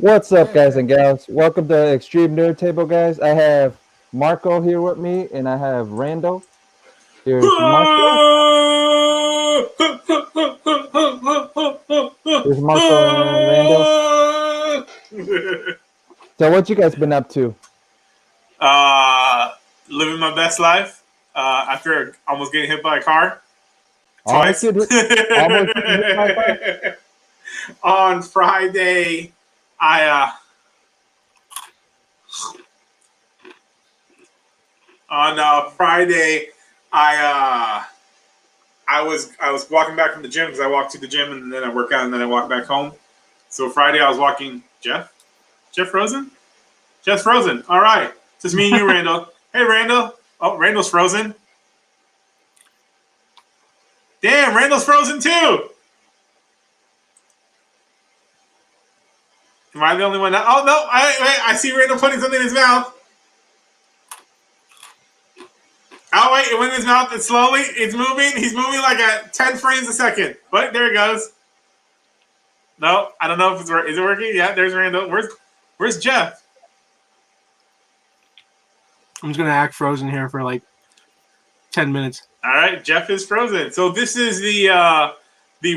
What's up, guys and gals? Welcome to Extreme Nerd Table, guys. I have Marco here with me, and I have Randall. Here's Marco. Here's Marco and Randall. So, what you guys been up to? Living my best life after almost getting hit by a car Almost twice. get hit by a car? On Friday, I was walking back from the gym because I walk to the gym and then I work out and then I walk back home. So Friday I was walking. Jeff Frozen. Jeff's frozen. All right, it's just me and you, Randall. Hey, Randall. Oh, Randall's frozen. Damn, Randall's frozen too. Am I the only one? Oh no! I see Randall putting something in his mouth. Oh wait, it went in his mouth. It's slowly. It's moving. He's moving like at 10 frames a second. But there it goes. No, I don't know if it's working. Is it working? Yeah, there's Randall. Where's Jeff? I'm just gonna act frozen here for like 10 minutes. All right, Jeff is frozen. So this is the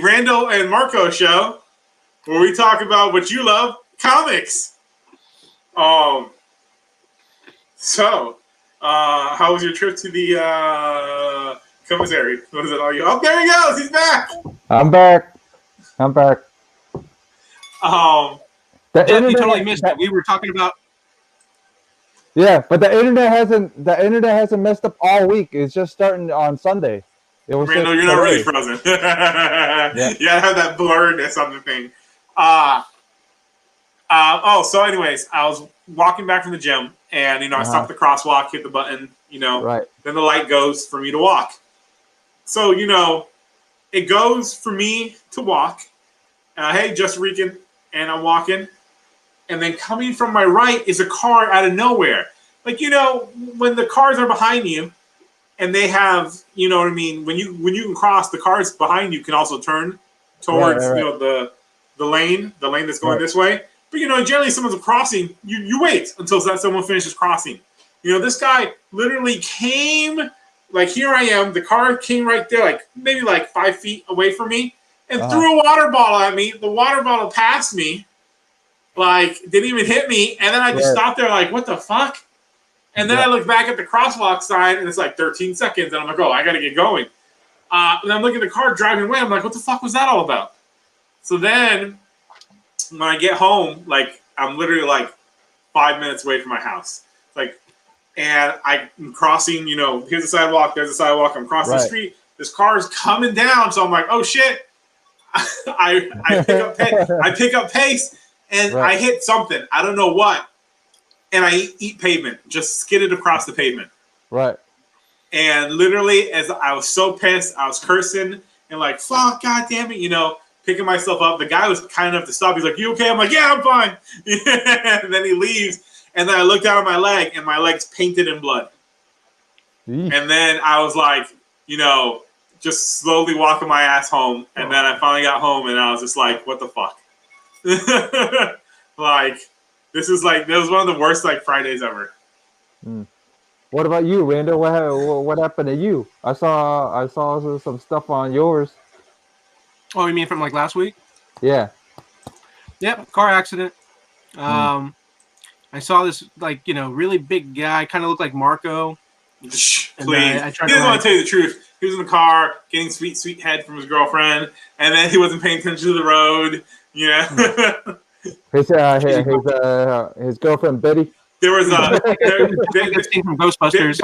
Randall and Marco show, where we talk about what you love, comics. So, how was your trip to the commissary? Was it all you? Oh, there he goes. He's back. I'm back. Jeff, you totally missed it. We were talking about. Yeah, but the internet hasn't messed up all week. It's just starting on Sunday. It was Randall, you're not really frozen. Yeah. You gotta have that blurredness on the thing. So anyways, I was walking back from the gym and, I stopped the crosswalk, hit the button, right. Then the light goes for me to walk. So, it goes for me to walk. Hey, Just Rican, and I'm walking. And then coming from my right is a car out of nowhere. Like, when the cars are behind you and they have, you know what I mean? When you can cross, the cars behind you can also turn towards, right. The lane that's going this way. But, generally someone's crossing, you wait until that someone finishes crossing. This guy literally came, like, here I am. The car came right there, like maybe like 5 feet away from me and threw a water bottle at me. The water bottle passed me. Like, didn't even hit me. And then I just stopped there like, what the fuck? And then I look back at the crosswalk sign, and it's like 13 seconds. And I'm like, oh, I got to get going. And I'm looking at the car driving away. I'm like, what the fuck was that all about? So then when I get home, like, I'm literally like 5 minutes away from my house. Like, and I'm crossing, here's the sidewalk, there's the sidewalk. I'm crossing the street. This car is coming down. So I'm like, oh, shit. I pick up pace. And I hit something. I don't know what. And I eat pavement. Just skidded across the pavement. Right. And literally, as I was so pissed, I was cursing and like, fuck, God damn it, picking myself up. The guy was kind enough to stop. He's like, you okay? I'm like, yeah, I'm fine. And then he leaves. And then I looked down at my leg, and my leg's painted in blood. And then I was like, just slowly walking my ass home. And then I finally got home, and I was just like, what the fuck? Like, this was one of the worst like Fridays ever. What about you, Randall? What happened to you? I saw some stuff on yours. Oh, you mean from like last week? Yeah. Yep, car accident. I saw this like really big guy, kind of looked like Marco. Please, he doesn't want to tell you the truth. He was in the car getting sweet head from his girlfriend, and then he wasn't paying attention to the road. Yeah. His girlfriend Betty. There was from Ghostbusters.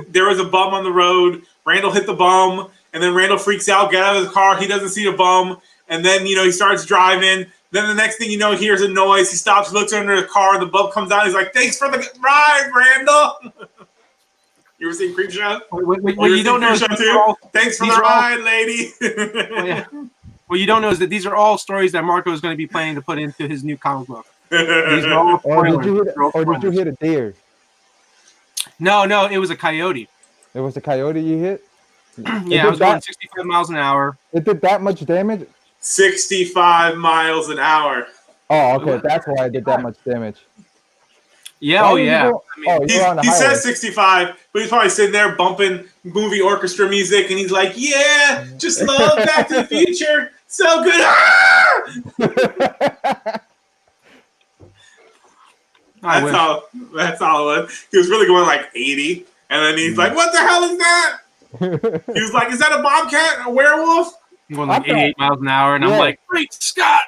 There was a bum on the road. Randall hit the bum, and then Randall freaks out, get out of the car. He doesn't see the bum, and then he starts driving. Then the next thing he hears a noise. He stops, looks under the car. The bum comes out. He's like, "Thanks for the ride, Randall." You ever seen Creepshow? What you don't know is thanks for the ride, lady. What you don't know is that these are all stories that Marco is going to be planning to put into his new comic book. These are all did you hit a deer? No, it was a coyote. It was a coyote you hit? Yeah, I was going 65 miles an hour. It did that much damage? 65 miles an hour. Oh, okay. That's why I did that much damage. Yeah, Why oh did you yeah. go- I mean, oh, you were on the He highway. says 65, but he's probably sitting there bumping movie orchestra music, and he's like, "Yeah, just love Back to the Future, so good." Ah! I wish. That's all it was. He was really going like 80, and then he's like, "What the hell is that?" He was like, "Is that a bobcat? A werewolf?" I'm going like I thought- 88 miles an hour, and I'm Yeah. like, "Great Scott!"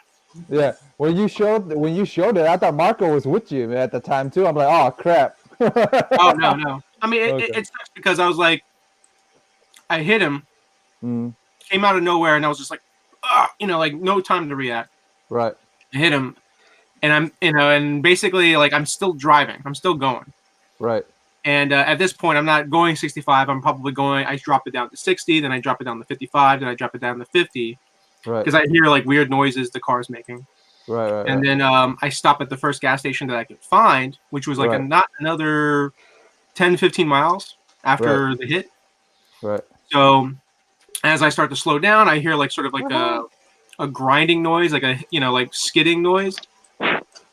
Yeah, when you showed it, I thought Marco was with you at the time too. I'm like, oh crap. Oh no. I mean, Okay. it sucks because I was like, I hit him, Mm, came out of nowhere, and I was just like, like no time to react. right. I hit him, and and basically like I'm still driving, I'm still going, Right. and at this point I'm not going 65. I'm probably going. I drop it down to 60, then I drop it down to 55, then I drop it down to 50 Right. because I hear like weird noises the car's making. Right. And then I stop at the first gas station that I could find, which was like Right. not another 10, 15 miles after the hit. Right. So as I start to slow down, I hear like sort of like a grinding noise, like a like skidding noise.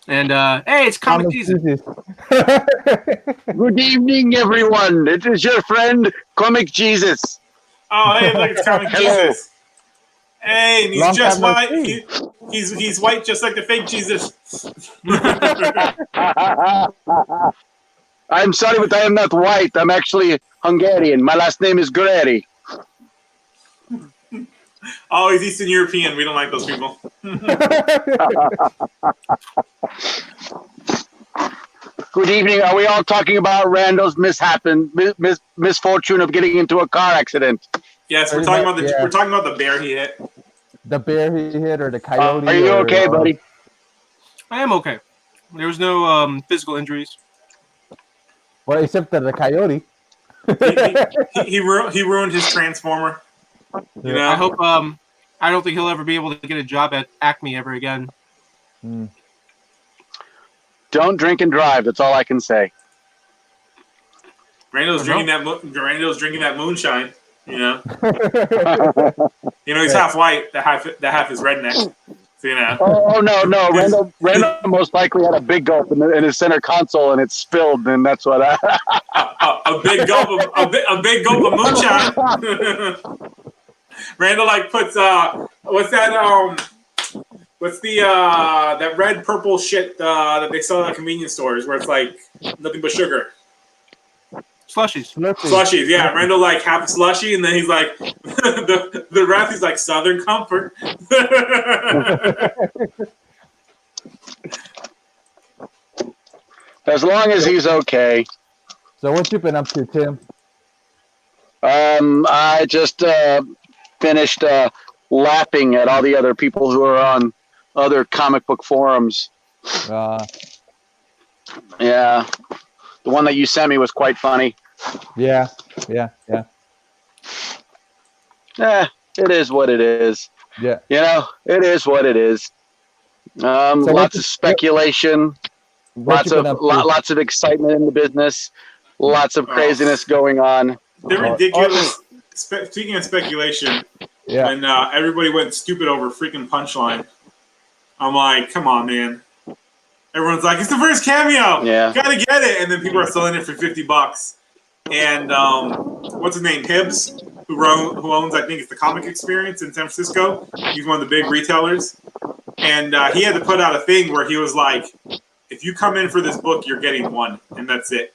And hey, it's Comic Jesus. Good evening, everyone. It is your friend, Comic Jesus. Oh, hey, look, it's Comic Hello. Jesus. Hey, and he's Long just time no white. see. He's white, just like the fake Jesus. I'm sorry, but I am not white. I'm actually Hungarian. My last name is Guerreri. Oh, he's Eastern European. We don't like those people. Good evening. Are we all talking about Randall's misfortune of getting into a car accident? Yes, we're Pretty talking about much, yeah. we're talking about the bear he hit. The bear he hit or the coyote. Are you or, okay, buddy? I am okay. There was no physical injuries. Well, except for the coyote. He ruined his transformer. You know, I hope I don't think he'll ever be able to get a job at Acme ever again. Mm. Don't drink and drive. That's all I can say. Randall's drinking that moonshine. You know, he's half white. That half is redneck. So, you know. Oh no! Randall most likely had a big gulp in his center console, and it spilled, and that's what. a big gulp of moonshine. Randall like puts what's that what's the that red purple shit that they sell at convenience stores where it's like nothing but sugar. Slushies. Slushies, yeah. Randall like half a slushie, and then he's like the rest. He's like Southern Comfort. As long as he's okay. So what you been up to, Tim? I just finished laughing at all the other people who are on other comic book forums. Yeah. The one that you sent me was quite funny. Yeah. It is what it is. Yeah. It is what it is. Lots of speculation, What you been up to? lots of excitement in the business, lots of craziness going on. They're ridiculous. Speaking of speculation, Yeah. when everybody went stupid over freaking Punchline, I'm like, come on, man. Everyone's like, it's the first cameo. Yeah. Gotta get it. And then people are selling it for $50. And what's his name? Hibbs, who owns, I think it's the Comic Experience in San Francisco. He's one of the big retailers. And he had to put out a thing where he was like, if you come in for this book, you're getting one. And that's it.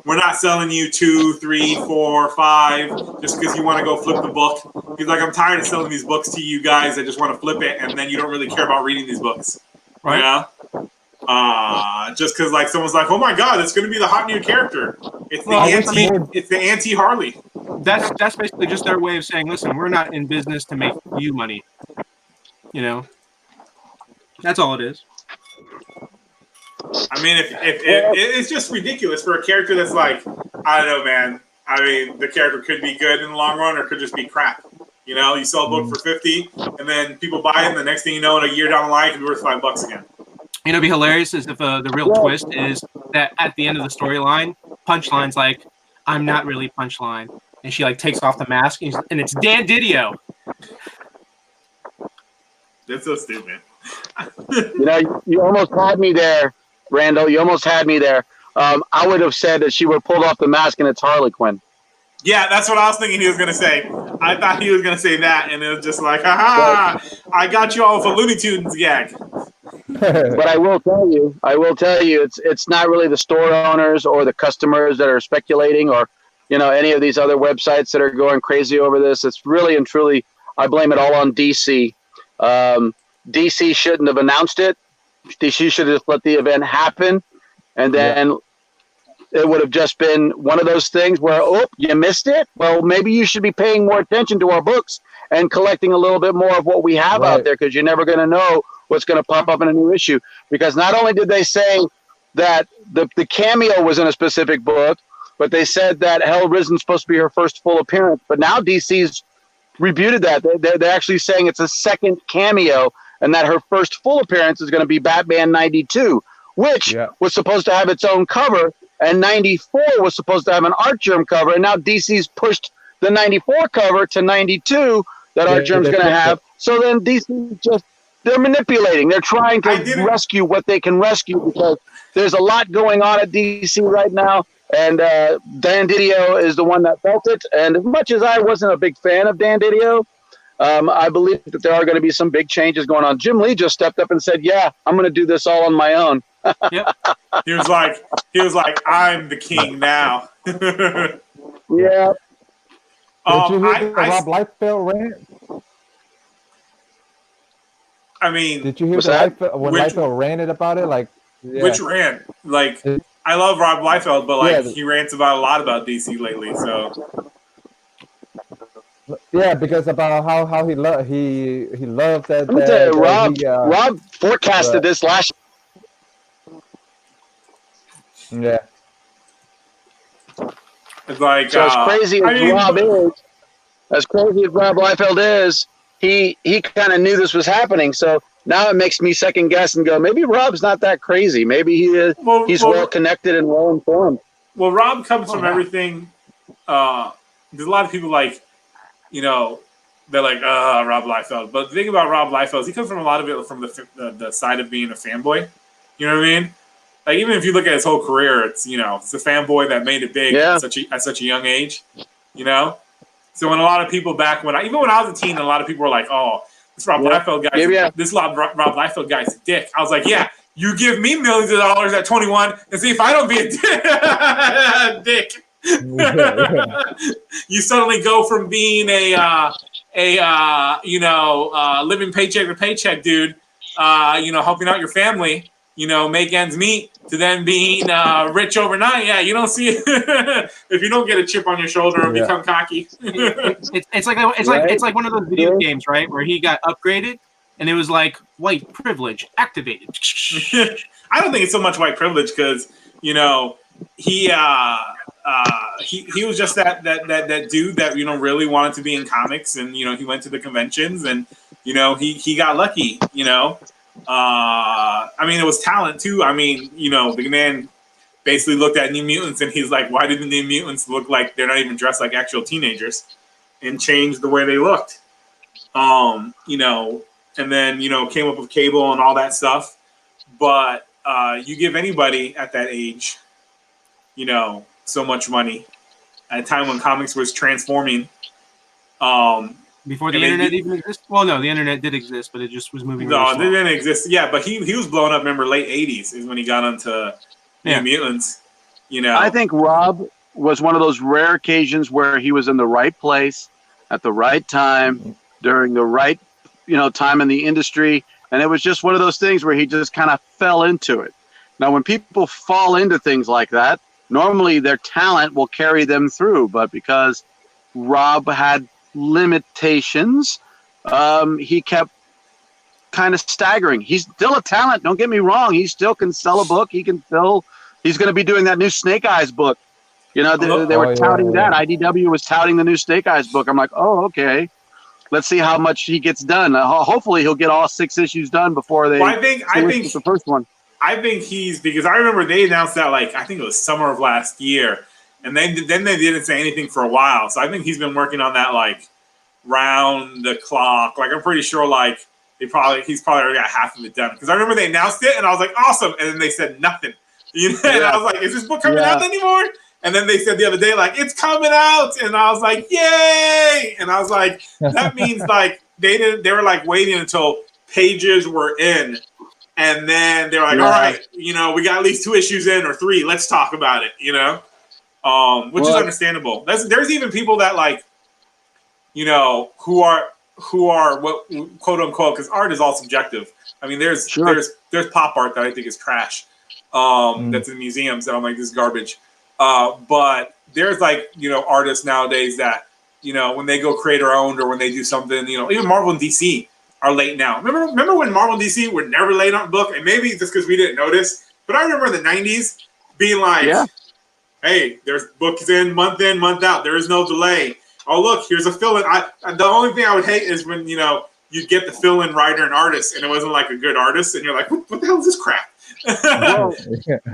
We're not selling you 2, 3, 4, 5 just because you want to go flip the book. He's like, I'm tired of selling these books to you guys that just want to flip it, and then you don't really care about reading these books. Right. You know? Just because like someone's like, oh my god, it's going to be the hot new character. It's the anti Harley. That's basically just their way of saying, listen, we're not in business to make you money. That's all it is. I mean, if it's just ridiculous for a character that's like, I don't know, man. I mean, the character could be good in the long run, or could just be crap. You sell a book for $50, and then people buy it, and the next thing you know, in a year down the line, it could be worth $5 again. It'd be hilarious is if the real twist is that at the end of the storyline, Punchline's like, I'm not really Punchline. And she like takes off the mask, and it's Dan Didio. That's so stupid. You know, you almost had me there, Randall. You almost had me there. I would have said that she would have pulled off the mask and it's Harley Quinn. Yeah, that's what I was thinking he was going to say. I thought he was going to say that, and it was just like, ha, I got you all with a Looney Tunes gag. But I will tell you, it's not really the store owners or the customers that are speculating, or any of these other websites that are going crazy over this. It's really and truly, I blame it all on DC. DC shouldn't have announced it. DC should have let the event happen, and then it would have just been one of those things where, oh, you missed it. Well, maybe you should be paying more attention to our books and collecting a little bit more of what we have out there, because you're never going to know what's going to pop up in a new issue. Because not only did they say that the cameo was in a specific book, but they said that Hell Risen's supposed to be her first full appearance. But now DC's rebuted that. They're actually saying it's a second cameo, and that her first full appearance is going to be Batman 92, which was supposed to have its own cover, and 94 was supposed to have an Art Germ cover, and now DC's pushed the 94 cover to 92 that Art Germ's going to have. So then DC they're manipulating. They're trying to rescue what they can rescue, because there's a lot going on at DC right now, and Dan Didio is the one that felt it. And as much as I wasn't a big fan of Dan Didio, I believe that there are going to be some big changes going on. Jim Lee just stepped up and said, "Yeah, I'm going to do this all on my own." Yep. He was like, I'm the king now. Yeah. Did you hear the Rob Liefeld rant? I mean, did you hear when Liefeld ranted about it? Like, which rant? Like, I love Rob Liefeld, but he rants about a lot about DC lately. So yeah, because about how he loved that. Let me tell you, Rob forecasted this last. Yeah. It's like, so as crazy as Rob Liefeld is, he kind of knew this was happening. So now it makes me second guess and go, maybe Rob's not that crazy. Maybe he's well connected and well informed. Well, Rob comes from everything. There's a lot of people they're like, Rob Liefeld. But the thing about Rob Liefeld is he comes from a lot of it from the side of being a fanboy. You know what I mean? Like, even if you look at his whole career, it's it's a fanboy that made it big at such a young age. So when a lot of people even when I was a teen, a lot of people were like, "Oh, this Rob Liefeld guy, this Rob Liefeld guy's a dick." I was like, "Yeah, you give me millions of dollars at 21 and see if I don't be a dick." You suddenly go from being a living paycheck to paycheck dude, helping out your family, make ends meet, to then being rich overnight. Yeah, you don't see it if you don't get a chip on your shoulder and become cocky. It's like one of those video games, right, where he got upgraded and it was like white privilege activated. I don't think it's so much white privilege, because he was just that dude that really wanted to be in comics, and he went to the conventions, and he got lucky. I mean, it was talent too. I mean, the man basically looked at New Mutants and he's like, why did the New Mutants look like they're not even dressed like actual teenagers, and changed the way they looked. And then, came up with Cable and all that stuff. But you give anybody at that age, so much money at a time when comics was transforming. Before the internet even existed? Well, no, the internet did exist, but it just was moving. No, it didn't exist. Yeah, but he was blowing up. Remember, late 80s is when he got onto New Mutants. I think Rob was one of those rare occasions where he was in the right place at the right time during the right, time in the industry, and it was just one of those things where he just kind of fell into it. Now, when people fall into things like that, normally their talent will carry them through, but because Rob had limitations, he kept kind of staggering. He's still a talent, don't get me wrong. He still can sell a book. He's going to be doing that new Snake Eyes book. They were touting that. IDW was touting the new Snake Eyes book. I'm like, oh, okay. Let's see how much he gets done. Hopefully he'll get all 6 issues done before they. I think the first one. I think because I remember they announced that, I think it was summer of last year. And then they didn't say anything for a while. So I think he's been working on that round the clock. I'm pretty sure if he's probably already got half of it done. Because I remember they announced it, and I was like, awesome, and then they said nothing. And I was like, is this book coming out anymore? And then they said the other day, like, it's coming out, and I was like, yay! And I was like, that means like they were like waiting until pages were in, and then they were like, all right, we got at least 2 issues in or 3. Let's talk about it, which is understandable. There's even people that like, who are what quote unquote, because art is all subjective. I mean, there's pop art that I think is trash. That's in museums that I'm like, this is garbage. But there's like, artists nowadays that, when they go creator owned or when they do something, even Marvel and DC are late now. Remember when Marvel and DC were never late on a book? And maybe just because we didn't notice, but I remember in the 90s being like, hey, there's books in, month out. There is no delay. Oh, look, here's a fill-in. The only thing I would hate is when, you get the fill-in writer and artist and it wasn't like a good artist and you're like, what the hell is this crap? Well,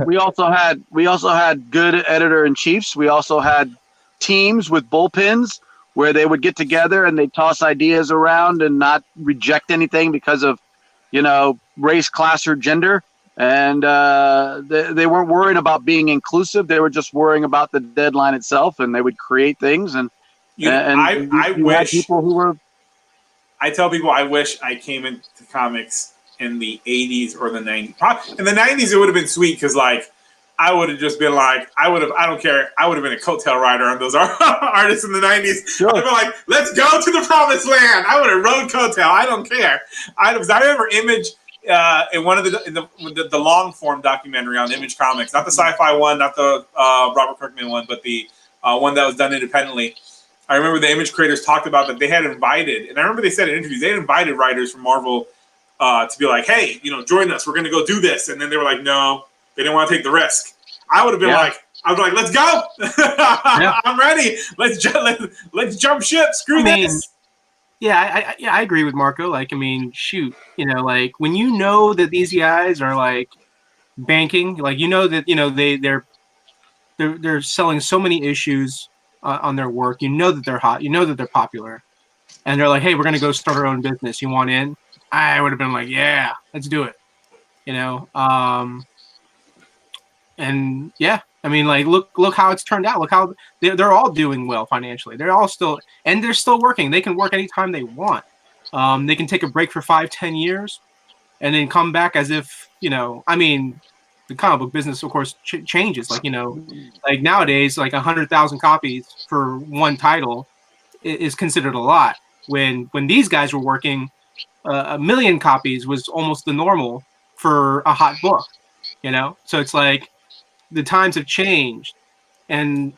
we also had good editor-in-chiefs. We also had teams with bullpens where they would get together and they'd toss ideas around and not reject anything because of, race, class, or gender. And they weren't worried about being inclusive. They were just worrying about the deadline itself, and they would create things. And I wish people who were. I tell people I wish I came into comics in the 80s or the 90s. In the 90s, it would have been sweet because, like, I would have just been like, I don't care. I would have been a coattail rider on those artists in the 90s. Sure. I would have been like, let's go to the promised land. I would have rode coattail. I don't care. I remember Image in one of the long form documentary on Image Comics, not the sci-fi one, not the Robert Kirkman one, but the one that was done independently. I remember the Image creators talked about that they had invited, and I remember they said in interviews, they had invited writers from Marvel to be like, hey, join us. We're going to go do this. And then they were like, no, they didn't want to take the risk. I would have been like, let's go. I'm ready. Let's jump ship. Screw this. Yeah, I agree with Marco. Like, I mean, shoot, like when that these guys are like banking, like that they're selling so many issues on their work. That they're hot. That they're popular, and they're like, hey, we're gonna go start our own business. You want in? I would have been like, yeah, let's do it. And yeah, I mean, like, look how it's turned out. Look how they're all doing well financially. They're all still working. They can work anytime they want. They can take a break for 5-10 years and then come back as if, I mean, the comic book business, of course, changes. Like, like nowadays, like 100,000 copies for one title is considered a lot. When these guys were working, 1 million copies was almost the normal for a hot book, So it's like the times have changed, and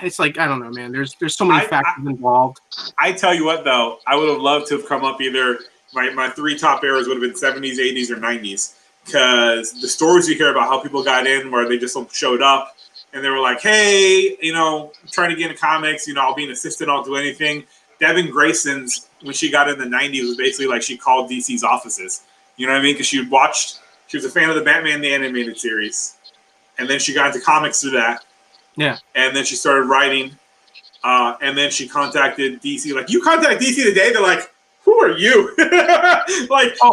it's like, I don't know, man. There's so many factors involved. I tell you what, though, I would have loved to have come up either my 3 top eras would have been 70s, 80s, or 90s, because the stories you hear about how people got in where they just showed up and they were like, hey, trying to get into comics, I'll be an assistant, I'll do anything. Devin Grayson's, when she got in the 90s, was basically like she called DC's offices. You know what I mean? Because she was a fan of the Batman the Animated Series. And then she got into comics through that. Yeah. And then she started writing. And then she contacted DC. Like, you contact DC today? They're like, who are you?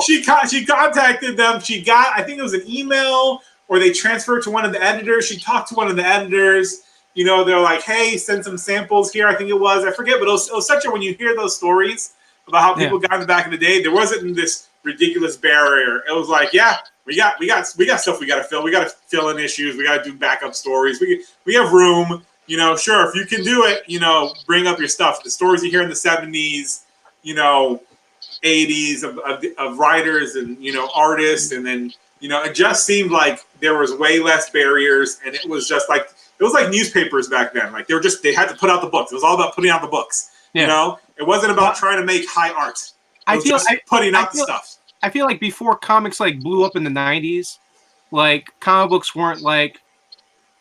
She contacted them. She got, I think it was an email, or they transferred to one of the editors. She talked to one of the editors. They're like, hey, send some samples here. I think it was. I forget, but it was such a, when you hear those stories about how people got in the back in the day, there wasn't this ridiculous barrier. It was like, yeah, we got stuff we got to fill. We got to fill in issues. We got to do backup stories. We have room. Sure, if you can do it, bring up your stuff. The stories you hear in the 70s, 80s of writers and artists, and then it just seemed like there was way less barriers, and it was just like. It was like newspapers back then. Like they had to put out the books. It was all about putting out the books. Yeah. It wasn't about trying to make high art. Putting out the stuff. I feel like before comics like blew up in the 90s, like comic books weren't like,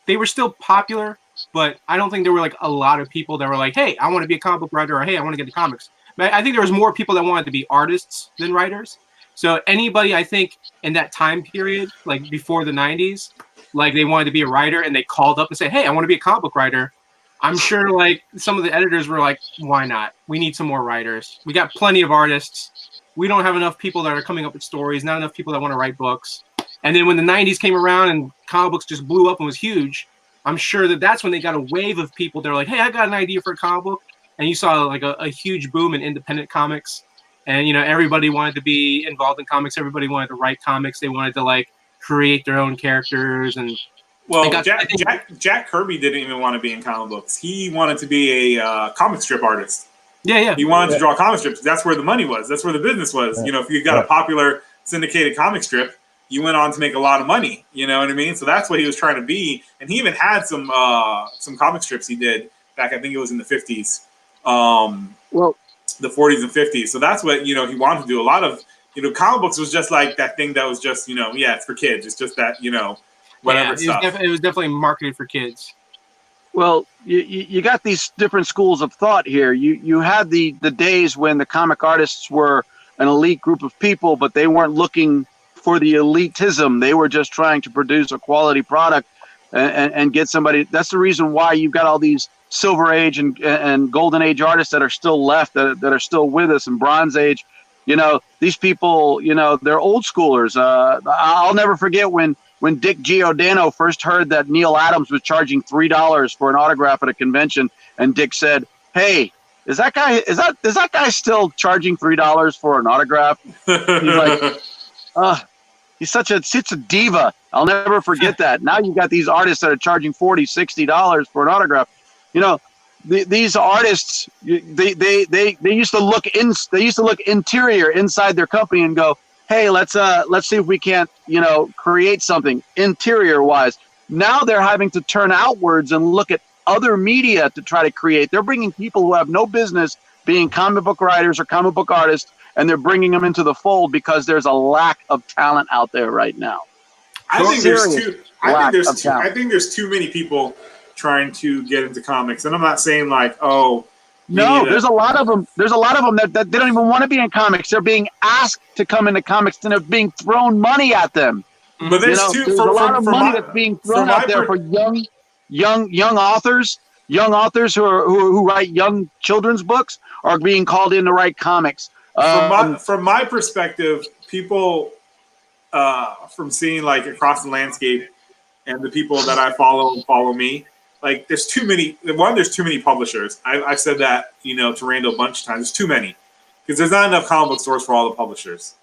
they were still popular, but I don't think there were like a lot of people that were like, hey, I want to be a comic book writer, or hey, I want to get into comics. But I think there was more people that wanted to be artists than writers. So anybody, I think, in that time period, like before the 90s, like they wanted to be a writer and they called up and said, hey, I want to be a comic book writer. I'm sure like some of the editors were like, why not? We need some more writers. We got plenty of artists. we don't have enough people that are coming up with stories, not enough people that want to write books. And then when the 90s came around and comic books just blew up and was huge, I'm sure that's when they got a wave of people that are like, hey, I got an idea for a comic book. And you saw like a huge boom in independent comics. And, everybody wanted to be involved in comics. Everybody wanted to write comics. They wanted to like create their own characters. And Jack Kirby didn't even want to be in comic books. He wanted to be a comic strip artist. Yeah. He wanted to draw comic strips. That's where the money was. That's where the business was. If you got a popular syndicated comic strip, you went on to make a lot of money. You know what I mean? So that's what he was trying to be. And he even had some comic strips he did back, I think it was in the 50s. The 40s and 50s. So that's what, he wanted to do. A lot of, comic books was just like that thing that was just, it's for kids. It's just that, whatever stuff. It was definitely marketed for kids. Well, you got these different schools of thought here. You had the days when the comic artists were an elite group of people, but they weren't looking for the elitism. They were just trying to produce a quality product and get somebody. That's the reason why you've got all these Silver Age and Golden Age artists that are still left, that are still with us, and Bronze Age. These people, they're old schoolers. I'll never forget when Dick Giordano first heard that Neil Adams was charging $3 for an autograph at a convention, and Dick said, "Hey, is that guy still charging $3 for an autograph?" He's like, he's such a diva. I'll never forget that. Now you've got these artists that are charging $40, $60 for an autograph. These artists, they used to look interior inside their company and go, hey, let's see if we can't, create something interior wise. Now they're having to turn outwards and look at other media to try to create. They're bringing people who have no business being comic book writers or comic book artists, and they're bringing them into the fold because there's a lack of talent out there right now. I think there's too many people trying to get into comics, and I'm not saying like, there's a lot of them. There's a lot of them that they don't even want to be in comics. They're being asked to come into comics, and they're being thrown money at them. But there's a lot of money that's being thrown out there for young authors. Young authors who write young children's books are being called in to write comics. From my perspective, people from seeing like across the landscape, and the people that I follow me. Like there's too many. There's too many publishers. I've said that to Randall a bunch of times. There's too many because there's not enough comic book stores for all the publishers.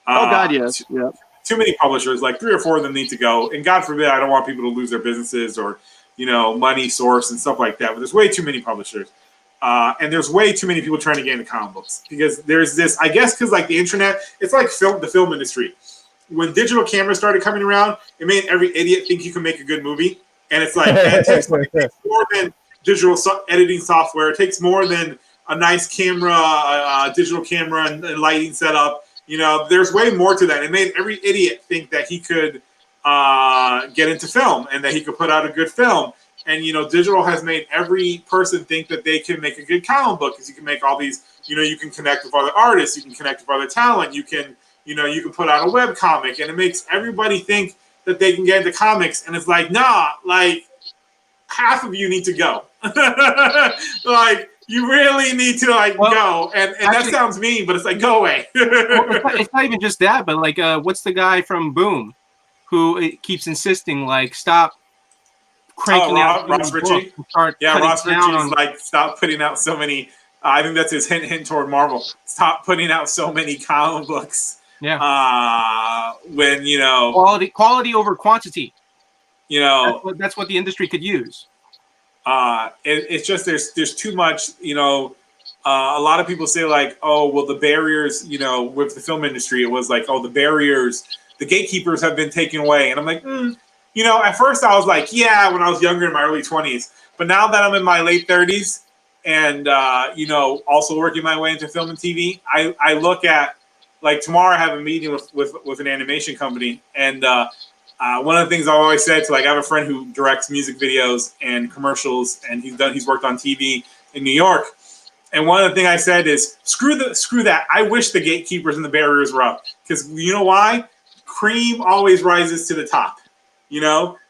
Yes, yeah. Too many publishers. Like 3 or 4 of them need to go. And God forbid, I don't want people to lose their businesses or money source and stuff like that. But there's way too many publishers, and there's way too many people trying to get into comic books because there's this. I guess because like the internet, it's like the film industry. When digital cameras started coming around, it made every idiot think you can make a good movie. And it's like, it takes more than digital editing software. It takes more than a nice camera, digital camera and lighting setup. There's way more to that. It made every idiot think that he could get into film and that he could put out a good film. And, digital has made every person think that they can make a good comic book because you can make all these, you can connect with other artists. You can connect with other talent. You can put out a web comic, and it makes everybody think that they can get into comics, and it's like, nah, like half of you need to go. Like you really need to go, and actually, that sounds mean, but it's like go away. It's not even just that, but like, what's the guy from Boom who keeps insisting like stop cranking out Ross Ritchie? Ross Ritchie's like stop putting out so many. I think that's his hint toward Marvel. Stop putting out so many comic books. Yeah. When quality over quantity. That's what the industry could use. It's just there's too much. A lot of people say like, oh well, the barriers. With the film industry, it was like, oh, the barriers, the gatekeepers have been taken away, and I'm like, at first I was like, yeah, when I was younger in my early 20s, but now that I'm in my late 30s, and also working my way into film and TV, I look at. Like tomorrow, I have a meeting with an animation company, and one of the things I always said to I have a friend who directs music videos and commercials, and he's worked on TV in New York. And one of the things I said is screw that. I wish the gatekeepers and the barriers were up because you know why? Cream always rises to the top.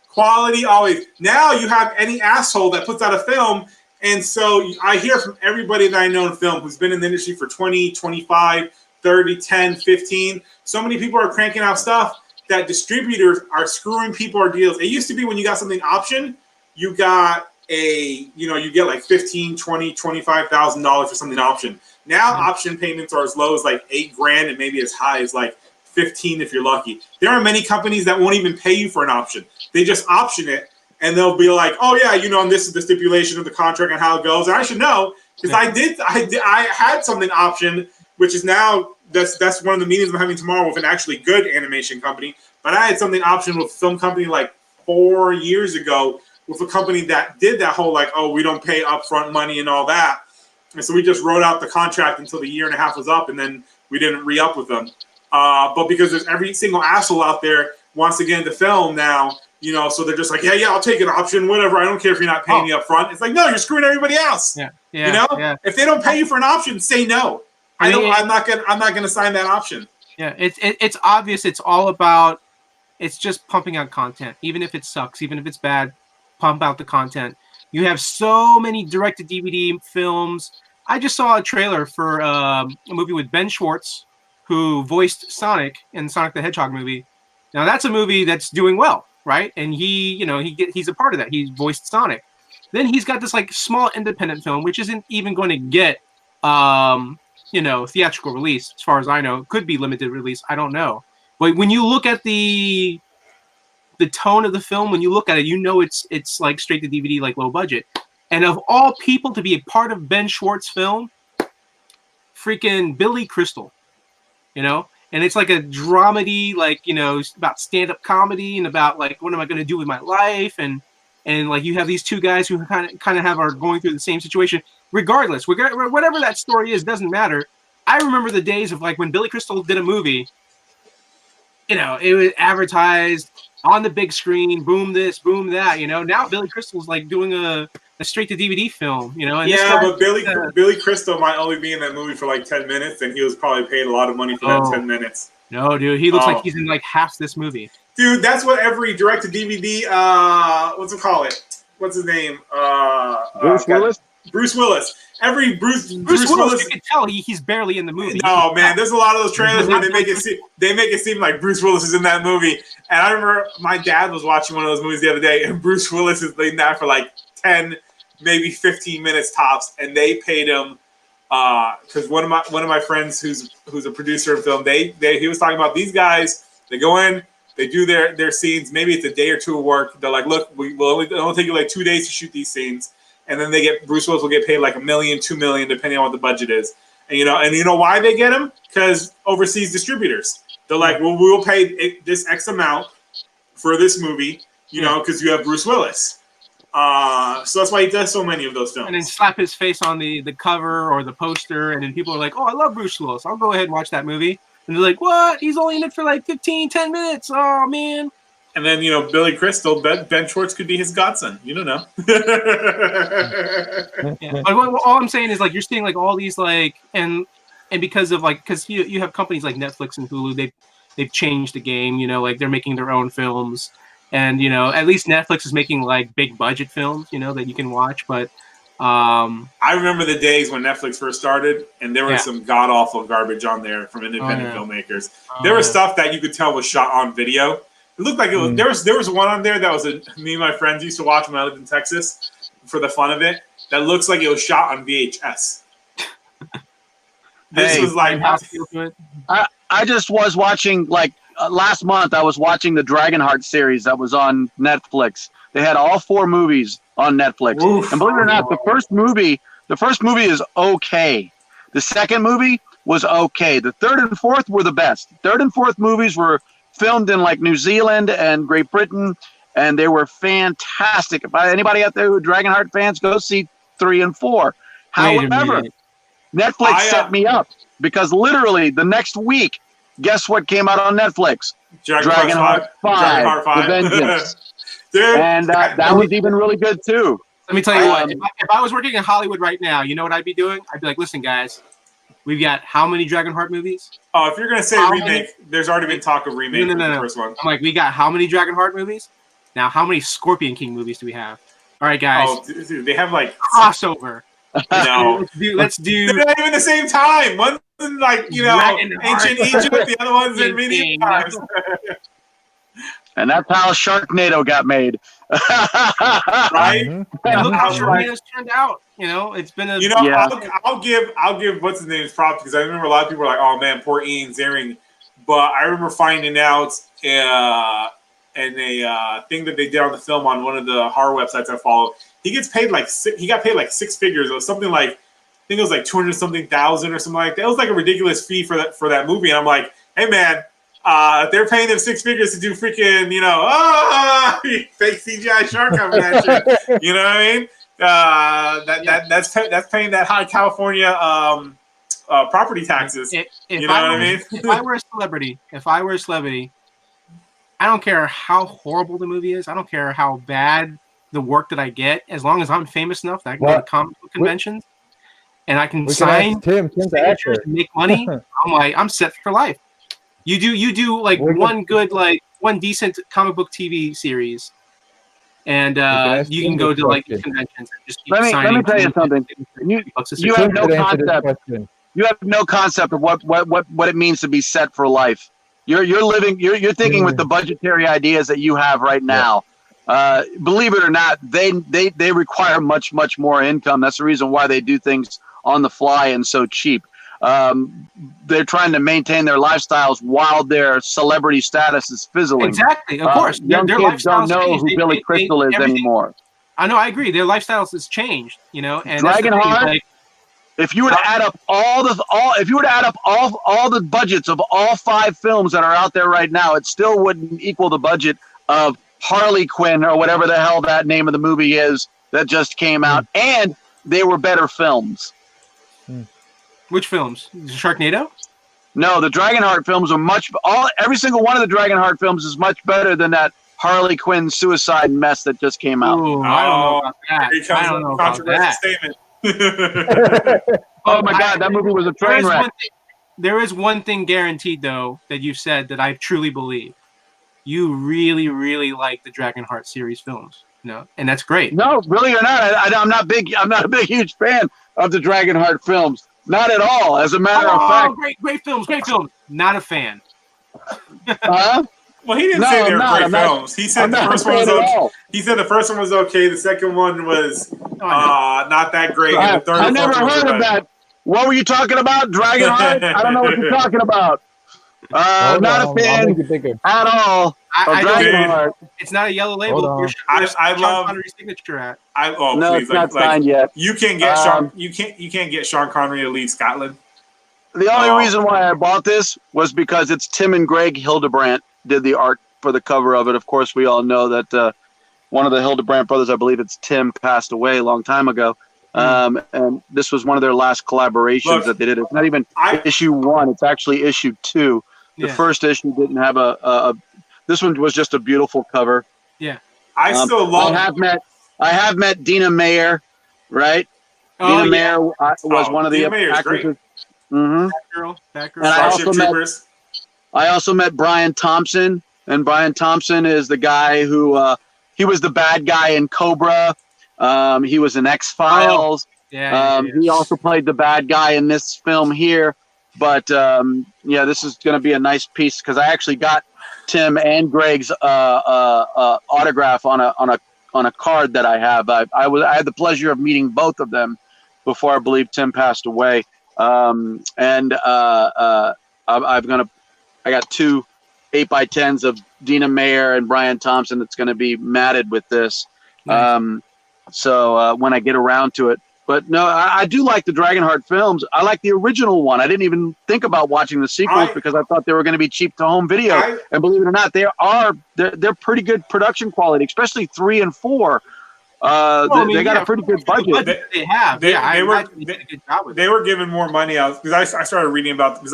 Quality always. Now you have any asshole that puts out a film, and so I hear from everybody that I know in film who's been in the industry for 20, 25. 30, 10, 15. So many people are cranking out stuff that distributors are screwing people or deals. It used to be when you got something option, you got you get like $15,000, $20,000, $25,000 for something option. Now option payments are as low as like $8,000 and maybe as high as like 15 if you're lucky. There are many companies that won't even pay you for an option. They just option it and they'll be like, oh yeah, and this is the stipulation of the contract and how it goes. And I should know because I had something option, which is now that's one of the meetings I'm having tomorrow with an actually good animation company. But I had something option with a film company like 4 years ago with a company that did that whole like, oh, we don't pay upfront money and all that. And so we just wrote out the contract until the year and a half was up, and then we didn't re-up with them. But because there's every single asshole out there wants to get into film now, so they're just like, yeah, I'll take an option, whatever. I don't care if you're not paying me up front. It's like, no, you're screwing everybody else. Yeah. If they don't pay you for an option, say no. I'm not gonna sign that option. Yeah, it's obvious. It's all about. It's just pumping out content, even if it sucks, even if it's bad. Pump out the content. You have so many direct-to-DVD films. I just saw a trailer for a movie with Ben Schwartz, who voiced Sonic in Sonic the Hedgehog movie. Now that's a movie that's doing well, right? And he's a part of that. He voiced Sonic. Then he's got this like small independent film, which isn't even going to get theatrical release, as far as I know. It could be limited release. I don't know. But when you look at the tone of the film, when you look at it, it's like straight to DVD, like low budget. And of all people to be a part of Ben Schwartz's film, freaking Billy Crystal, and it's like a dramedy, like, about stand-up comedy and about like, what am I going to do with my life? And like you have these two guys who kind of are going through the same situation. Regardless, whatever that story is, doesn't matter. I remember the days of like when Billy Crystal did a movie, it was advertised on the big screen, boom this, boom that, Now Billy Crystal's like doing a straight-to-DVD film, And but Billy Crystal might only be in that movie for like 10 minutes, and he was probably paid a lot of money for that 10 minutes. No, dude, he looks like he's in like half this movie. Dude, that's what every direct-to-DVD, what's his name? Bruce Willis? Bruce Willis. Every Bruce Willis, you can tell he's barely in the movie. No, man, there's a lot of those trailers where they make it seem like Bruce Willis is in that movie. And I remember my dad was watching one of those movies the other day, and Bruce Willis is in that for like 10, maybe 15 minutes tops, and they paid him because one of my friends who's a producer of film, he was talking about these guys. They go in, they do their scenes. Maybe it's a day or two of work. They're like, look, it'll take you like 2 days to shoot these scenes. And then Bruce Willis will get paid like $1 million, $2 million, depending on what the budget is. And you know why they get him? Because overseas distributors. They're like, well, we'll pay this X amount for this movie, because you have Bruce Willis. So that's why he does so many of those films. And then slap his face on the cover or the poster, and then people are like, oh, I love Bruce Willis. I'll go ahead and watch that movie. And they're like, what? He's only in it for like 15, 10 minutes. Oh, man. And then, Billy Crystal, Ben Schwartz could be his godson. You don't know. But all I'm saying is, like, you're seeing, like, all these, like, and because of, like, because you have companies like Netflix and Hulu, they've changed the game, like, they're making their own films. And, at least Netflix is making, like, big budget films, that you can watch. But I remember the days when Netflix first started, and there was some god-awful garbage on there from independent filmmakers. There was stuff that you could tell was shot on video. It looked like it was. There was one on there that was me and my friends used to watch when I lived in Texas for the fun of it. That looks like it was shot on VHS. This was like. I just was watching last month. I was watching the Dragonheart series that was on Netflix. They had all 4 movies on Netflix, and believe it or not, the first movie is okay. The second movie was okay. The third and fourth were the best. Third and fourth movies were filmed in like New Zealand and Great Britain, and they were fantastic. If anybody out there who are Dragonheart fans, go see 3 and 4. However, Netflix set me up because literally the next week, guess what came out on Netflix? Dragonheart 5, The Vengeance. Dude, and that was even really good too. Let me tell you what, if I was working in Hollywood right now, you know what I'd be doing? I'd be like, listen, guys, we've got how many Dragonheart movies? Oh, if you're going to say remake, there's already been talk of remake for the first one. I'm like, we got how many Dragonheart movies? Now, how many Scorpion King movies do we have? All right, guys. Oh, dude, they have like... Crossover. No, let's do. They're not even the same time. One's in like ancient Egypt, the other one's in medieval times. And that's how Sharknado got made. Right? Mm-hmm. And look how Mhm. Sharknado's turned out. It's been a. Yeah. I'll give what's his name's props because I remember a lot of people were like, "Oh man, poor Ian Ziering," but I remember finding out in a thing that they did on the film on one of the horror websites I follow. He got paid like six figures. It was something like I think it was like 200 something thousand or something like that. It was like a ridiculous fee for that movie. And I'm like, hey man, they're paying them six figures to do freaking fake CGI shark coming at you. You know what I mean? That's paying that high California property taxes. You know what I mean? If I were a celebrity, I don't care how horrible the movie is. I don't care how bad the work that I get, as long as I'm famous enough that I can go to comic book conventions and I can sign Tim's signatures and make money. I'm set for life. You do like one decent comic book TV series, and you can go to like conventions and just keep signing. Let me tell you something. You have no concept. You have no concept of what it means to be set for life. You're living. You're thinking with the budgetary ideas that you have right now. Believe it or not, they require much more income. That's the reason why they do things on the fly and so cheap. They're trying to maintain their lifestyles while their celebrity status is fizzling. Exactly, of course. Young their kids don't know who Billy Crystal is anymore. I know, I agree. Their lifestyles has changed, and Dragonheart. If you were to add up all the budgets of all 5 films that are out there right now, it still wouldn't equal the budget of Harley Quinn or whatever the hell that name of the movie is that just came out, and they were better films. Which films? Sharknado? No, the Dragonheart films are every single one of the Dragonheart films is much better than that Harley Quinn suicide mess that just came out. Ooh, I don't know about that. I don't know about that. Statement. Oh my God, that movie was a train wreck. There is one thing guaranteed, though, that you've said that I truly believe. You really, really like the Dragonheart series films, and that's great. No, really or not, I'm not a big, huge fan of the Dragonheart films. Not at all. As a matter of fact, great films. Not a fan. Well, he didn't say they were great films. He said the first one was okay. He said the first one was okay. The second one was not that great. And the third I never heard of that. What were you talking about? Dragonheart? I don't know what you're talking about. Not a fan at all. Dragonheart. It's not a yellow label. I love Connery's signature at. No, it's not signed yet. You can't get Sean. You can't get Sean Connery to leave Scotland. The only reason why I bought this was because it's Tim and Greg Hildebrandt did the art for the cover of it. Of course, we all know that one of the Hildebrandt brothers, I believe it's Tim, passed away a long time ago. And this was one of their last collaborations that they did. It's not even issue 1; it's actually issue 2. The first issue didn't have this one was just a beautiful cover. Yeah, I still love. I have met Dina Meyer, right? Dina Meyer was one of the actresses. Mm-hmm. That girl. And I also met Brian Thompson, and Brian Thompson is the guy who he was the bad guy in Cobra. He was in X-Files. He also played the bad guy in this film here. But this is going to be a nice piece because I actually got Tim and Greg's autograph on a card that I have. I had the pleasure of meeting both of them before I believe Tim passed away. I got 2 8x10s of Dina Meyer and Brian Thompson that's going to be matted with this. Nice. So when I get around to it. But no, I do like the Dragonheart films. I like the original one. I didn't even think about watching the sequels because I thought they were going to be cheap to home video. And believe it or not, they're pretty good production quality, especially 3 and 4. They got a pretty good budget. They have. They were giving more money out because I started reading about because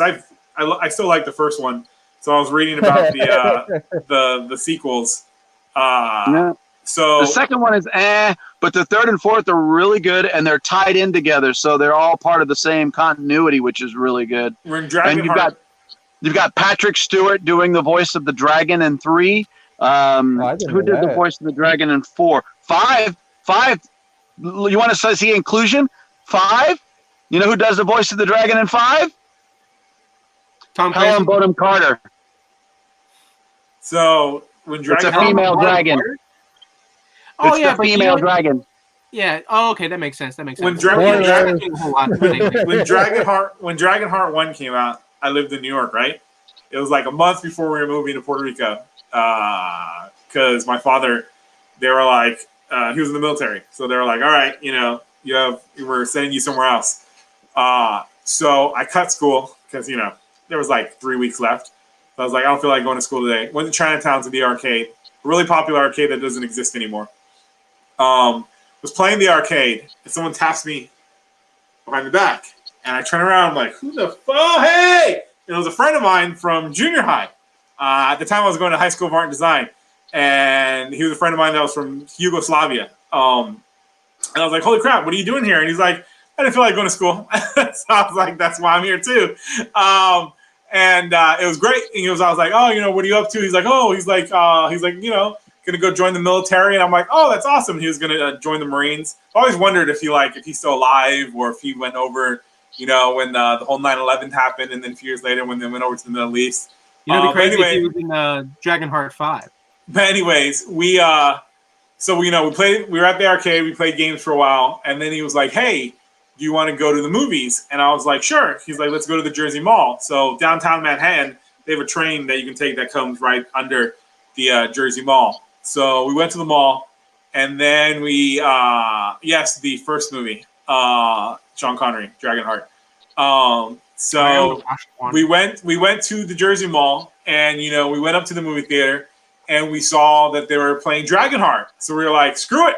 I still like the first one, so I was reading about the sequels. So the second one is but the third and fourth are really good, and they're tied in together, so they're all part of the same continuity, which is really good. We're in Dragonheart. You've got Patrick Stewart doing the voice of the dragon in 3. Who did the voice of the dragon in 4? 5. You want to see inclusion? 5? You know who does the voice of the dragon in 5? Tom Helen Clancy. Bonham Carter. So when It's Dragon a female dragon. Oh It's yeah, the but female dragon. Yeah. Oh, okay, that makes sense. That makes sense. When Dragon- They're not doing a whole lot lately. when Dragonheart 1 came out, I lived in New York, right? It was like a month before we were moving to Puerto Rico. Because my father, they were like, he was in the military. So they were like, all right, you know, we're sending you somewhere else. So I cut school because, you know, there was like 3 weeks left. So I was like, I don't feel like going to school today. Went to Chinatown to the arcade, a really popular arcade that doesn't exist anymore. Was playing the arcade, and someone taps me behind the back. And I turn around, I'm like, who the fuck? Hey! And it was a friend of mine from junior high. At the time, I was going to high school of art and design. And he was a friend of mine that was from Yugoslavia. And I was like, holy crap, what are you doing here? And he's like, I didn't feel like going to school. So I was like, that's why I'm here too. And it was great. And I was like, oh, you know, what are you up to? He's like, you know, gonna go join the military. And I'm like, oh, that's awesome. He was gonna join the Marines. I always wondered if he's still alive or if he went over, you know, when the whole 9/11 happened, and then a few years later when they went over to the Middle East. You know, it'd be crazy anyway, if he was in Dragonheart 5. But anyways, we were at the arcade, we played games for a while, and then he was like, hey, do you want to go to the movies? And I was like, sure. He's like, let's go to the Jersey Mall. So downtown Manhattan, they have a train that you can take that comes right under the Jersey Mall. So we went to the mall, and then the first movie, Sean Connery, Dragonheart. So we went to the Jersey Mall, and you know, we went up to the movie theater, and we saw that they were playing Dragonheart. So we were like, screw it,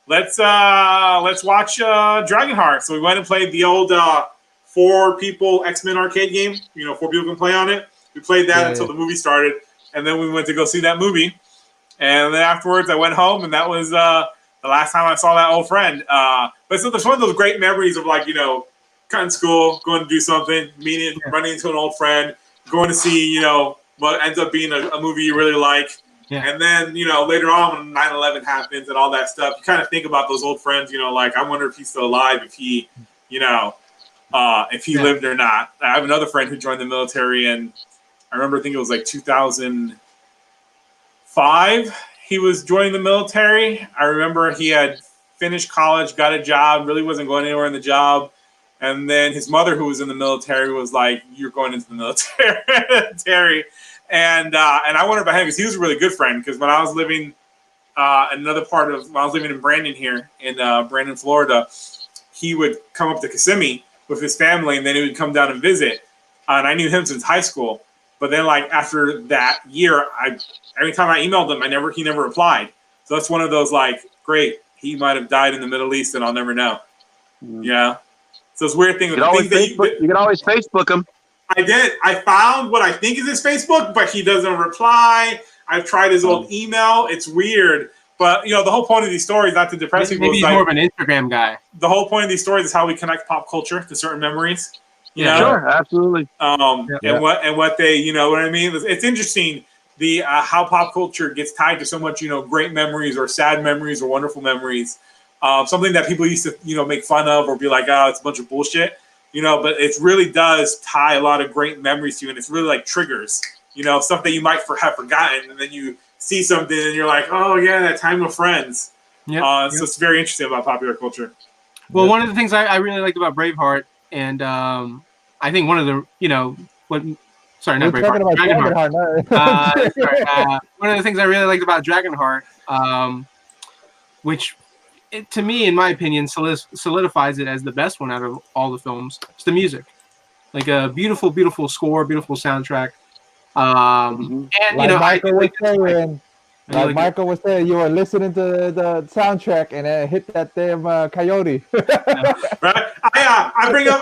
let's watch Dragonheart. So we went and played the old 4 people X-Men arcade game. You know, 4 people can play on it. We played that until the movie started, and then we went to go see that movie. And then afterwards, I went home, and that was the last time I saw that old friend. But so there's one of those great memories of, like, you know, cutting school, going to do something, running into an old friend, going to see, you know, what ends up being a movie you really like. Yeah. And then, you know, later on when 9/11 happens and all that stuff, you kind of think about those old friends, you know, like, I wonder if he's still alive, if he, you know, if he lived or not. I have another friend who joined the military, and I remember, I think it was like 2005, he was joining the military. I remember he had finished college, got a job, really wasn't going anywhere in the job. And then his mother, who was in the military, was like, you're going into the military. And I wondered about him because he was a really good friend. Because when I was living when I was living in Brandon here, in Brandon, Florida, he would come up to Kissimmee with his family, and then he would come down and visit. And I knew him since high school. But then, like, after that year, every time I emailed him, he never replied. So that's one of those, like, great, he might have died in the Middle East, and I'll never know. Yeah. So it's a weird thing. You can always Facebook him. I did. I found what I think is his Facebook, but he doesn't reply. I've tried his old email. It's weird. But, you know, the whole point of these stories, not to depress people. Maybe he's more of an Instagram guy. The whole point of these stories is how we connect pop culture to certain memories. You know? Sure, absolutely. And what they, you know what I mean? It's interesting how pop culture gets tied to so much, you know, great memories or sad memories or wonderful memories. Something that people used to, you know, make fun of or be like, oh, it's a bunch of bullshit, you know, but it really does tie a lot of great memories to you. And it's really like triggers, you know, stuff that you might have forgotten. And then you see something and you're like, oh, yeah, that time with friends. So it's very interesting about popular culture. Well, one of the things I really liked about Braveheart, and I think one of the, you know, sorry, not Braveheart. Dragonheart. One of the things I really liked about Dragonheart, which to me, in my opinion, solidifies it as the best one out of all the films, it's the music. Like a beautiful, beautiful score, beautiful soundtrack. And, like, you know, Michael was saying, you were listening to the soundtrack and it hit that damn coyote. Right? I bring up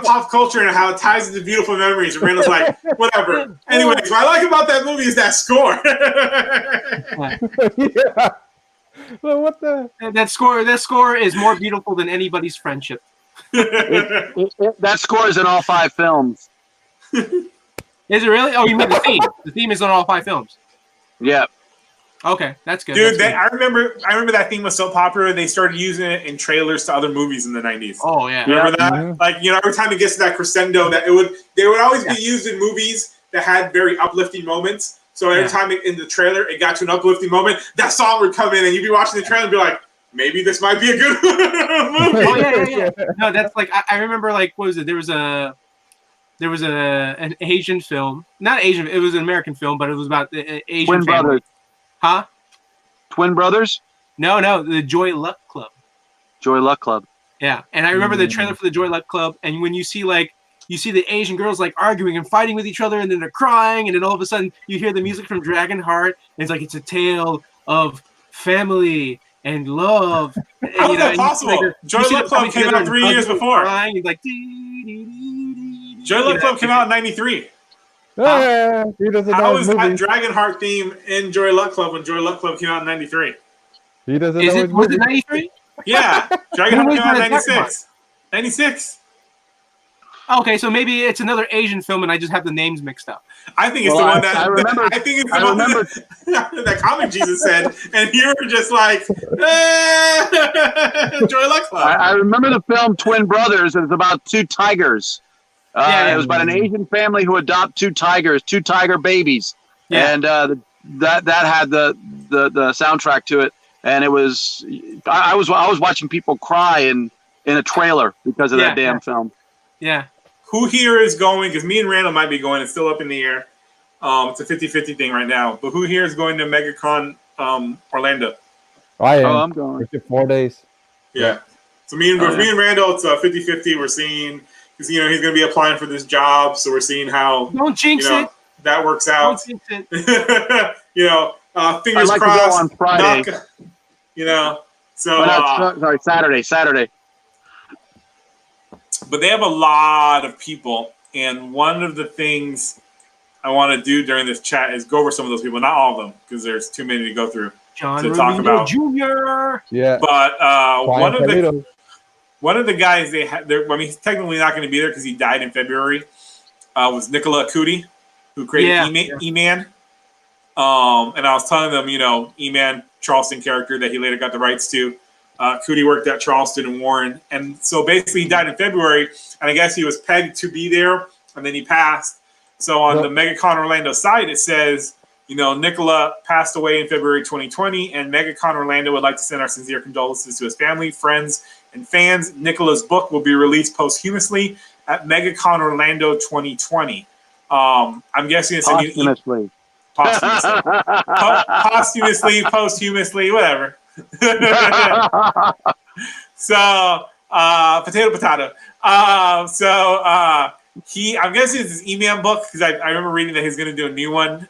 pop culture and how it ties into beautiful memories. And Randall's like, whatever. Anyways, what I like about that movie is that score. Yeah. Well, what the? That score is more beautiful than anybody's friendship. That score is in all 5 films. Is it really? Oh, you mean the theme? The theme is on all 5 films. Yeah. Okay, that's good. Dude, That's good. I remember that theme was so popular they started using it in trailers to other movies in the 90s. Oh yeah. Remember that? Mhm. Like, every time it gets to that crescendo, they would always be used in movies that had very uplifting moments. So every time in the trailer it got to an uplifting moment, that song would come in and you'd be watching the trailer and be like, maybe this might be a good movie. Oh yeah. No, that's like I remember like what was it? There was an Asian film, not Asian. It was an American film, but it was about the Asian Twin family. Brothers. Huh? Twin Brothers? No, the Joy Luck Club. Joy Luck Club. Yeah, and I remember the trailer for the Joy Luck Club, and when you see the Asian girls like arguing and fighting with each other, and then they're crying, and then all of a sudden you hear the music from Dragonheart, and it's like it's a tale of family and love. And, How is that possible? Joy Luck Club came out 3 years before. Crying, like, Joy Luck Club came out in 93. He doesn't How know is his that movies. Dragonheart theme in Joy Luck Club when Joy Luck Club came out in 93? He doesn't was know it his movies. 93? Yeah, Dragonheart When came out in was that 96. 96. Okay, so maybe it's another Asian film, and I just have the names mixed up. I think it's Well, the one that I remember- I think it's the one that Comic Jesus said, and you're just like, Joy Luck Club. I remember the film Twin Brothers. It was about two tigers. Yeah. It was about an Asian family who adopt two tigers, two tiger babies, Yeah. and that had the soundtrack to it. And it was I was watching people cry in a trailer because of that damn film. Yeah. Who here is going, because me and Randall might be going, it's still up in the air. It's a 50-50 thing right now. But who here is going to MegaCon Orlando? I am. Oh, I'm going. For 4 days. Yeah. So me and Randall, it's 50-50. We're seeing, because he's going to be applying for this job, so we're seeing how Don't jinx it. that works Don't out. jinx it. Fingers I'd like crossed. to go on Friday. So Saturday. but they have a lot of people, and one of the things I want to do during this chat is go over some of those people, not all of them, because there's too many to go through. John to talk Romero about. Jr. Yeah. But Brian one of the guys they had, I mean, he's technically not going to be there because he died in February. Was Nicola Cudi, who created E-Man. And I was telling them, E-Man Charleston character that he later got the rights to. Cudi worked at Charleston and Warren, and so basically he died in February. And I guess he was pegged to be there, and then he passed. So on the MegaCon Orlando site, it says, Nicola passed away in February 2020, and MegaCon Orlando would like to send our sincere condolences to his family, friends, and fans. Nicola's book will be released posthumously at MegaCon Orlando 2020. I'm guessing it's Posthumously. Posthumously, whatever. So, potato. I'm guessing it's his E-Man book, because I remember reading that he's going to do a new one.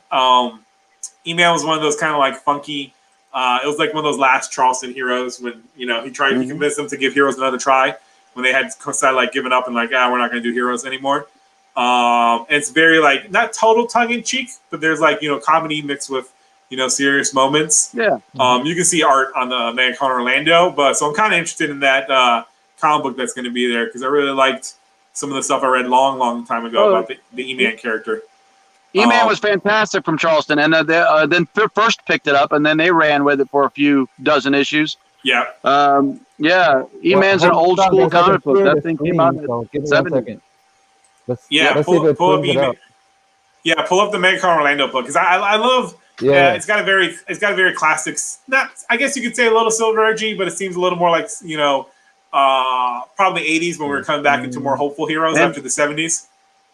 E-Man was one of those kind of like funky. It was like one of those last Charleston heroes when he tried to convince them to give Heroes another try when they had decided like giving up and like we're not going to do Heroes anymore. It's very like not total tongue in cheek, but there's like comedy mixed with serious moments. Yeah. You can see art on the MegaCon Orlando, so I'm kind of interested in that comic book that's going to be there because I really liked some of the stuff I read long time ago about the E-Man character. E-Man was fantastic from Charleston, and then first picked it up, and then they ran with it for a few dozen issues. Yeah. E-Man's an old school comic book. That thing came out in the 70s. Let's see if it pull up brings it up. Yeah, pull up the MegaCon Orlando book because I love. Yeah, it's got a very classic. Not, I guess you could say a little Silver Age, but it seems a little more like probably 80s when we were coming back into more hopeful heroes after the 70s.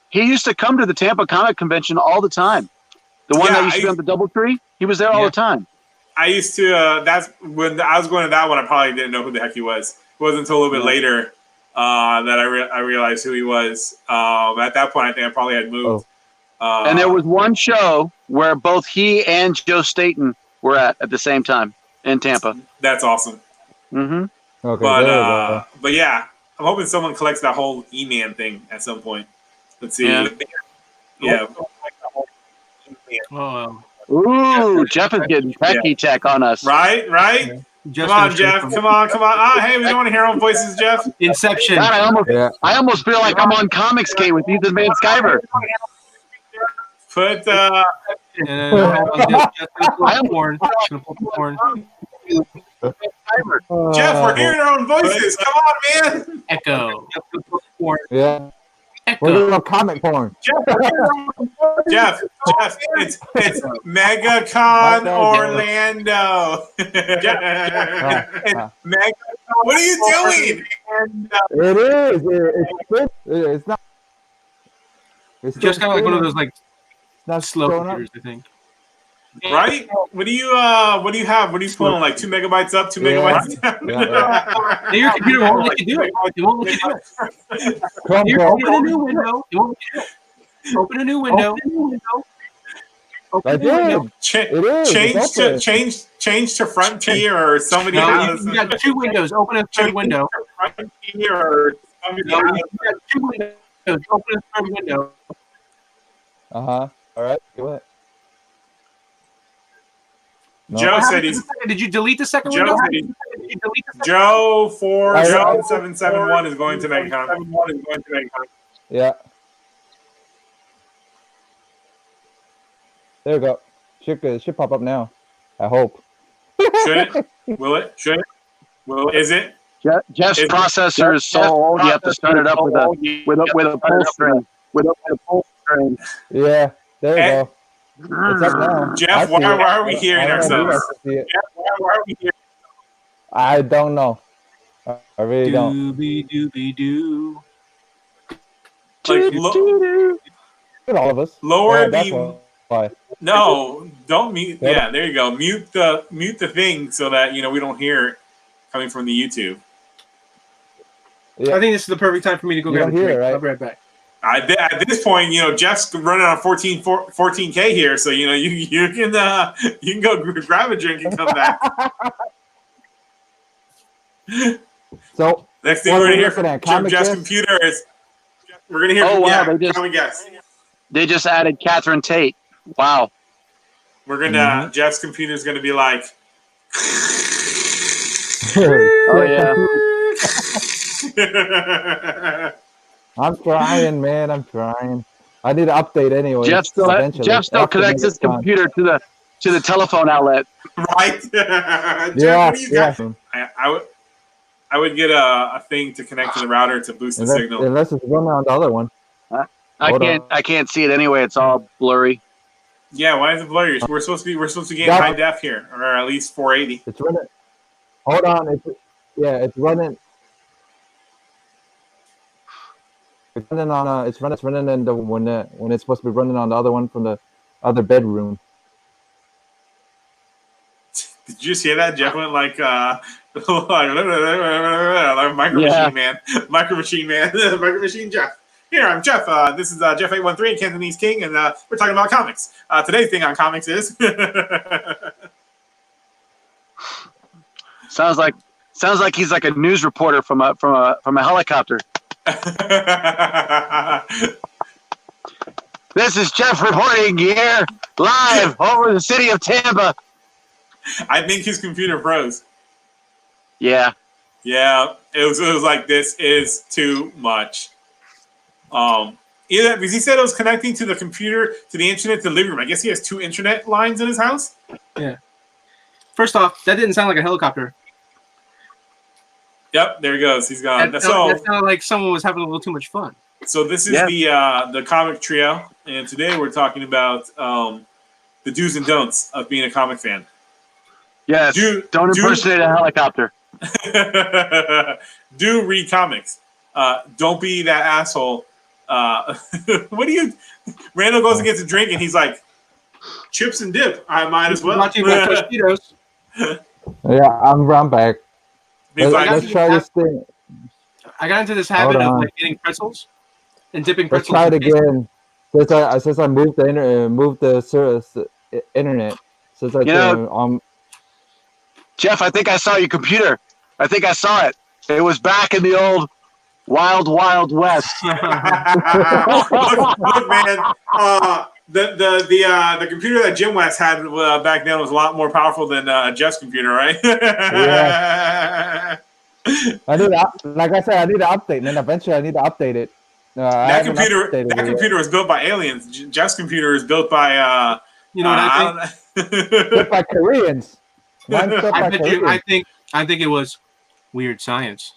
He used to come to the Tampa Comic Convention all the time. The one that used to be on the DoubleTree, he was there all the time. I used to. That's when I was going to that one. I probably didn't know who the heck he was. It wasn't until a little bit later that I realized who he was. At that point, I think I probably had moved. And there was one show where both he and Joe Staten were at the same time in Tampa. That's awesome. Mm-hmm. Okay, but yeah, I'm hoping someone collects that whole E-Man thing at some point. Let's see. Yeah. Ooh, Jeff is getting techie tech on us. Right? Come on, Jeff. Come on. Hey, we don't want to hear our own voices, Jeff. Inception. God, I almost feel like I'm on Comicsgate with Ethan Van Sciver. Put And then just gonna pull the horn. Gonna pull the horn. Jeff, we're hearing our own voices. Come on, man. Echo. Just gonna pull the horn. Yeah. We're Echo. doing a comic porn. Jeff, it's MegaCon Orlando. It's MegaCon. What are you doing? It is. It's not. It's Just kind of like one of those like not slow showing up. computers, I think. Right? What do you have? What are you pulling? Like 2 megabytes up, 2 megabytes down? Yeah. And your computer won't let you do it. It won't let you do it. Come Here, on. open a new window. It won't let you do it. Open a new window. Open I a new window. did. It is. Change to Frontier or somebody No, has. you got 2 windows. Open a third window. Frontier or somebody No, has. you got 2 windows. Open a third window. All right. Go ahead. No. Joe said he's Did you delete the second Joe window? said he- Did you delete the second Joe Joe 4771 is going to MegaCon. Yeah. There we go. Should pop up now. I hope. Should it? Will it? Should it? Will it? Is it? Jeff's It's- processor is so old. You have to start it up with a pull string. With a pull string. Yeah. There we Hey. go. It's up now. Jeff, I see why it. are we hearing I don't know if you ourselves? guys can see it. Why are we hearing? I don't know. I really don't. Doobie doobie doo. Like, Look at all of us. lower Yeah, that's the why. no, don't mute. Yep. Yeah, there you go. Mute the thing so that we don't hear it coming from the YouTube. Yeah. I think this is the perfect time for me to go You grab a don't hear drink. it, right? I'll be right back. At this point, Jeff's running on 14K here, so you can go grab a drink and come back. So Next thing What we're are gonna we hear looking from at? Comic Jeff's disc? computer is we're gonna hear. Oh, from, wow, yeah, they just- comic guess. They just added Catherine Tate. Wow. We're gonna Jeff's computer is gonna be like. Oh yeah. I'm trying, man. I'm trying. I need to update anyway. Jeff still connects his computer to the telephone outlet. Right? Jeff, Yeah, what do you got? yeah. I would get a thing to connect to the router to boost the signal. Unless it's running on the other one. Hold on. I can't see it anyway. It's all blurry. Yeah, why is it blurry? We're supposed to get Yeah. high def here, or at least 480. It's running. Hold on. It's running. It's running on. It's running in the when it's supposed to be running on the other one from the other bedroom. Did you just hear that? Jeff went like like Micro Yeah. Machine Man, Micro Machine Man, Micro Machine Jeff. Here, I'm Jeff. This is Jeff 813, Cantonese King, and we're talking about comics. Today's thing on comics is Sounds like he's like a news reporter from a helicopter. This is Jeff reporting here live over the city of Tampa. I think his computer froze. Yeah. Yeah, it was like, this is too much. Either because he said it was connecting to the computer to the internet to the living room. I guess he has 2 internet lines in his house. First off, that didn't sound like a helicopter. Yep, there he goes. He's gone. That So sounded like someone was having a little too much fun. this is Yeah. the comic trio, and today we're talking about the do's and don'ts of being a comic fan. Yes. Don't impersonate a helicopter. Do read comics. Don't be that asshole. What do you? Randall goes and gets a drink, and he's like, "Chips and dip. I might as well." Watching about Tostitos. Yeah, I'm back. He's like, Let's try this thing. I got into this habit Hold of on. like getting pretzels and dipping Let's pretzels. try it in queso. again. Since I moved the internet. Since I Jeff, I think I saw your computer. I think I saw it. It was back in the old Wild Wild West. look, man. The computer that Jim West had back then was a lot more powerful than Jeff's computer, right? Yeah. Like I said, I need to update, and then eventually I need to update it. I That haven't computer updated it yet. was built by aliens. Jeff's computer is built by You know what I think? Split by Koreans. Mine's split by I bet you. Koreans. I think it was Weird Science.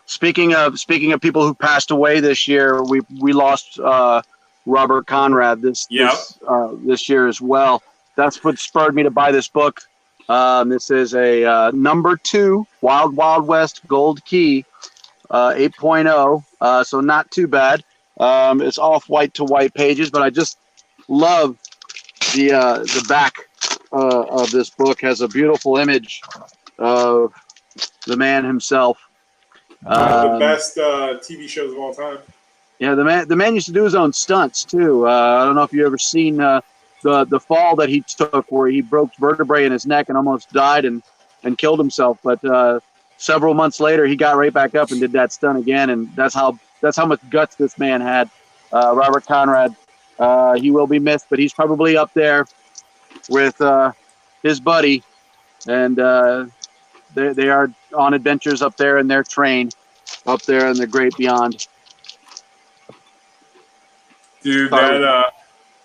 Speaking of people who passed away this year, we lost Robert Conrad this year as well. That's what spurred me to buy this book. This is a number 2 Wild Wild West Gold Key, 8.0. So not too bad. It's off white to white pages, but I just love the back of this book. Has a beautiful image of the man himself. One of the best TV shows of all time. Yeah, the man used to do his own stunts too. I don't know if you ever seen the fall that he took, where he broke vertebrae in his neck and almost died and killed himself. But several months later, he got right back up and did that stunt again. And that's how much guts this man had. Robert Conrad. He will be missed, but he's probably up there with his buddy, and they are on adventures up there in their train, up there in the great beyond. Dude, that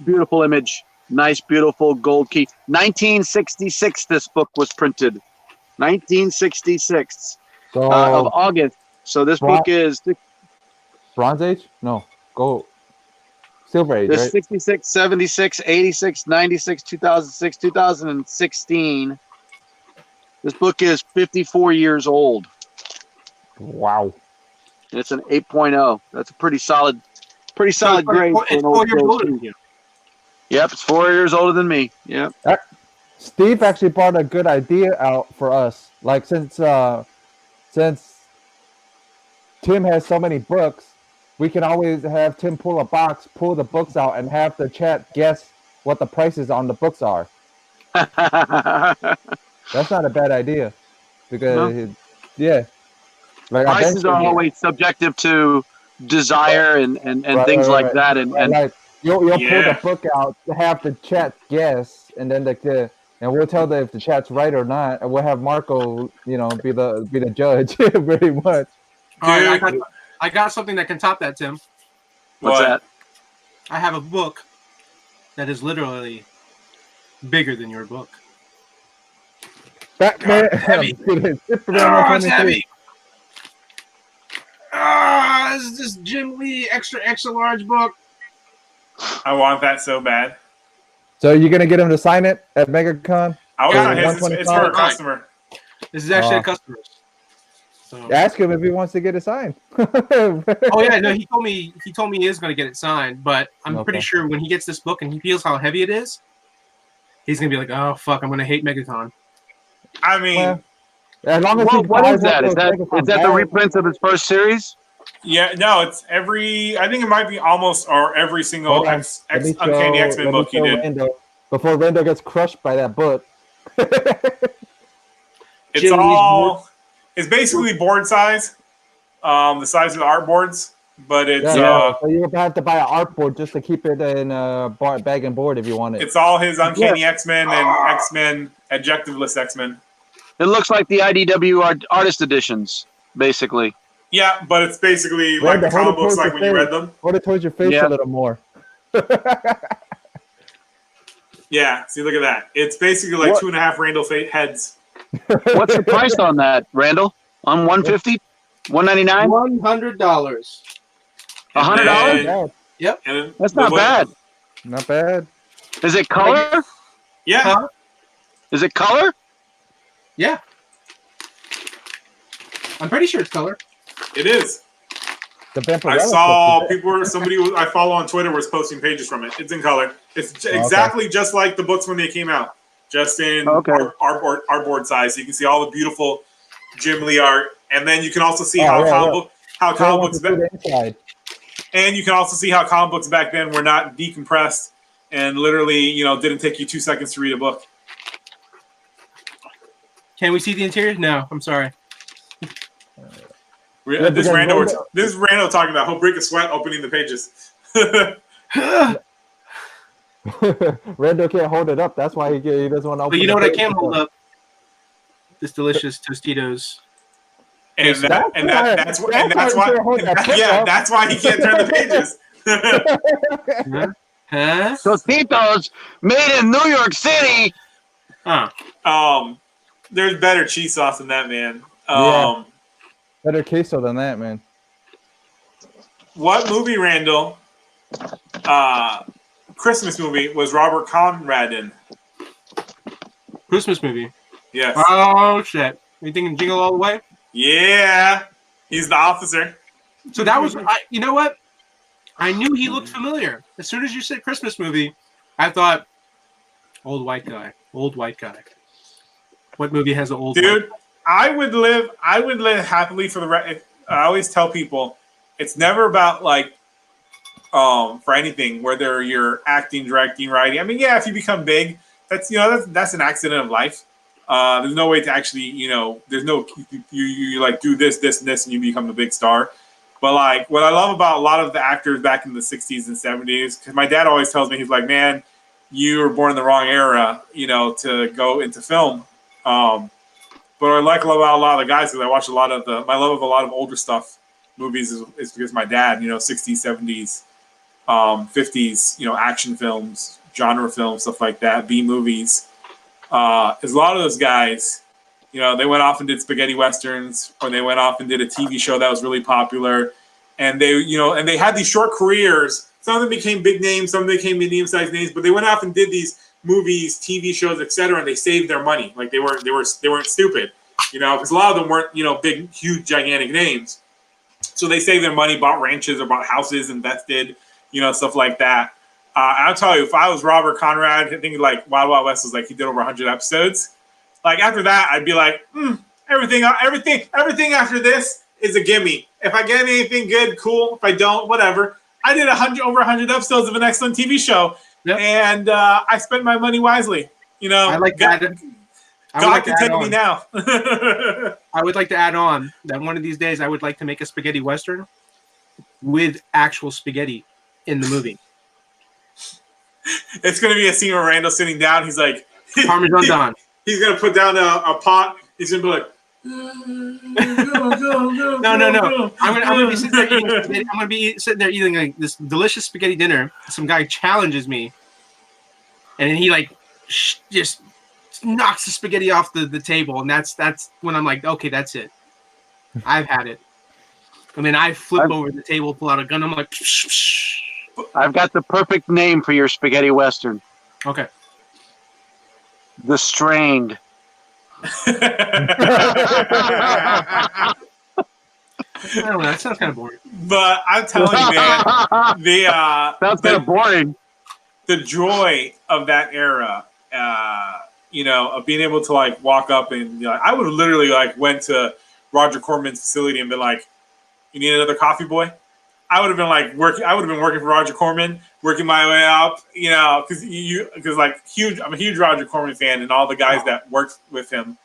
beautiful image, nice, beautiful gold key. 1966, this book was printed. 1966 of August. So this book is Bronze Age? No, gold. Silver Age, This right? 66, 76, 86, 96, 2006, 2016. This book is 54 years old. Wow. And it's an 8.0. That's a pretty solid grade. It's 4 years older than you. Yep, it's 4 years older than me. Yep. Steve actually brought a good idea out for us. Like since Tim has so many books, we can always have Tim pull a box, pull the books out, and have the chat guess what the prices on the books are. That's not a bad idea, because like prices are always subjective to desire and things like that. And like you'll pull the book out, have the chat guess, and then and we'll tell them if the chat's right or not, and we'll have Marco, be the judge, pretty much. All right, I got something that can top that, Tim. What's that? I have a book that is literally bigger than your book. Batman. Heavy. It's heavy. This is this Jim Lee extra large book. I want that so bad. So you're gonna get him to sign it at MegaCon? It's for a customer. This is actually a customer. So. Ask him if he wants to get it signed. Oh yeah, no, he told me he is going to get it signed, but I'm pretty sure when he gets this book and he feels how heavy it is, he's going to be like, "Oh fuck, I'm going to hate MegaCon." I mean, as long as what is that? Is that the reprints of his first series? Yeah, no, it's every. I think it might be almost or every single Uncanny X-Men book he did. Rando, before Rando gets crushed by that book. It's basically board size, the size of the art boards, but it's so you have to buy an art board just to keep it in bag and board if you want it. It's all his Uncanny X-Men and X-Men Adjectiveless X-Men. It looks like the IDW artist editions, basically. Yeah, but it's basically like the comic books, like when you read them. Hold it towards your face a little more. Yeah, see, look at that. It's basically like 2.5 Randall heads. What's the price on that, Randall? On 150, 199, $100. $100. Yep, that's not bad. Not bad. Is it color? Yeah. Huh? Is it color? Yeah. I'm pretty sure it's color. It is. I saw somebody I follow on Twitter was posting pages from it. It's in color. It's exactly just like the books when they came out, just in our board size. So you can see all the beautiful Jim Lee art, and then you can also see how comic books and you can also see how comic books back then were not decompressed and literally, didn't take you 2 seconds to read a book. Can we see the interior? No, I'm sorry. This is Rando talking about. He'll break a sweat opening the pages. Rando can't hold it up. That's why he doesn't want to open. But you know what I can hold up? This delicious Tostitos. And that's why he can't turn the pages. Huh? Tostitos made in New York City. Huh. There's better cheese sauce than that, man. Yeah. Better queso than that, man. What movie, Randall? Christmas movie was Robert Conrad in? Christmas movie. Yes. Oh shit! You thinking Jingle All the Way? Yeah. He's the officer. So that was, you know what? I knew he looked familiar. As soon as you said Christmas movie, I thought, old white guy. Old white guy. What movie has an old dude? White guy? I would live happily for the rest. I always tell people, it's never about like, for anything, whether you're acting, directing, writing. I mean, yeah, if you become big, that's an accident of life. There's no way to actually, there's no you like do this, and this, and you become a big star. But like, what I love about a lot of the actors back in the 60s and 70s, because my dad always tells me, he's like, man, you were born in the wrong era, to go into film. But what I like about a lot of the guys, because I watch my love of a lot of older stuff, movies is because my dad, 60s, 70s, 50s, action films, genre films, stuff like that, B movies. Is a lot of those guys, they went off and did spaghetti westerns, or they went off and did a TV show that was really popular, and they had these short careers. Some of them became big names, some of them became medium-sized names, but they went off and did these movies, TV shows, etc., and they saved their money. Like they weren't stupid, because a lot of them weren't, big, huge, gigantic names. So they saved their money, bought ranches or bought houses, invested, stuff like that. I'll tell you, if I was Robert Conrad, I think like Wild Wild West was like he did over 100 episodes. Like after that, I'd be like, everything after this is a gimme. If I get anything good, cool. If I don't, whatever. I did over 100 episodes of an excellent TV show, and I spent my money wisely. I like that. God can take me now. I would like to add on that one of these days I would like to make a spaghetti western with actual spaghetti in the movie. It's going to be a scene where Randall's sitting down. He's like, Parmesan Don. He's going to put down a pot. He's going to be like, No. I'm gonna be sitting there eating spaghetti. I'm gonna be sitting there eating like this delicious spaghetti dinner. Some guy challenges me, and then he like just knocks the spaghetti off the table, and that's when I'm like, okay, that's it. I've had it. And then I flip over the table, pull out a gun. I'm like, I've got the perfect name for your spaghetti western. Okay. The Strained. I don't know. That sounds kind of boring. But I'm telling you, man, sounds kind of boring. The joy of that era, of being able to like walk up and I would have literally like went to Roger Corman's facility and been like, "You need another coffee boy?" I would have been like working. I would have been working for Roger Corman, working my way up, because like I'm a huge Roger Corman fan, and all the guys that worked with him,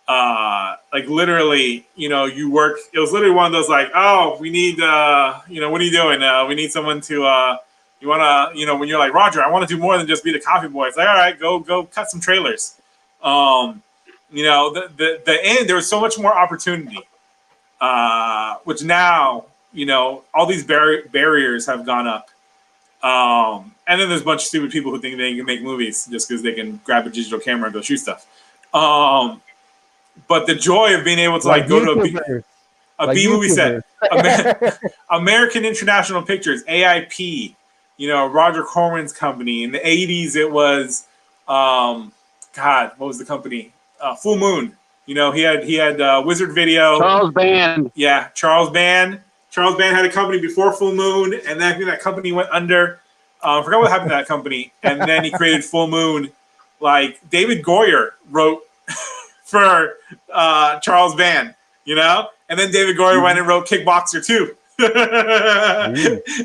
like literally, you work. It was literally one of those like, oh, we need, what are you doing? We need someone to, you want to, when you're like, Roger, I want to do more than just be the coffee boy. It's like, all right, go cut some trailers. The end, there was so much more opportunity, which now, all these barriers have gone up. And then there's a bunch of stupid people who think they can make movies just because they can grab a digital camera and go shoot stuff. But the joy of being able to like go to a B movie set, American International Pictures, AIP, Roger Corman's company. In the 80s, it was, what was the company? Full Moon. He had Wizard Video. Charles Band. Yeah, Charles Band. Charles Band had a company before Full Moon, and then I think that company went under. I forgot what happened to that company. And then he created Full Moon. Like, David Goyer wrote for Charles Band, And then David Goyer went and wrote Kickboxer 2.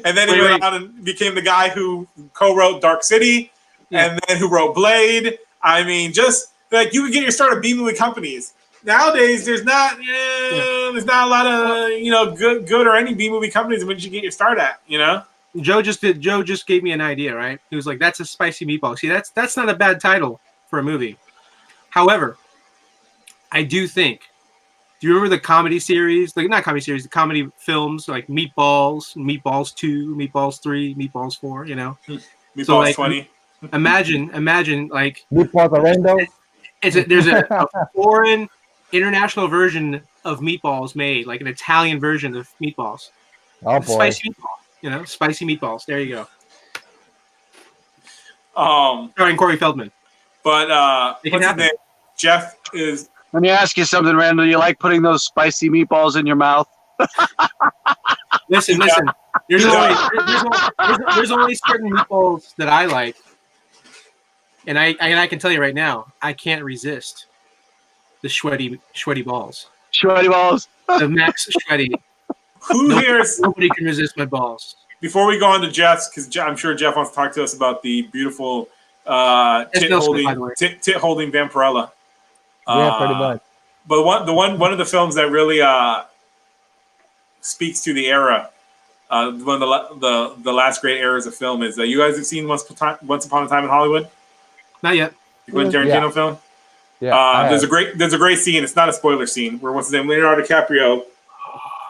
And then he went out and became the guy who co-wrote Dark City, and then who wrote Blade. I mean, just, like, you could get your start at B-movie companies. Nowadays, there's not a lot of good or any B movie companies in which you get your start at. Joe just gave me an idea, right? He was like, "That's a spicy meatball." See, that's not a bad title for a movie. However, I do think Do you remember the comedy series? Like not comedy series, the comedy films like Meatballs, Meatballs 2, Meatballs 3, Meatballs 4. You know, Meatballs So, like, 20. imagine like Meatballs Orlando. there's a foreign international version of Meatballs made, like an Italian version of Meatballs. Oh boy. Spicy meatball, spicy meatballs. There you go. Starring Corey Feldman. But It can what's his happen. name? Jeff is. Let me ask you something, Randall. You like putting those spicy meatballs in your mouth? Listen. There's only certain meatballs that I like, and I can tell you right now, I can't resist the sweaty balls. Sweaty balls. The Max Sweaty. Who here is. Nobody can resist my balls. Before we go on to Jeff's, because I'm sure Jeff wants to talk to us about the beautiful tit no sweat, by the way. holding Vampirella. Yeah, pretty much. But one of the films that really speaks to the era, one of the last great eras of film is that you guys have seen Once Upon a Time in Hollywood, Not yet. the Quentin Tarantino film. Yeah. There's a great scene. It's not a spoiler scene where what's his name, Leonardo DiCaprio,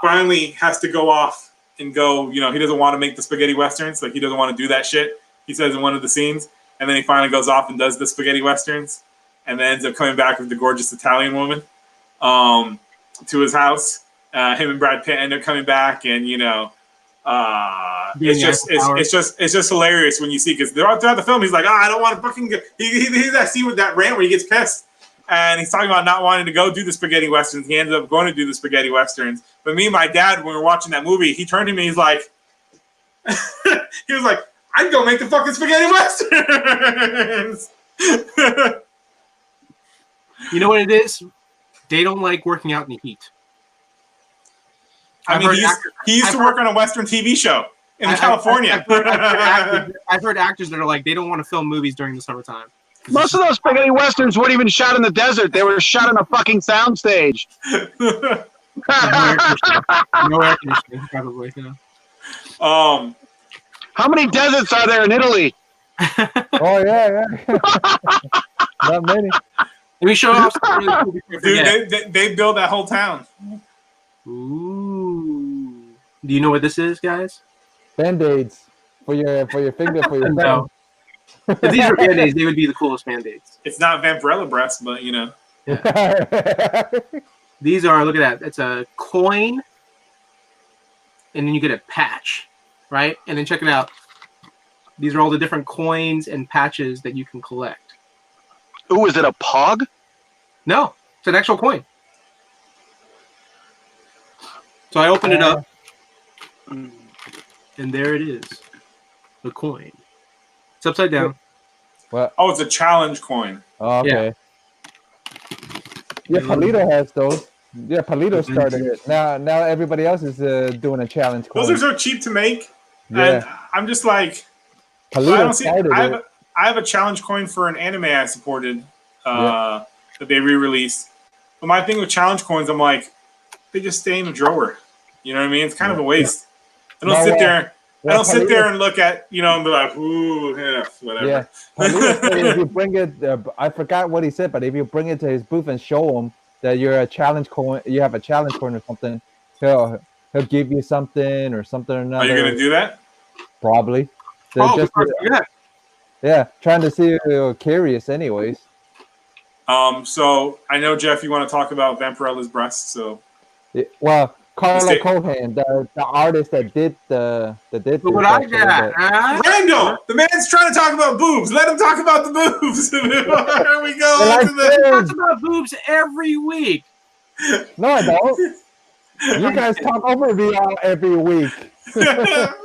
finally has to go off and go. He doesn't want to make the spaghetti westerns. Like he doesn't want to do that shit. He says in one of the scenes, and then he finally goes off and does the spaghetti westerns, and then ends up coming back with the gorgeous Italian woman to his house. Him and Brad Pitt end up coming back, and it's just hilarious when you see, because throughout the film he's like, I don't want to fucking go. He's that scene with that rant where he gets pissed. And he's talking about not wanting to go do the spaghetti westerns. He ended up going to do the spaghetti westerns. But me and my dad, when we were watching that movie, he turned to me. He's like, he was like, I'd go make the fucking spaghetti westerns. You know what it is? They don't like working out in the heat. I mean, he used to work on a Western TV show in California. I've heard actors that are like, they don't want to film movies during the summertime. Most of those spaghetti westerns weren't even shot in the desert. They were shot on a fucking soundstage. No air conditioning, probably. How many deserts are there in Italy? Oh yeah. Not many. Let me show off something really cool before I forget. Dude, they built that whole town. Ooh. Do you know what this is, guys? Band-aids for your finger, for your No. thumb. If these were Band-Aids, they would be the coolest Band-Aids. It's not Vampirella breasts, but These are, look at that. It's a coin, and then you get a patch, right? And then check it out. These are all the different coins and patches that you can collect. Ooh, is it a pog? No, it's an actual coin. So I opened it up, and there it is, the coin. It's upside down. What? Oh, it's a challenge coin. Oh, okay. Yeah, Palito has those. Yeah, Palito started it. Now everybody else is doing a challenge coin. Those are so cheap to make, and Yeah. I'm just like, Palito started it. I have a challenge coin for an anime I supported that they re-released. But my thing with challenge coins, I'm like, they just stay in the drawer. You know what I mean? It's kind of a waste. I don't sit there. I don't sit there and look at, and be like, ooh, yeah, whatever. Yeah. Palito said if you bring it, I forgot what he said, but if you bring it to his booth and show him that you're a challenge coin, you have a challenge coin or something, he'll give you something or something or another. Are you going to do that? Probably. They're Oh, yeah, trying to see if you're curious anyways. So I know, Jeff, you want to talk about Vampirella's breasts, so. Yeah, well, Carla Mistake. Cohan, the artist that did Look this, what I actually, got. Huh? Randall, the man's trying to talk about boobs. Let him talk about the boobs. Here we go. Well, into the- I talk about boobs every week. No, I don't. You guys talk over me all every week. Look at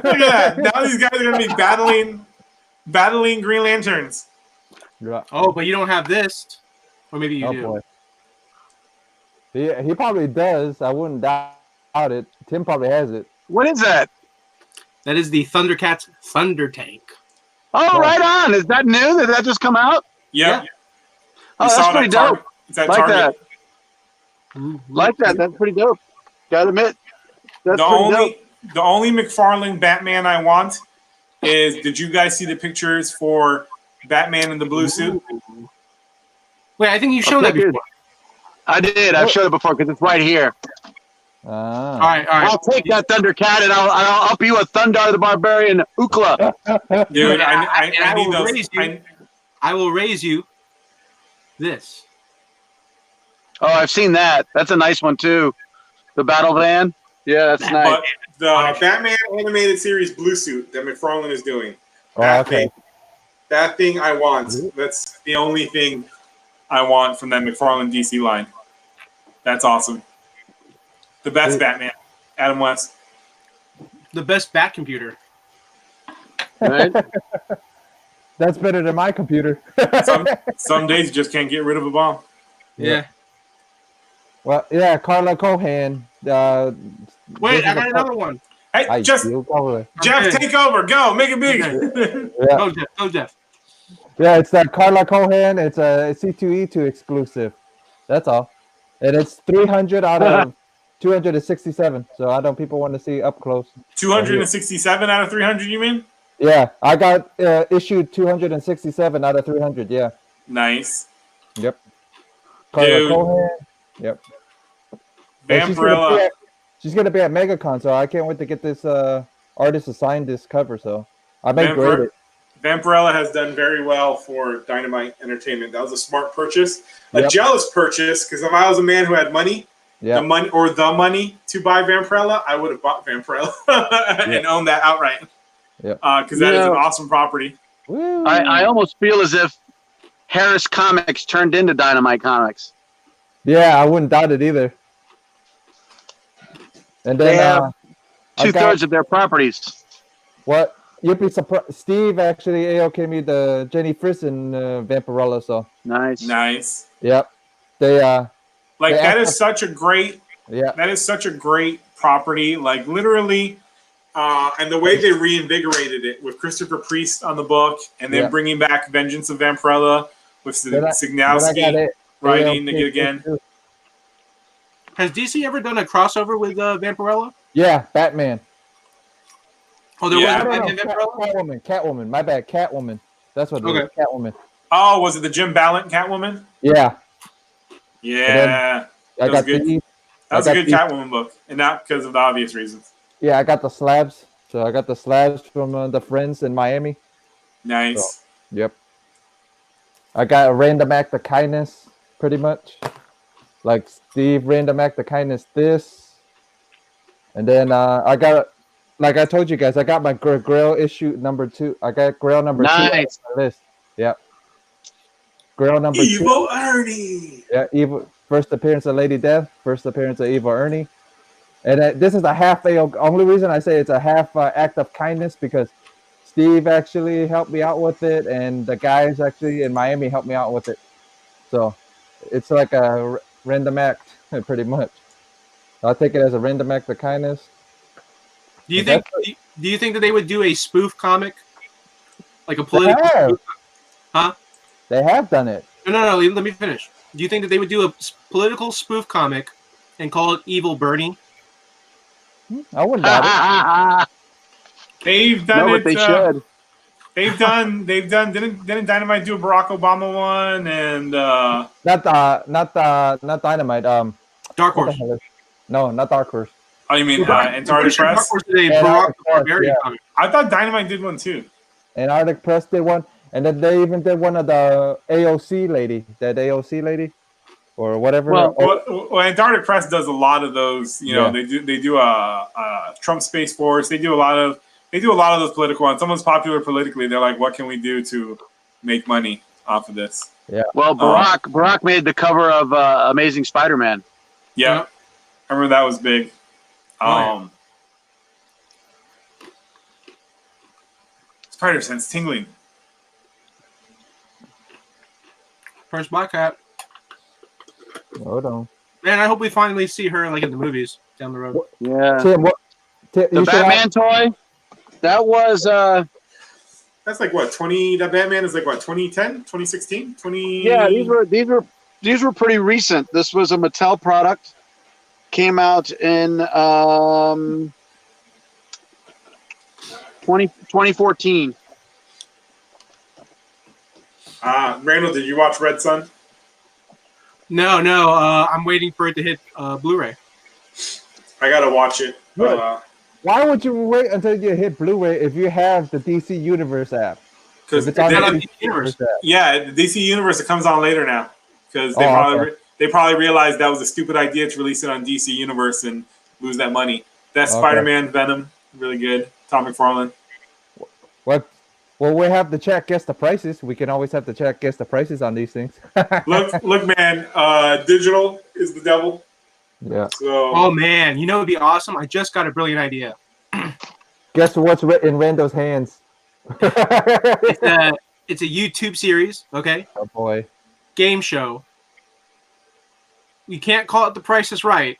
that. Now these guys are going to be battling Green Lanterns. Yeah. Oh, but you don't have this. Or maybe you Oh do. boy. He probably does. I wouldn't doubt it. Tim probably has it. What is that? That is the Thundercats Thunder Tank. Oh, right on. Is that new? Did that just come out? Yep. Yeah. Oh, We that's saw it pretty at dope. Target. It's at Like Target. that. Like that. That's pretty dope. Gotta admit. That's The pretty dope. only McFarlane Batman I want is, did you guys see the pictures for Batman in the blue suit? Wait, I think you showed that before. I did. I've showed it before because it's right here. Ah. All right. I'll take that Thundercat and I'll up you a Thundar the Barbarian Ukla. Dude, Yeah, I need will those. raise you. I will raise you this. Oh, I've seen that. That's a nice one too. The battle van. Yeah, that's nice. But the Batman animated series Blue Suit that McFarlane is doing. Oh, That okay. thing I want. That's the only thing I want from that McFarlane DC line. That's awesome. The best Batman, Adam West. The best bat computer. Right? That's better than my computer. Some days you just can't get rid of a bomb. Yeah. Well, yeah, Carla Cohan. Wait, I got another one. Hey, Jeff, take over. Go, make it big. Yeah. Go, Jeff. Yeah, it's that Carla Cohan. It's a C2E2 exclusive. That's all. And it's 300 out of 267. So I know people want to see up close. 267 out of 300, you mean? Yeah, I got issued 267 out of 300. Yeah. Nice. Yep. Carla Dude. Cohan. Yep. Vampirella. She's gonna be at MegaCon, so I can't wait to get this artist to sign this cover. So I may grade it. Vampirella has done very well for Dynamite Entertainment. That was a smart purchase, a Yep. jealous purchase. Because if I was a man who had money, Yeah. the money to buy Vampirella, I would have bought Vampirella and owned that outright. Yep. Because that is an awesome property. Woo. I almost feel as if Harris Comics turned into Dynamite Comics. Yeah, I wouldn't doubt it either. And They then have I got- 2/3 of their properties. What? You'd be surprised. Steve actually AOK'd me the Jenny Frison Vampirella. So Nice. Nice. yep, they Like They that act- is such a great property. Like literally, and the way they reinvigorated it with Christopher Priest on the book, and then Yeah. bringing back Vengeance of Vampirella with Then I got Signowski it. writing AOK'd it again. too. Has DC ever done a crossover with Vampirella? Yeah, Batman. Oh, there Yeah. was No, a no, Vampirella? Catwoman. My bad, Catwoman. That's what it Okay. is. Catwoman. Oh, was it the Jim Ballant Catwoman? Yeah, Yeah, I That was got good. these. that was I a got good Catwoman book, and not because of the obvious reasons. Yeah, I got the slabs. So I got the slabs from the friends in Miami. Nice. Yep. I got a random act of kindness, pretty much. Like Steve, random act of kindness. This, and then I got, like I told you guys, I got my Grail issue number 2. I got Grail number 2 on Nice. my list. Yep. Grail number 2. Evil Ernie. Yeah, Evil. First appearance of Lady Death. First appearance of Evil Ernie. And this is a half. Only reason I say it's a half act of kindness because Steve actually helped me out with it, and the guys actually in Miami helped me out with it. So it's like a random act, pretty much. I'll take it as a random act of kindness. Do you But think? Do you think that they would do a spoof comic, like a They political? have. Huh? They have done it. No. Let me finish. Do you think that they would do a political spoof comic and call it Evil Bernie? I wouldn't doubt it. They've done No, it. but they should. They've done. Didn't Dynamite do a Barack Obama one? And Not Dynamite. Dark What the Horse. hell is- No, not Dark Horse. oh, you mean I'm Antarctic pretty sure Dark Press? Horse did a Yeah, Barack Dark Horse, Barbarian yeah. comic. I thought Dynamite did one too. Antarctic Press did one, and then they even did one of the AOC lady, that AOC lady, or whatever. Well, Well, Antarctic Press does a lot of those. You know, Yeah. they do Trump Space Force. They do a lot of those political ones. Someone's popular politically. They're like, what can we do to make money off of this? Well, Barack made the cover of Amazing Spider-Man. Yeah, Yeah. I remember that was big. Oh, yeah. Spider sense tingling. First Black Hat. Hold on. Man, I hope we finally see her like in the movies down the road. Yeah. Tim, The you should Batman toy. That was That's like what 20. That Batman is like what 2010, 2016, 20. yeah. These were pretty recent. This was a Mattel product. Came out in 2014. Randall, did you watch Red Sun? No. I'm waiting for it to hit Blu-ray. I gotta watch it. Good. Why would you wait until you hit Blu-ray if you have the DC Universe app? Because If it's on Not the on DC DC Universe. app. yeah, the DC Universe, it comes on later now. Because they Oh, they probably realized that was a stupid idea to release it on DC Universe and lose that money. That's Okay. Spider-Man, Venom, really good. Tom McFarlane. What? Well, we have to check guess the prices. We can always have to check guess the prices on these things. Look, man. Digital is the devil. Yeah. So Oh man, you know it'd be awesome. I just got a brilliant idea. Guess what's in Rando's hands? It's a YouTube series, okay? Oh boy. Game show. You can't call it The Price is Right,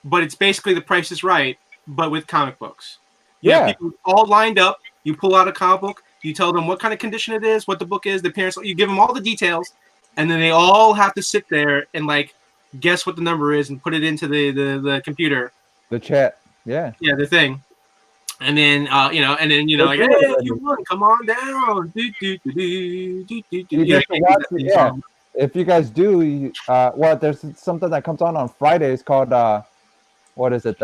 but it's basically The Price is Right, but with comic books. You have Yeah. people all lined up. You pull out a comic book. You tell them what kind of condition it is, what the book is, the appearance. You give them all the details, and then they all have to sit there and like guess what the number is and put it into the computer. The chat. Yeah. Yeah, the thing. And then like, hey, you won, come on down. Do, do, do, do, do, do, do. You You know, get to you watch can't do it, that yeah. song. If you guys do, there's something that comes on Fridays called what is it?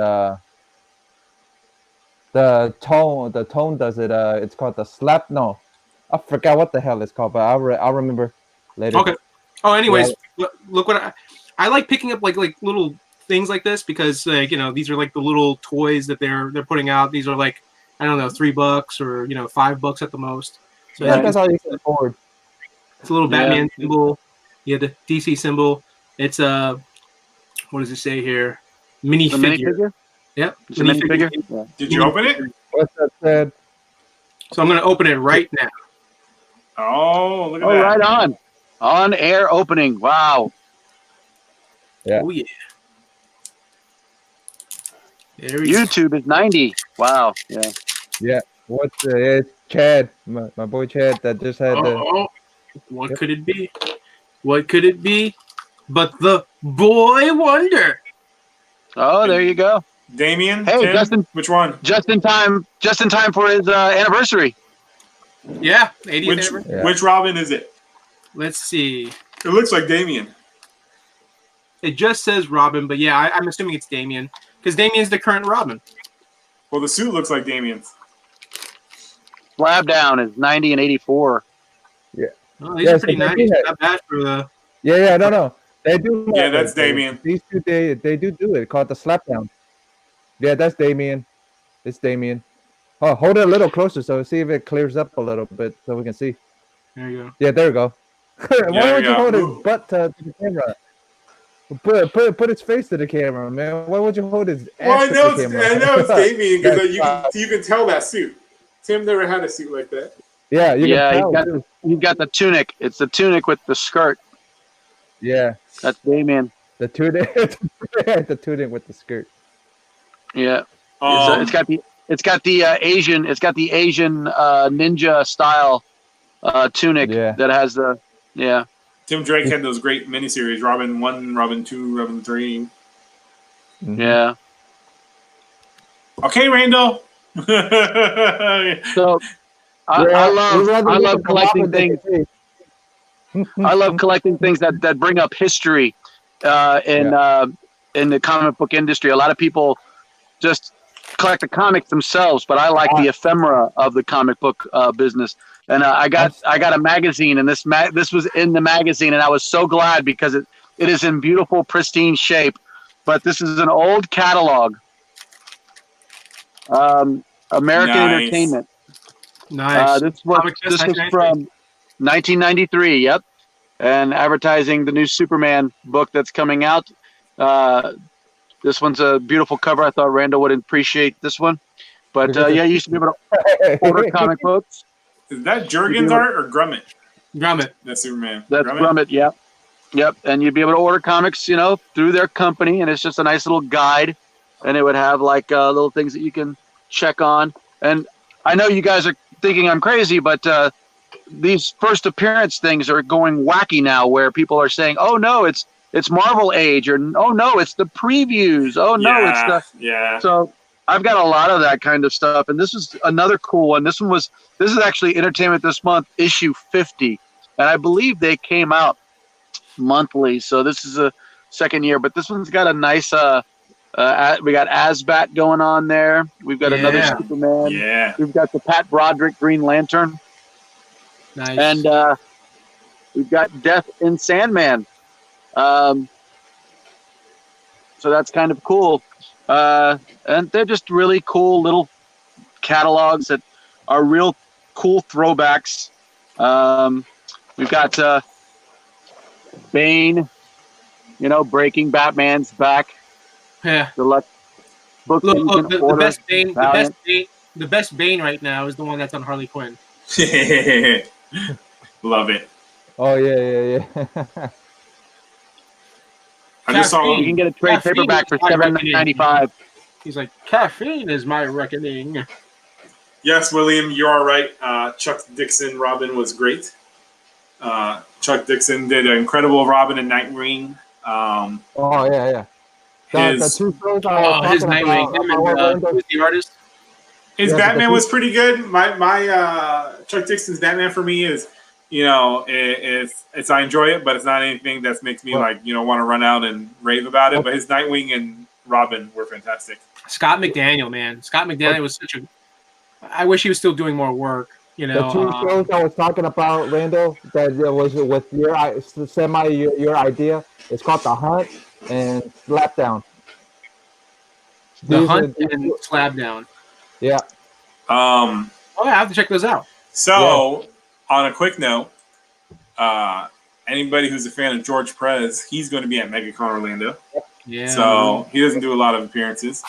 The tone does it. It's called the slap. No, I forgot what the hell it's called, but I'll remember later. Okay. Oh, anyways, look what I like picking up like little things like this because these are like the little toys that they're putting out. These are like I don't know $3 or $5 at the most. So Yeah, that's how you can afford. it's a little Batman symbol. You have the DC symbol. It's what does it say here? Minifigure. Yep. It's a minifigure. Yeah. did you open it? What's that said? So I'm gonna open it right now. Oh, look at Oh, that. right on. On air opening. Wow. Yeah. Oh yeah. There we go. YouTube is 90. Wow. Yeah. Yeah. What's it's Chad, my boy Chad, that just had the. Oh, what could it be? What could it be? But the boy wonder. Oh, there you go. Damien. Hey, Tim? Justin. Which one? Just in time for his anniversary. Yeah, 80th anniversary. Yeah. Which Robin is it? Let's see. It looks like Damien. It just says Robin, but yeah, I'm assuming it's Damien because Damien's the current Robin. Well, the suit looks like Damien's. Slab down is 90 and 84. Oh, these Yeah, are pretty so nice. they do Not bad for the. Yeah, no. They do. Yeah, that's Damien. These two, they do it called the slap down. Yeah, that's Damien. It's Damien. Oh, hold it a little closer so see if it clears up a little bit so we can see. There you go. Yeah, there we go. Why there would we you go. hold his butt to the camera? Put his face to the camera, man. Why would you hold his ass Well, I to know the camera? I know it's Damien because That's, you can tell that suit. Tim never had a suit like that. Yeah, you Yeah, can tell. he's got the tunic. It's the tunic with the skirt. Yeah, That's Damien. the tunic, the tunic with the skirt. Yeah. Um, It's got the Asian ninja style tunic Yeah. that has the Tim Drake had those great miniseries: Robin 1, Robin 2, Robin 3. Mhm. yeah. Okay, Randall. So I Yeah, we'd love rather look love at the collecting Robin things. than I love collecting things that bring up history in the comic book industry. A lot of people just collect the comics themselves, but I like the ephemera of the comic book business. And I got a magazine, and this was in the magazine, and I was so glad because it is in beautiful, pristine shape. But this is an old catalog. American Nice. Entertainment. Nice. This was Comic Fest from 1993. Yep, and advertising the new Superman book that's coming out. This one's a beautiful cover. I thought Randall would appreciate this one. But you used to be able to order comic books. Is that Jurgens art or Grummett? Gromit. That's Superman. That's Grummett. Yep. And you'd be able to order comics, through their company, and it's just a nice little guide, and it would have like little things that you can check on. And I know you guys are thinking I'm crazy, but these first appearance things are going wacky now, where people are saying, "Oh no, it's Marvel Age," or "Oh no, it's the previews." "Oh no, it's the." Yeah. So I've got a lot of that kind of stuff, and this is another cool one. This is actually Entertainment This Month issue 50, and I believe they came out monthly. So this is a second year, but this one's got a nice. We got Asbat going on there. We've got another Yeah. Superman. Yeah. We've got the Pat Broderick Green Lantern, Nice. and we've got Death in Sandman. So that's kind of cool. And they're just really cool little catalogs that are real cool throwbacks. We've got Bane, breaking Batman's back. yeah. Deluxe book. Look, that you look can the order. best Bane, Valiant. the best Bane right now is the one that's on Harley Quinn. Love it. Oh yeah. I just saw. You can get a trade Caffeine paperback for is my reckoning. $7.95. He's like, caffeine is my reckoning. Yes, William, you are right. Chuck Dixon Robin was great. Chuck Dixon did an incredible Robin and Nightwing. Oh yeah. The His two shows I was His talking Nightwing. about, Who's the artist? his Yeah, Batman but was pretty good. My Chuck Dixon's Batman for me is, it's I enjoy it, but it's not anything that makes me want to run out and rave about it. But his Nightwing and Robin were fantastic. Scott McDaniel, man. Scott McDaniel was such a. I wish he was still doing more work. the two shows I was talking about, Randall, that was with your idea. It's called The Hunt and Slapdown. The These Hunt are- and Slapdown. Yeah. Oh, I have to check those out. So, on a quick note, anybody who's a fan of George Perez, he's going to be at MegaCon Orlando. Yeah. So he doesn't do a lot of appearances.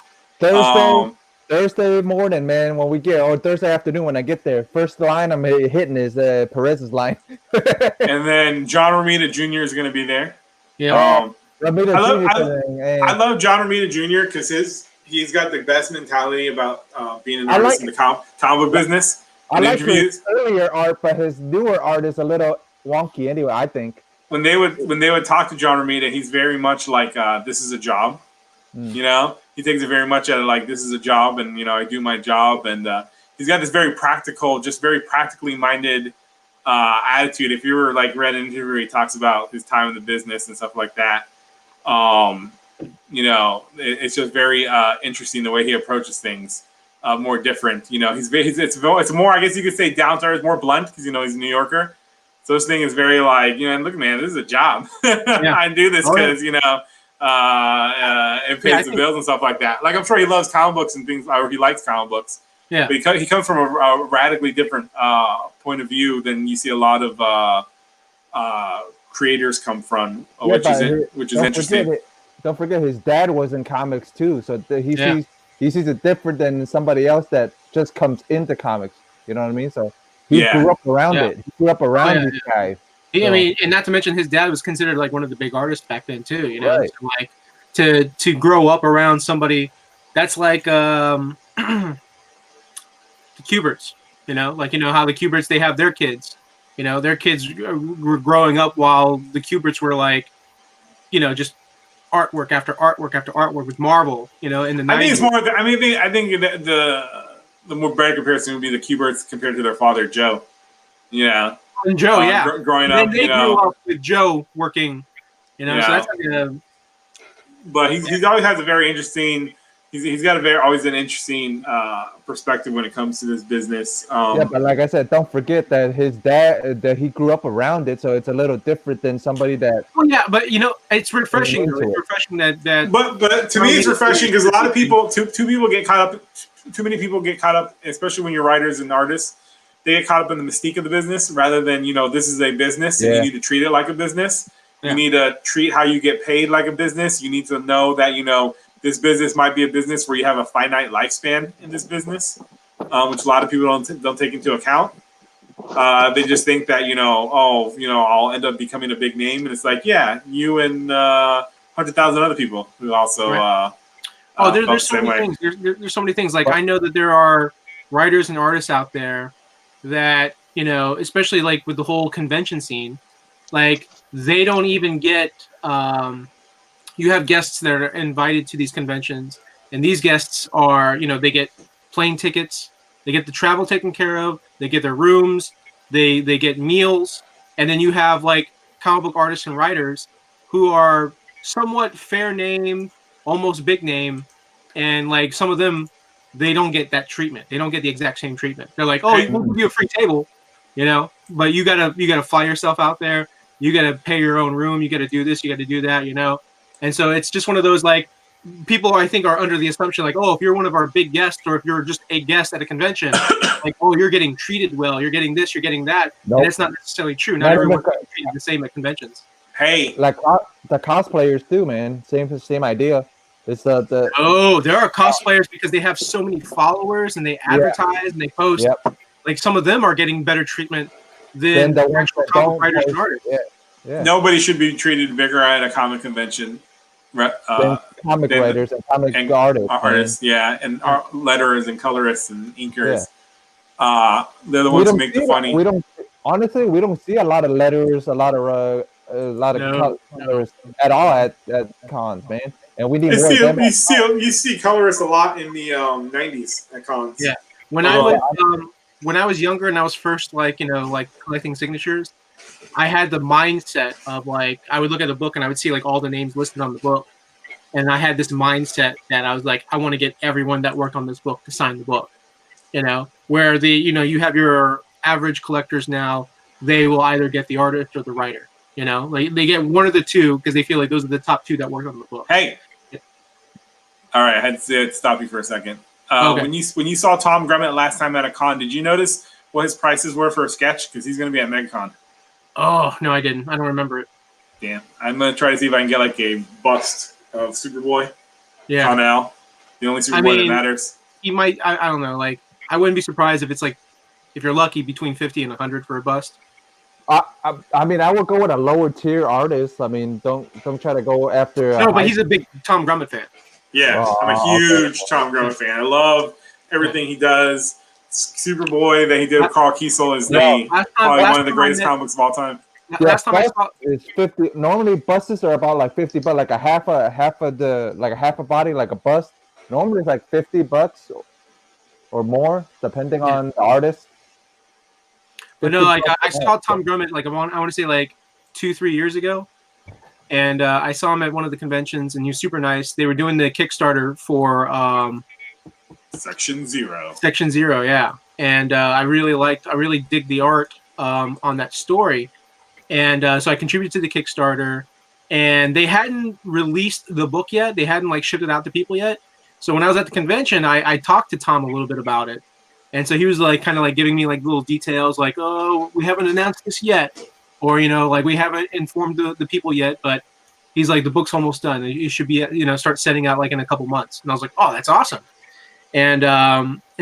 Thursday morning, man, when we get, or Thursday afternoon when I get there, first line I'm hitting is Perez's line. And then John Romita Jr. is going to be there. yeah. I love John Romita Jr. because he's got the best mentality about being an artist in the comic book business. I In like interviews, his earlier art, but his newer art is a little wonky anyway, I think. when they would talk to John Romita, he's very much like this is a job. He takes it very much at it like this is a job, and I do my job, and he's got this very practical, just very practically minded attitude. If you were read an interview, he talks about his time in the business and stuff like that. It's just very interesting the way he approaches things. More different, it's more, I guess you could say, down to earth, more blunt because he's a New Yorker. So this thing is very look, man, this is a job. I do this because it pays the bills and stuff like that. Like, I'm sure he loves comic books and things, or he likes comic books. Yeah. But he comes from a radically different point of view than you see a lot of creators come from, which is interesting. Don't forget, his dad was in comics too, so he sees it different than somebody else that just comes into comics. You know what I mean? So he grew up around it. He grew up around these guys. I mean, and not to mention his dad was considered one of the big artists back then too. Right. So, to grow up around somebody that's like the Kuberts. How the Kuberts, they have their kids. Their kids were growing up while the Kuberts were just artwork after artwork after artwork with Marvel. In the 90s. I think it's more. I think the more better comparison would be the Kuberts compared to their father Joe. Yeah. And Joe, growing up, they grew up with Joe working. So that's But he's always has a very interesting. He's got always an interesting perspective when it comes to this business. But like I said, don't forget that his dad, that he grew up around it, so it's a little different than somebody that. Well, yeah, but it's refreshing. It's refreshing that. But to me, it's refreshing because a lot of people, too many people get caught up, especially when you're writers and artists. They get caught up in the mystique of the business rather than this is a business and you need to treat it like a business. Yeah. You need to treat how you get paid like a business. You need to know that this business might be a business where you have a finite lifespan in this business, which a lot of people don't take into account. They just think that I'll end up becoming a big name, and it's like, yeah, you and 100,000 other people who also. Right. There's so many things. There's so many things. Like, I know that there are writers and artists out there that especially with the whole convention scene, they don't even get. You have guests that are invited to these conventions, and these guests are, they get plane tickets, they get the travel taken care of, they get their rooms, they get meals, and then you have comic book artists and writers who are somewhat fair name, almost big name, and like some of them, they don't get that treatment. They don't get the exact same treatment. They're like, oh, we'll give you a free table, you know, but you gotta fly yourself out there. You gotta pay your own room. You gotta do this. You gotta do that. You know, and so it's just one of those like people I think are under the assumption like, oh, if you're one of our big guests or if you're just a guest at a convention, like, oh, you're getting treated well. You're getting this. You're getting that. Nope. And it's not necessarily true. Not everyone is treated the same at conventions. Hey, Like the cosplayers too, man. Same idea. It's the Oh, there are cosplayers because they have so many followers and they advertise and they post. Yep. Like some of them are getting better treatment then than the ones actual that comic don't writers and post, artists. yeah. nobody should be treated bigger at a comic convention. Then comic then- writers and comic and artists. man. Artists, yeah, and letterers and colorists and inkers. They're the We ones who don't make see the that. funny. We don't honestly. We don't see a lot of letters, a lot of No. colorists at all at cons, man. And we need You more of see, them. you see colorists a lot in the 90s at cons. Yeah. When I was younger and I was first like collecting signatures, I had the mindset of like I would look at a book and I would see like all the names listed on the book, and I had this mindset that I was like, I want to get everyone that worked on this book to sign the book. You know, where you have your average collectors now, they will either get the artist or the writer. You know, like they get one of the two because they feel like those are the top two that work on the book. Hey. All right, I had to stop you for a second. Okay. When you saw Tom Grummett last time at a con, did you notice what his prices were for a sketch? Because he's going to be at MegaCon. Oh no, I didn't. I don't remember it. Damn. I'm going to try to see if I can get like a bust of Superboy. Yeah, Connell. The only Superboy that mean- matters. he might. I don't know. Like I wouldn't be surprised if it's like if you're lucky between 50 and 100 for a bust. I mean, I would go with a lower tier artist. I mean, don't try to go after. No, but he's a big Tom Grummett fan. Yeah, Oh, I'm a okay. huge Tom Grummett fan. I love everything he does. Superboy that he did with Carl Kiesel is Yeah. probably one of the time greatest I met- comics of all time. Last time I bust saw, is 50. Normally, busts are about like 50, but like a half a body, like a bust. Normally, it's like $50 or more, depending on the artist. but no, like I 50 saw Tom Grummett like I want to say like 2-3 years ago, and I saw him at one of the conventions, and he was super nice. They were doing the Kickstarter for Section 0. Section 0, yeah, and I really dig the art on that story, and so I contributed to the Kickstarter, and they hadn't released the book yet. They hadn't like shipped it out to people yet. So when I was at the convention, I talked to Tom a little bit about it, and so he was like kind of like giving me like little details, like, oh, we haven't announced this yet, or like we haven't informed the people yet, but he's like the book's almost done. You should be start setting out like in a couple months. And I was like, oh, that's awesome. And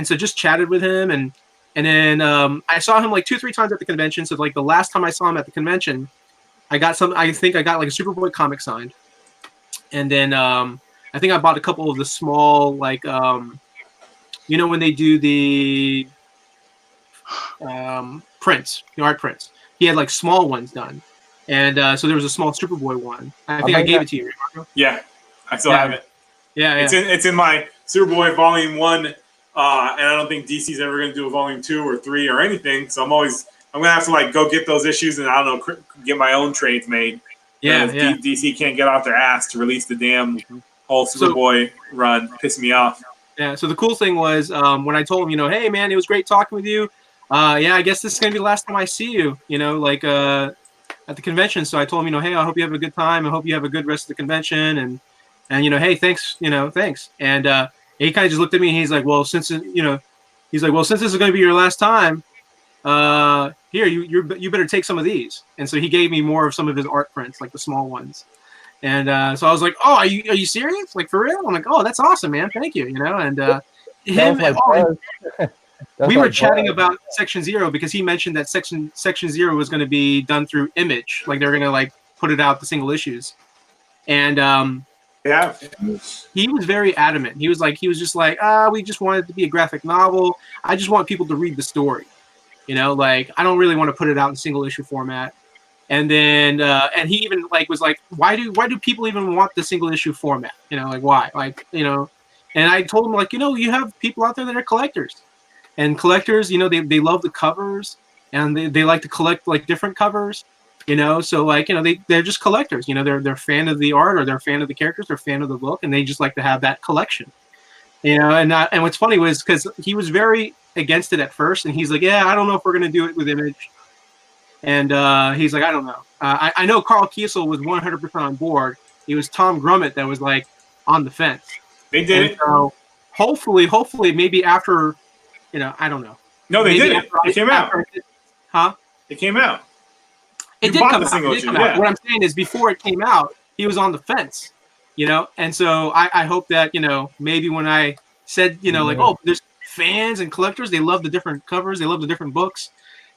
so just chatted with him, and then I saw him like 2-3 times at the convention. So like the last time I saw him at the convention, I think I got like a Superboy comic signed, and then I think I bought a couple of the small like when they do the prints, the art prints. He had like small ones done, and so there was a small Superboy one. I think I gave it to you, Marco. Yeah, I still Yeah. have it. Yeah, yeah. It's in my Superboy Volume 1, and I don't think DC's ever going to do a Volume 2 or 3 or anything. So I'm going to have to like go get those issues and I don't know, get my own trades made. Yeah, Because yeah. DC can't get off their ass to release the damn whole Superboy run. Piss me off. Yeah. So the cool thing was when I told him, hey man, it was great talking with you. Yeah, I guess this is gonna be the last time I see you. At the convention. So I told him, hey, I hope you have a good time. I hope you have a good rest of the convention. And hey, thanks. Thanks. And he kind of just looked at me and he's like, well, since this is gonna be your last time, here you better take some of these. And so he gave me more of some of his art prints, like the small ones. And so I was like, oh, are you serious? Like for real? I'm like, oh, that's awesome, man. Thank you. And him, we were chatting about Section 0 because he mentioned that Section 0 was going to be done through Image, like they're going to like put it out the single issues. And Yeah. he was very adamant. He was just like, we just want it to be a graphic novel. I just want people to read the story. Like I don't really want to put it out in single issue format. And then and he even like was like, why do people even want the single issue format? Like why? Like, and I told him like, you have people out there that are collectors. And collectors, they love the covers and they like to collect like different covers. You know, so like, you know, they're just collectors. You know, they're fan of the art, or they're fan of the characters, they're fan of the book, and they just like to have that collection. You know, and what's funny was because he was very against it at first, and he's like, yeah, I don't know if we're gonna do it with Image. And he's like, I don't know. I know Carl Kiesel was 100% on board. It was Tom Grummett that was like on the fence. They did it. So hopefully, maybe after, you know, I don't know. No, they Maybe did it. It came out. Huh? It came out. It You did bought come the out. single It did issue, come out. yeah. What I'm saying is, before it came out, he was on the fence, you know. And so I hope that, you know, maybe when I said, you know, like, oh, there's fans and collectors, they love the different covers, they love the different books,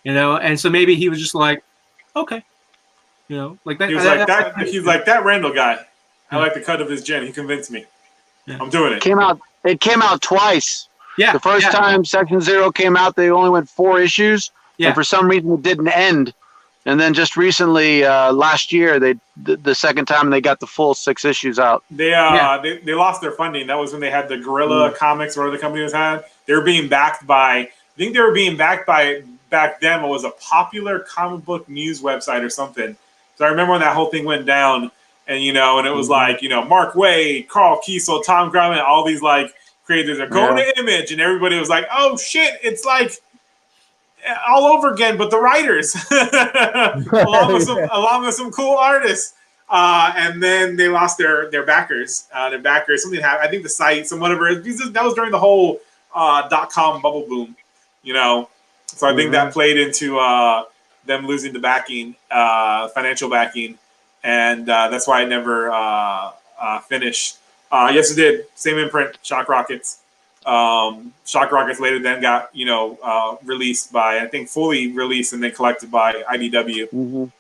you know. And so maybe he was just like, okay, you know, like that. He was like that. He's like that Randall guy. I like the cut of his gen. He convinced me. Yeah. I'm doing it. It came out twice. Yeah. The first time Section Zero came out, they only went 4 issues, Yeah. and for some reason it didn't end. And then just recently, last year, the second time they got the full 6 issues out. They lost their funding. That was when they had the Guerrilla Comics, whatever the company was had. They were being backed by. I think they were being backed by back then. It was a popular comic book news website or something. So I remember when that whole thing went down, and you know, and it was like, you know, Mark Waid, Carl Kiesel, Tom Grummett, all these like creators are going to Image, and everybody was like, oh shit, it's like all over again, but the writers, along with some cool artists. And then they lost their backers. Something happened. I think the site, some whatever. That was during the whole .com bubble boom, you know. So I think that played into them losing the backing, financial backing, and that's why I never finished. Yes, it did. Same imprint, Shock Rockets. Shock Rockets later then got, you know, released by, I think, fully released and then collected by IDW.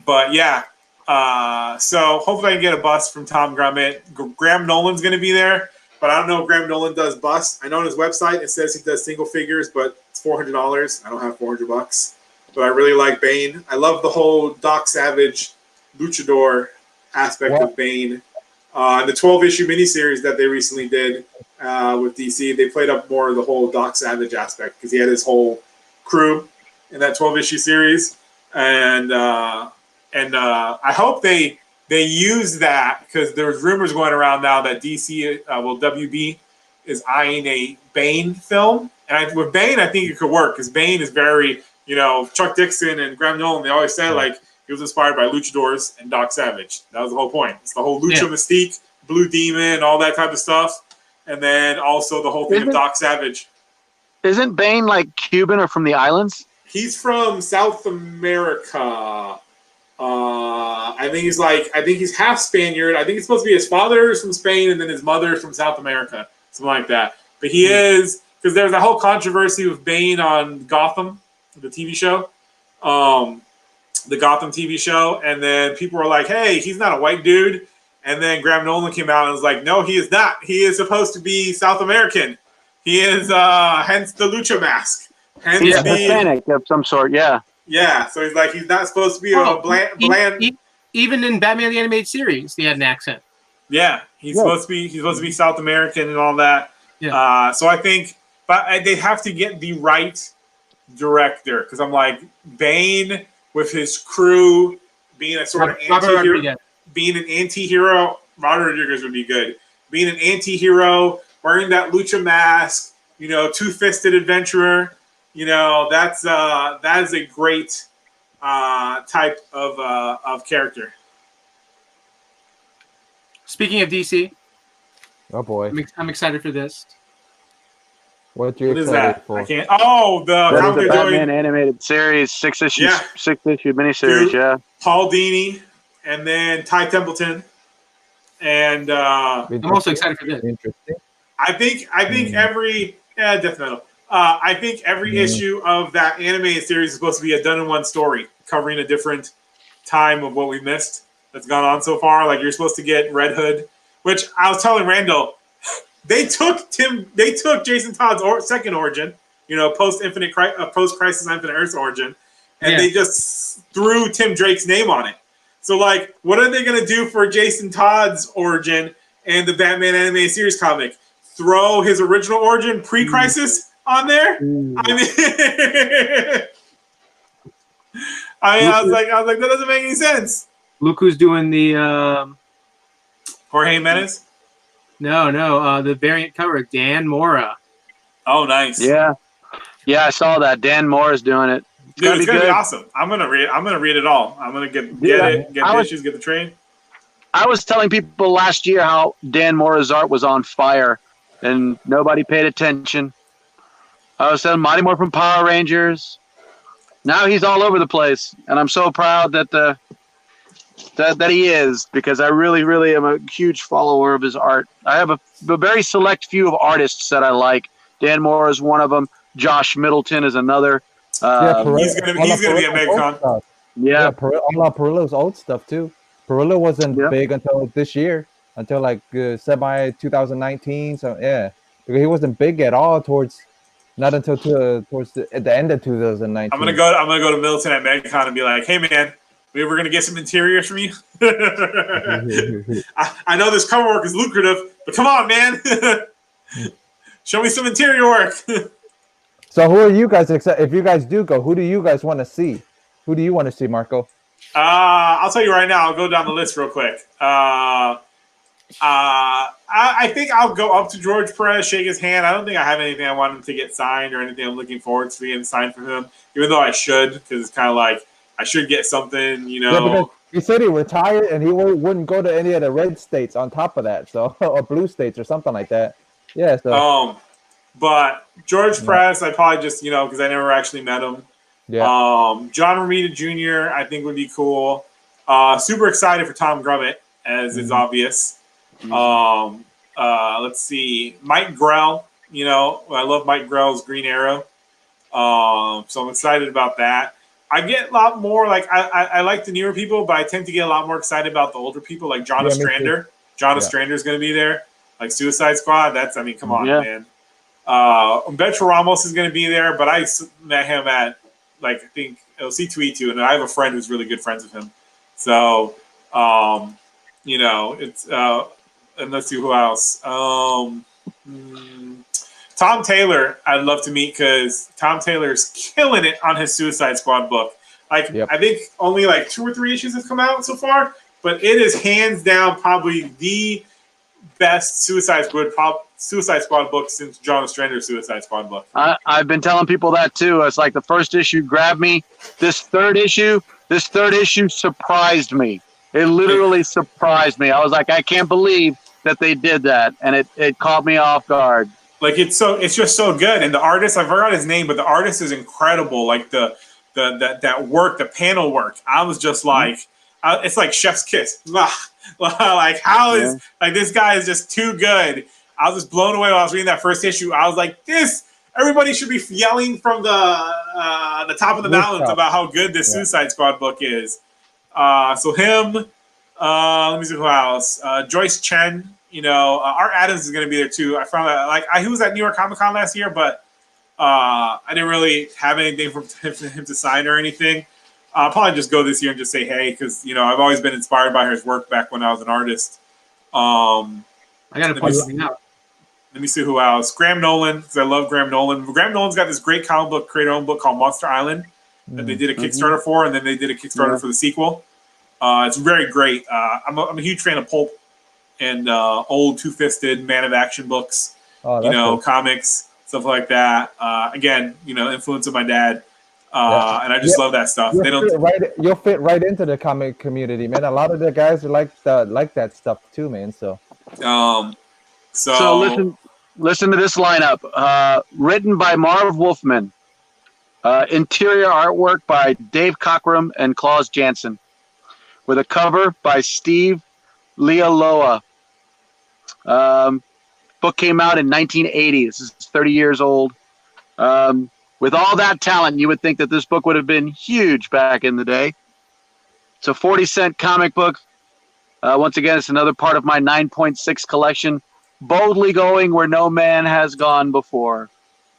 But yeah, so hopefully I can get a bust from Tom Grummett. Graham Nolan's going to be there, but I don't know if Graham Nolan does busts. I know on his website it says he does single figures, but it's $400. I don't have $400, but I really like Bane. I love the whole Doc Savage luchador aspect of Bane. The 12-issue miniseries that they recently did with DC, they played up more of the whole Doc Savage aspect because he had his whole crew in that 12-issue series, and I hope they use that because there's rumors going around now that DC, WB, is eyeing a Bane film, and with Bane, I think it could work because Bane is very, you know, Chuck Dixon and Graham Nolan. They always say like. He was inspired by luchadors and Doc Savage. That was the whole point. It's the whole lucha mystique, Blue Demon, all that type of stuff. And then also the whole thing of Doc Savage. Isn't Bane like Cuban or from the islands? He's from South America. I think he's half Spaniard. I think it's supposed to be his father is from Spain and then his mother is from South America. Something like that. But he is, because there's a whole controversy with Bane on Gotham, the TV show. The Gotham TV show, and then people were like, hey, he's not a white dude. And then Graham Nolan came out and was like, no, he is not. He is supposed to be South American. He is, hence the lucha mask. Hence he's Hispanic of some sort, yeah. Yeah, so he's like, he's not supposed to be a bland. Even in Batman the Animated Series, he had an accent. Yeah, he's supposed to be South American and all that. Yeah. So I think, but they have to get the right director because I'm like, Bane with his crew being a sort of anti-hero, being an anti-hero, Robert Rodriguez would be good. Being an anti-hero, wearing that lucha mask, you know, two-fisted adventurer, you know, that is a great type of character. Speaking of DC, oh boy, I'm excited for this. What you excited is that? For? I can't. Oh, the Batman animated series, 6 issues, 6-issue miniseries. Paul Dini, and then Ty Templeton, and I'm also excited for this. Interesting. I think every Death Metal. I think every issue of that animated series is supposed to be a done-in-one story covering a different time of what we missed that's gone on so far. Like you're supposed to get Red Hood, which I was telling Randall. They took Jason Todd's second origin, you know, post Crisis on Infinite Earth's origin, and they just threw Tim Drake's name on it. So, like, what are they going to do for Jason Todd's origin and the Batman animated series comic? Throw his original origin pre-Crisis on there? I mean, I was like, that doesn't make any sense. Look who's doing the Jorge Jimenez. No, the variant cover, Dan Mora. Oh, nice. Yeah, I saw that. Dan Moore's doing it. Dude, it's gonna be awesome. I'm gonna read it all. I'm gonna get issues, get the trade. I was telling people last year how Dan Moore's art was on fire, and nobody paid attention. I was telling Monty Moore from Power Rangers. Now he's all over the place, and I'm so proud that that he is, because I really, really am a huge follower of his art. I have a very select few of artists that I like. Dan Moore is one of them. Josh Middleton is another. He's gonna be at MegCon. Yeah, all of Perillo's old stuff too. Perillo wasn't big until this year, until like semi 2019. So yeah, because he wasn't big at all not until towards the end of 2019. I'm gonna go to Middleton at MegCon and be like, hey man, we were gonna get some interiors from you. I know this cover work is lucrative, but come on, man, show me some interior work. So who are you guys excited? If you guys do go, who do you guys want to see? Who do you want to see, Marco? I'll tell you right now. I'll go down the list real quick. I think I'll go up to George Perez, shake his hand. I don't think I have anything I want him to get signed or anything I'm looking forward to getting signed from him, even though I should, because it's kind of like I should get something, you know. Yeah, because he said he retired and he wouldn't go to any of the red states on top of that, so or blue states or something like that. Yeah. So. But George Perez, I probably just, because I never actually met him. Yeah. John Romita Jr. I think would be cool. Super excited for Tom Grummett, as is obvious. Let's see, Mike Grell. I love Mike Grell's Green Arrow. So I'm excited about that. I get a lot more I like the newer people, but I tend to get a lot more excited about the older people, like John Ostrander. John Ostrander is going to be there. Like Suicide Squad. Come on, man. Umberto Ramos is going to be there, but I met him at I think C2E2, and I have a friend who's really good friends with him. So, it's and let's see who else. Tom Taylor, I'd love to meet, because Tom Taylor's killing it on his Suicide Squad book. I think only 2 or 3 issues have come out so far, but it is hands down probably the best Suicide Squad book since John Ostrander's Suicide Squad book. I've been telling people that too. It's like the first issue grabbed me. This third issue surprised me. It literally surprised me. I was like, I can't believe that they did that, and it caught me off guard. It's just so good, and the artist, I forgot his name, but the artist is incredible. That work, the panel work. I was just it's like chef's kiss. This guy is just too good. I was just blown away while I was reading that first issue. I was like, everybody should be yelling from the top of the mountains about how good this Suicide Squad book is. So him, let me see who else. Joyce Chen, Art Adams is going to be there too. I found out, he was at New York Comic Con last year, but I didn't really have anything from him to sign or anything. I'll probably just go this year and just say hey, because I've always been inspired by his work back when I was an artist. I got to point something out. Let me see who else. Graham Nolan, because I love Graham Nolan. Graham Nolan's got this great comic book, creator-owned book called Monster Island that they did a Kickstarter for, and then they did a Kickstarter for the sequel. It's very great. I'm a huge fan of pulp and old two-fisted Man of Action books, cool. Comics, stuff like that. Again, influence of my dad. And I just love that stuff. You'll fit right into the comic community, man. A lot of the guys like that stuff too, man. So listen to this lineup. Written by Marv Wolfman. Interior artwork by Dave Cockrum and Klaus Janson. With a cover by Steve Lealoa. Book came out in 1980. This is 30 years old. With all that talent, you would think that this book would have been huge back in the day. It's a 40-cent comic book. Once again, it's another part of my 9.6 collection. Boldly going where no man has gone before.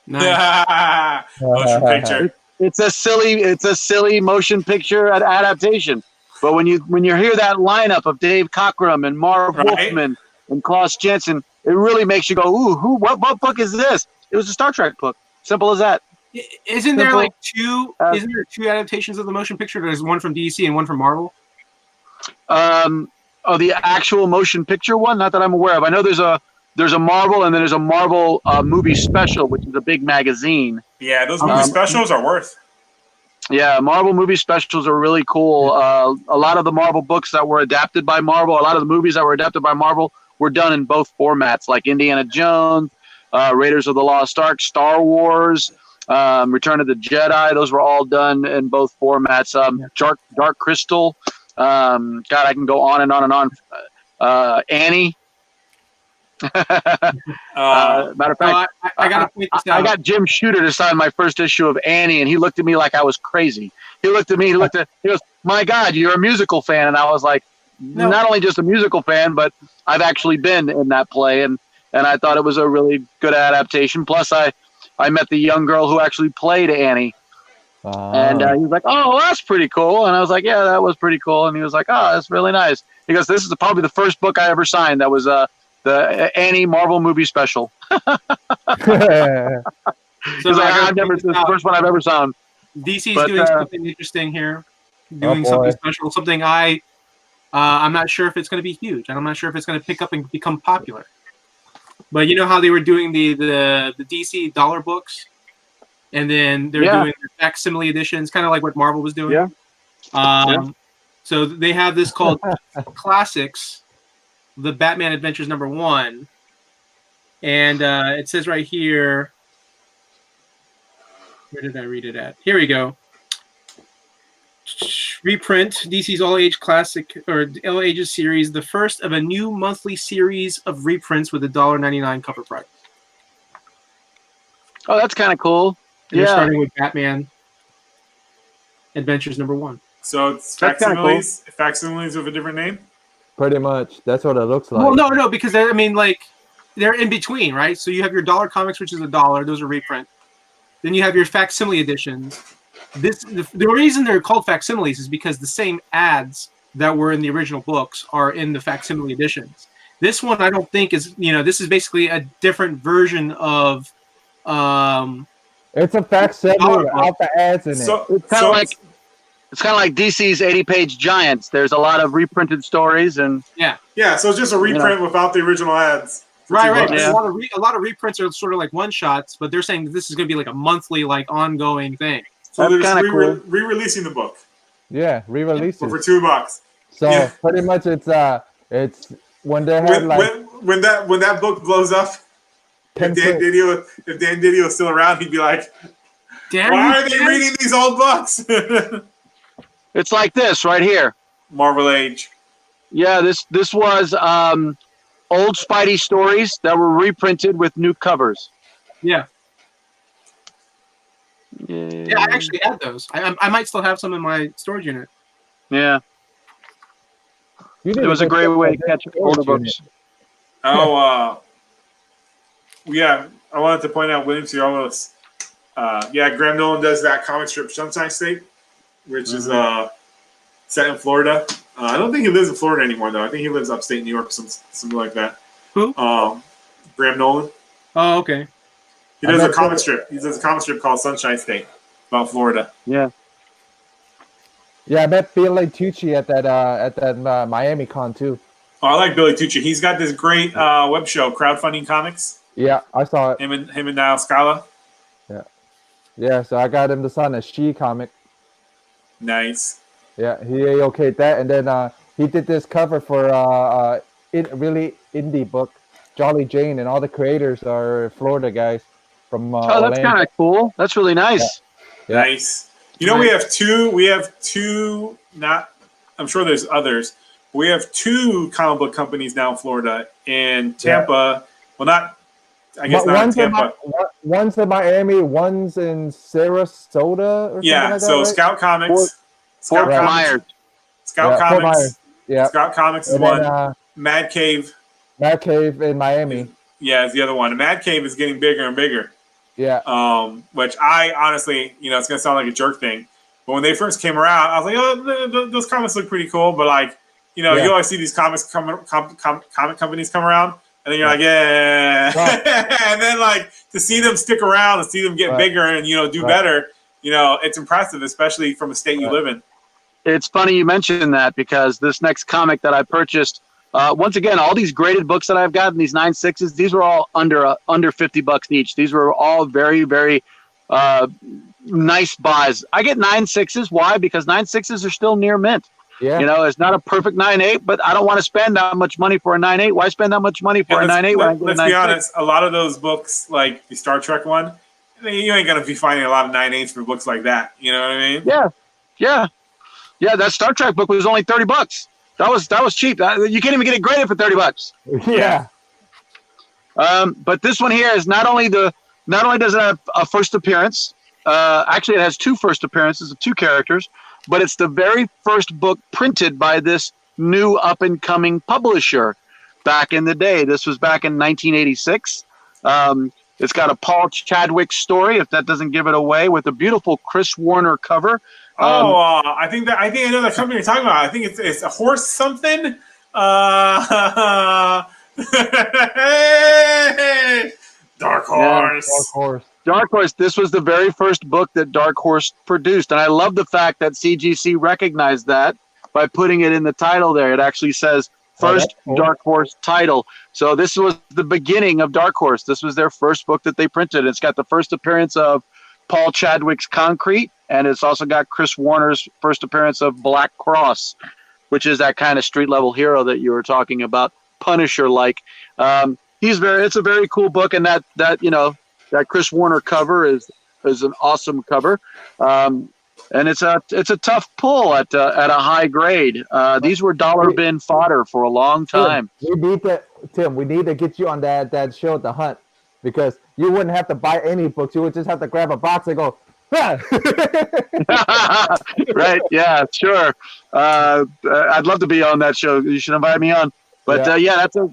Nice. Motion picture. It's a silly motion picture adaptation. But when you hear that lineup of Dave Cockrum and Marv Wolfman and Klaus Janson, it really makes you go, ooh, what book is this? It was a Star Trek book. Simple as that. Isn't there Simple. like two? Isn't there two adaptations of the motion picture? There's one from DC and one from Marvel. The actual motion picture one? Not that I'm aware of. I know there's a Marvel, and then there's a Marvel movie special, which is a big magazine. Yeah, those movie specials are worth. Yeah, Marvel movie specials are really cool. A lot of the Marvel books that were adapted by Marvel, a lot of the movies that were adapted by Marvel were done in both formats, like Indiana Jones, Raiders of the Lost Ark, Star Wars, Return of the Jedi. Those were all done in both formats. Dark Crystal. God, I can go on and on and on. Annie. Matter of fact, I got to point this out. I got Jim Shooter to sign my first issue of Annie, and he looked at me like I was crazy. He looked at me. He goes, "My God, you're a musical fan," and I was like, No. "Not only just a musical fan, but I've actually been in that play, and I thought it was a really good adaptation. Plus, I met the young girl who actually played Annie." And he was like, "Oh, that's pretty cool." And I was like, "Yeah, that was pretty cool." And he was like, "Oh, that's really nice." He goes, "This is probably the first book I ever signed that was the Annie Marvel movie special." So It's the first one I've ever signed. DC's doing something interesting here, doing something special, something I'm not sure if it's going to be huge, and I'm not sure if it's going to pick up and become popular. But you know how they were doing the DC dollar books, and then they're doing the facsimile editions, kind of like what Marvel was doing. So they have this called Classics, the Batman Adventures #1, and it says right here. Where did I read it at? Here we go. Reprint DC's All Age Classic or All Ages series, the first of a new monthly series of reprints with a $1.99 cover price. Oh, that's kind of cool. And they're starting with Batman Adventures #1. So it's facsimiles with a different name? Pretty much. That's what it looks like. Well, no, because they're in between, right? So you have your dollar comics, which is $1. Those are reprint. Then you have your facsimile editions. The reason they're called facsimiles is because the same ads that were in the original books are in the facsimile editions. This one I don't think is, this is basically a different version of it's a facsimile without the ads in it. It's kind of like DC's 80-page Giants. There's a lot of reprinted stories and so it's just a reprint without the original ads. Right. Yeah. A lot of reprints are sort of like one shots, but they're saying that this is going to be like a monthly, like ongoing thing. So That's they're just cool. re-releasing the book. Yeah, re-releases. For $2. So pretty much it's when they had when that book blows up, if Dan Didio is still around, he'd be like, "Why are they reading these old books?" It's like this right here. Marvel Age. Yeah, this was old Spidey stories that were reprinted with new covers. Yeah, I actually had those. I might still have some in my storage unit. Yeah. It was a great way to catch older books. I wanted to point out William Cialos. Graham Nolan does that comic strip Sunshine State, which is set in Florida. I don't think he lives in Florida anymore, though. I think he lives upstate New York, something like that. Who? Graham Nolan. Oh, okay. He does a comic strip. He does a comic strip called Sunshine State about Florida. Yeah. Yeah, I met Billy Tucci at that Miami Con too. Oh, I like Billy Tucci. He's got this great web show, Crowdfunding Comics. Yeah, I saw it. Him and Niall Scala. Yeah. So I got him to sign a She comic. Nice. Yeah, he okayed that, and then he did this cover for really indie book, Jolly Jane, and all the creators are Florida guys from. That's kind of cool. That's really nice. Yeah. Nice. We have two. Not, I'm sure there's others. We have two comic book companies now in Florida. In Tampa, well, not. I guess not in Tampa. One's in Miami. One's in Sarasota. Or something like that, so right? Scout Comics. Fort Myers. Scout Comics. Yeah. Scout Comics is and one. Then, Mad Cave. Mad Cave in Miami. Yeah, is the other one. And Mad Cave is getting bigger and bigger. Yeah. Which I honestly, it's gonna sound like a jerk thing, but when they first came around, I was like, oh, those comics look pretty cool. But like, you always see these comic companies come around, and then you're like, yeah, and then like to see them stick around and see them get bigger and do better, it's impressive, especially from a state you live in. It's funny you mentioned that because this next comic that I purchased, once again, all these graded books that I've gotten, these 9.6s, these were all under $50 each. These were all very, very nice buys. I get 9.6s. Why? Because 9.6s are still near mint. Yeah. It's not a perfect 9.8, but I don't want to spend that much money for a 9.8. Why spend that much money for a 9.8? Let's be honest. A lot of those books, like the Star Trek one, you ain't gonna be finding a lot of 9.8s for books like that. You know what I mean? Yeah. That Star Trek book was only $30. That was cheap. You can't even get it graded for $30. Yeah. But this one here is not only does it have a first appearance. Actually, it has two first appearances of two characters, but it's the very first book printed by this new up-and-coming publisher back in the day. This was back in 1986. It's got a Paul Chadwick story, if that doesn't give it away, with a beautiful Chris Warner cover. I think I know the company you're talking about. I think it's a horse something. Dark Horse. Dark Horse. This was the very first book that Dark Horse produced, and I love the fact that CGC recognized that by putting it in the title there. It actually says first Dark Horse title. So this was the beginning of Dark Horse. This was their first book that they printed. It's got the first appearance of Paul Chadwick's Concrete, and it's also got Chris Warner's first appearance of Black Cross, which is that kind of street level hero that you were talking about, Punisher-like. It's a very cool book, and that Chris Warner cover is an awesome cover. And it's a tough pull at a high grade. These were dollar bin fodder for a long time. Tim, we need to get you on that show, The Hunt, because you wouldn't have to buy any books. You would just have to grab a box and go, ah! Right? Yeah, sure. I'd love to be on that show. You should invite me on. But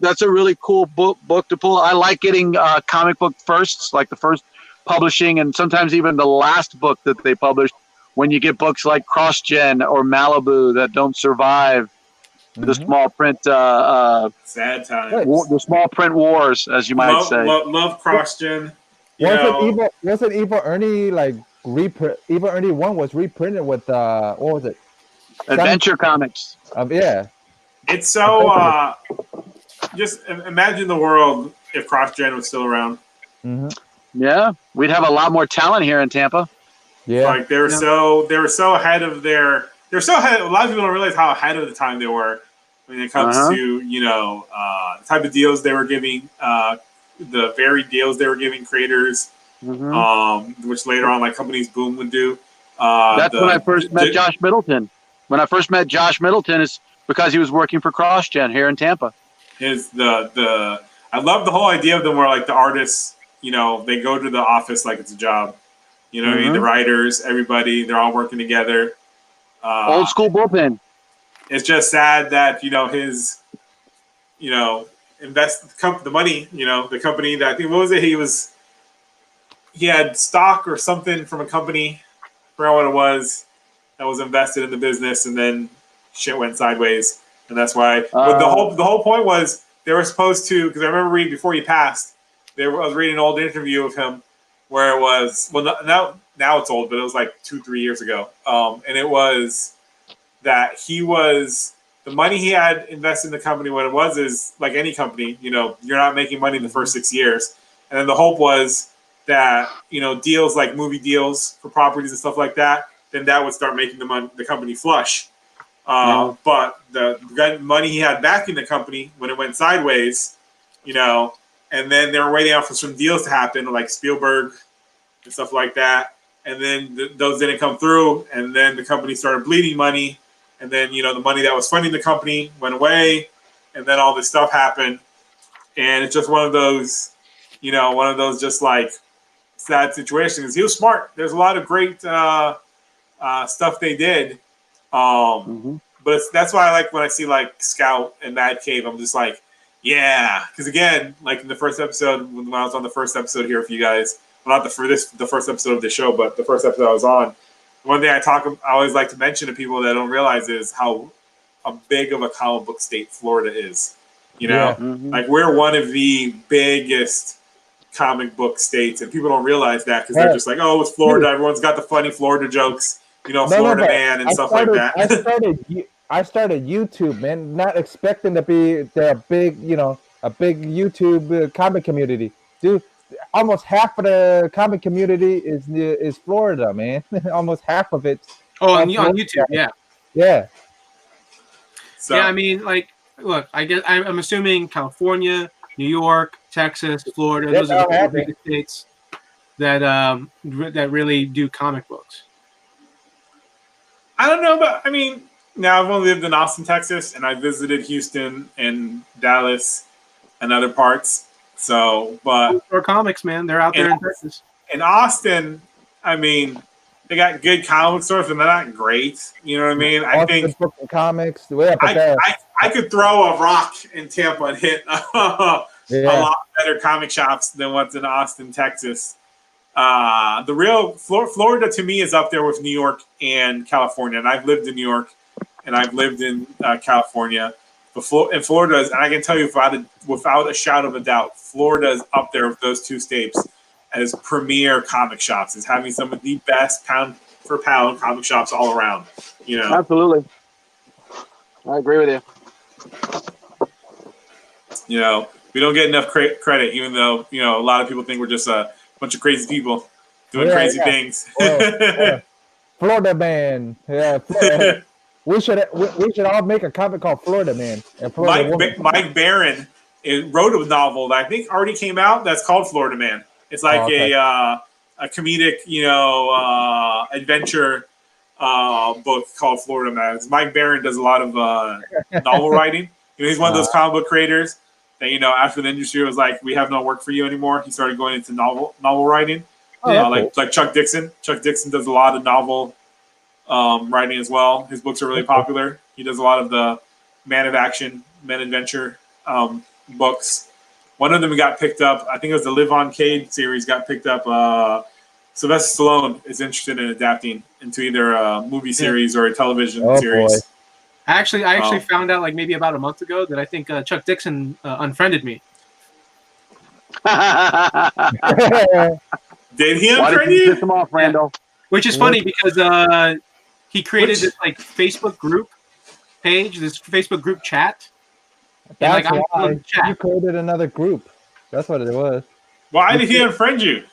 that's a really cool book to pull. I like getting comic book firsts, like the first publishing, and sometimes even the last book that they published. When you get books like CrossGen or Malibu that don't survive the small print, sad times, the small print wars, as you might say. Love CrossGen. Wasn't Evil Ernie like reprint? Evil Ernie 1 was reprinted with what was it? Adventure Comics. Yeah. It's so. Just imagine the world if CrossGen was still around. Mm-hmm. Yeah, we'd have a lot more talent here in Tampa. Yeah, like they were so ahead of their. They're so ahead. A lot of people don't realize how ahead of the time they were when it comes to the type of deals they were giving, the varied deals they were giving creators, which later on like companies Boom would do. That's when I first met Josh Middleton. When I first met Josh Middleton is because he was working for CrossGen here in Tampa. I love the whole idea of them where like the artists, they go to the office like it's a job. You know what I mean? The writers, everybody, they're all working together. Old school bullpen. It's just sad that, his, the money, the company that, I think, what was it? He had stock or something from a company, I forgot what it was, that was invested in the business, and then shit went sideways. And that's why, but the whole point was they were supposed to, because I remember reading before he passed, I was reading an old interview of him where it was, now it's old, but it was like 2-3 years ago. And it was that the money he had invested in the company, what it was is like any company, you're not making money in the first 6 years. And then the hope was that, deals like movie deals for properties and stuff like that, then that would start making the company flush. But the money he had back in the company when it went sideways, and then they were waiting out for some deals to happen, like Spielberg and stuff like that. And then those didn't come through, and then the company started bleeding money, and then the money that was funding the company went away, and then all this stuff happened, and it's just one of those just like sad situations. He was smart. There's a lot of great stuff they did, but that's why I like when I see like Scout and Mad Cave. I'm just like, yeah, because again, like in the first episode when I was on the first episode here with you guys. Well, not the first episode of the show, but the first episode I was on. One thing I always like to mention to people that don't realize is how big of a comic book state Florida is. You know, Mhm. like we're one of the biggest comic book states, and people don't realize that because they're Right. just like, oh, it's Florida. Everyone's got the funny Florida jokes, you know, No, Florida but man and stuff like that. I started YouTube, man, not expecting to be the big, a big YouTube comic community, dude. Almost half of the comic community is Florida, man. Almost half of it. Oh, on Florida YouTube, guys. yeah. Yeah. So, Yeah, I mean, like, look, I guess I'm assuming California, New York, Texas, Florida. Yep, Those are the I'll four have it. biggest states that really do comic books. I don't know, but I mean, now I've only lived in Austin, Texas, and I visited Houston and Dallas and other parts. So, but Or comics, man, they're out there in And- Texas. in Austin, I mean, they got good comic stores, and they're not great. You know what I mean? I Austin think Book and Comics. The way up at that. I could throw a rock in Tampa and hit a Yeah. lot better comic shops than what's in Austin, Texas. The real Florida to me is up there with New York and California, and I've lived in New York and I've lived in California. In Florida, and I can tell you without a shadow of a doubt, Florida is up there with those two states as premier comic shops, as having some of the best pound for pound comic shops all around. You know, Absolutely. I agree with you. you know, we don't get enough credit, even though a lot of people think we're just a bunch of crazy people doing crazy things. Florida Man. Yeah. Florida. we should all make a comic called Florida Man. And Florida Woman. Mike Barron wrote a novel that I think already came out. That's called Florida Man. It's like a comedic, adventure book called Florida Man. Mike Barron does a lot of novel writing. He's one of those comic book creators that after the industry was like, we have no work for you anymore. He started going into novel writing. Like Chuck Dixon. Chuck Dixon does a lot of novel writing as well. His books are really popular. He does a lot of the man of action, men adventure books. One of them got picked up. I think it was the Live on Cade series got picked up. Sylvester Stallone is interested in adapting into either a movie series or a television series. Boy. I actually found out like maybe about a month ago that I think Chuck Dixon unfriended me. Did he Why unfriend did you you? piss him off, Randall? Which is funny because he created this like Facebook group page, this Facebook group chat. And, That's I'm why on the chat. you created another group. That's what it was. Why did he unfriend you?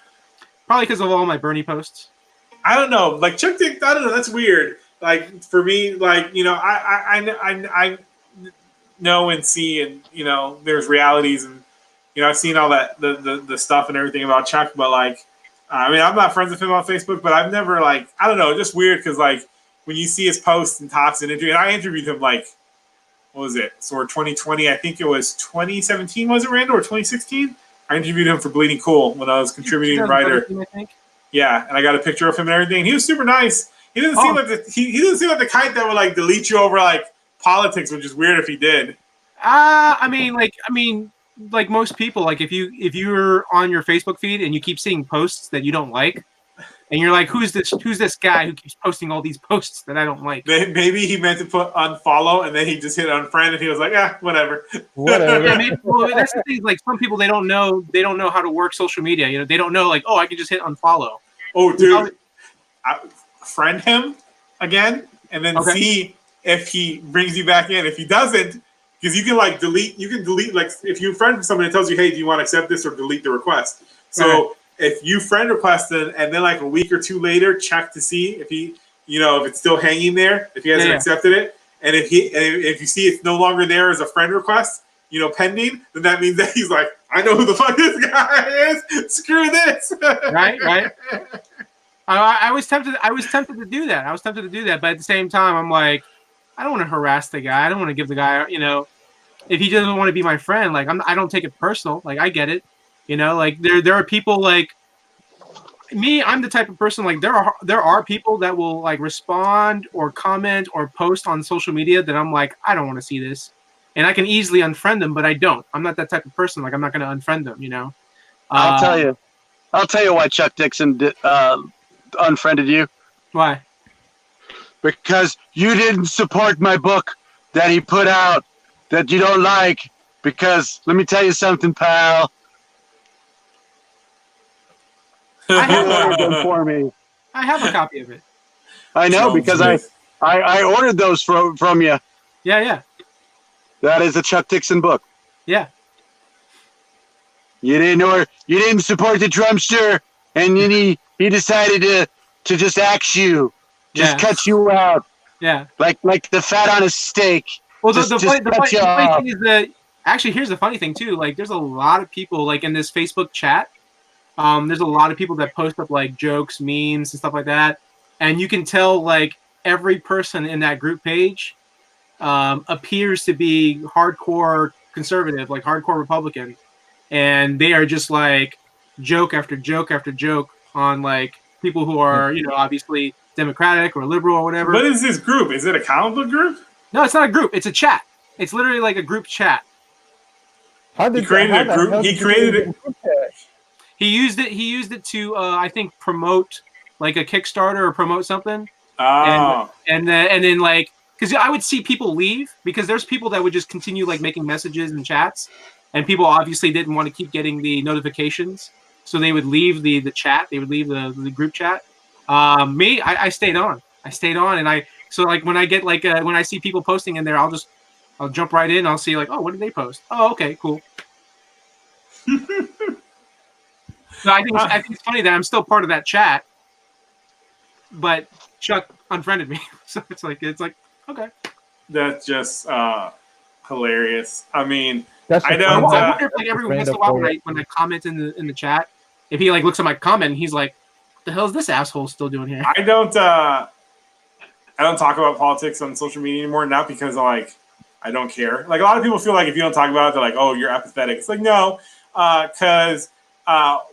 Probably because of all my Bernie posts. I don't know. Like Chuck Dixon, I don't know. That's weird. Like for me, like I know and see, and there's realities, and I've seen all that the stuff and everything about Chuck, but like, I mean, I'm not friends with him on Facebook, but I've never I don't know, just weird because like when you see his posts and talks and interview, and I interviewed him like, what was it? So 2020, I think it was 2017, was it, Randall, or 2016? I interviewed him for Bleeding Cool when I was contributing writer. I think. Yeah, and I got a picture of him and everything. He was super nice. He didn't seem like he didn't seem like the kind that would like delete you over like politics, which is weird if he did. I mean, like most people, like if you're on your Facebook feed and you keep seeing posts that you don't like, and you're like, who's this guy who keeps posting all these posts that I don't like? Maybe he meant to put unfollow, and then he just hit unfriend, and he was like, whatever. Whatever. Yeah, maybe, well, that's the thing. Like some people, they don't know how to work social media. They don't know like, I can just hit unfollow. Oh, dude, friend him again, and then see if he brings you back in. If he doesn't, because you can like delete. You can delete like if you friend somebody that tells you, hey, do you want to accept this or delete the request? So if you friend requested and then like a week or two later, check to see if he, if it's still hanging there, if he hasn't accepted it, and if you see it's no longer there as a friend request, pending, then that means that he's like, I know who the fuck this guy is. Screw this. Right. I was tempted to do that. But at the same time, I'm like, I don't want to harass the guy. I don't want to give the guy, if he doesn't want to be my friend, like I don't take it personal. Like I get it, like there are people like me. I'm the type of person like there are people that will like respond or comment or post on social media that I'm like, I don't want to see this, and I can easily unfriend them, but I don't. I'm not that type of person. Like I'm not going to unfriend them. I'll tell you why Chuck Dixon unfriended you. Why? Because you didn't support my book that he put out that you don't like, Because let me tell you something, pal. I Ordered them for me. have a copy of it. I know Jones because Smith. I ordered those from you. Yeah. That is a Chuck Dixon book. Yeah. You didn't support the Trumpster, and then he decided to just axe you, just cut you out, like the fat on a steak. Well, Just the funny cut you off. thing is that actually, here's the funny thing too. Like, there's a lot of people like in this Facebook chat. There's a lot of people that post up like jokes, memes, and stuff like that, and you can tell like every person in that group page appears to be hardcore conservative, like hardcore Republican, and they are just like joke after joke after joke on like people who are obviously Democratic or liberal or whatever. What is this group? Is it a comic book group? No, it's not a group. It's a chat. It's literally like a group chat. He created a group. He created it. He used it to I think promote like a Kickstarter or promote something. Oh. And then like, because I would see people leave because there's people that would just continue like making messages and chats, and people obviously didn't want to keep getting the notifications, so they would leave the chat. They would leave the group chat. Me, I stayed on. And so like when I get like when I see people posting in there, I'll jump right in. I'll see like, oh, what did they post? Oh, okay, cool. So I think it's funny that I'm still part of that chat, but Chuck unfriended me. So it's like okay. That's just hilarious. I mean, That's I the don't. point. I wonder if like every once in a while when I comment in the chat, if he like looks at my comment and he's like, "What the hell is this asshole still doing here?" I don't talk about politics on social media anymore. Not because I don't care. Like a lot of people feel like if you don't talk about it, they're like, "Oh, you're apathetic." It's like no, because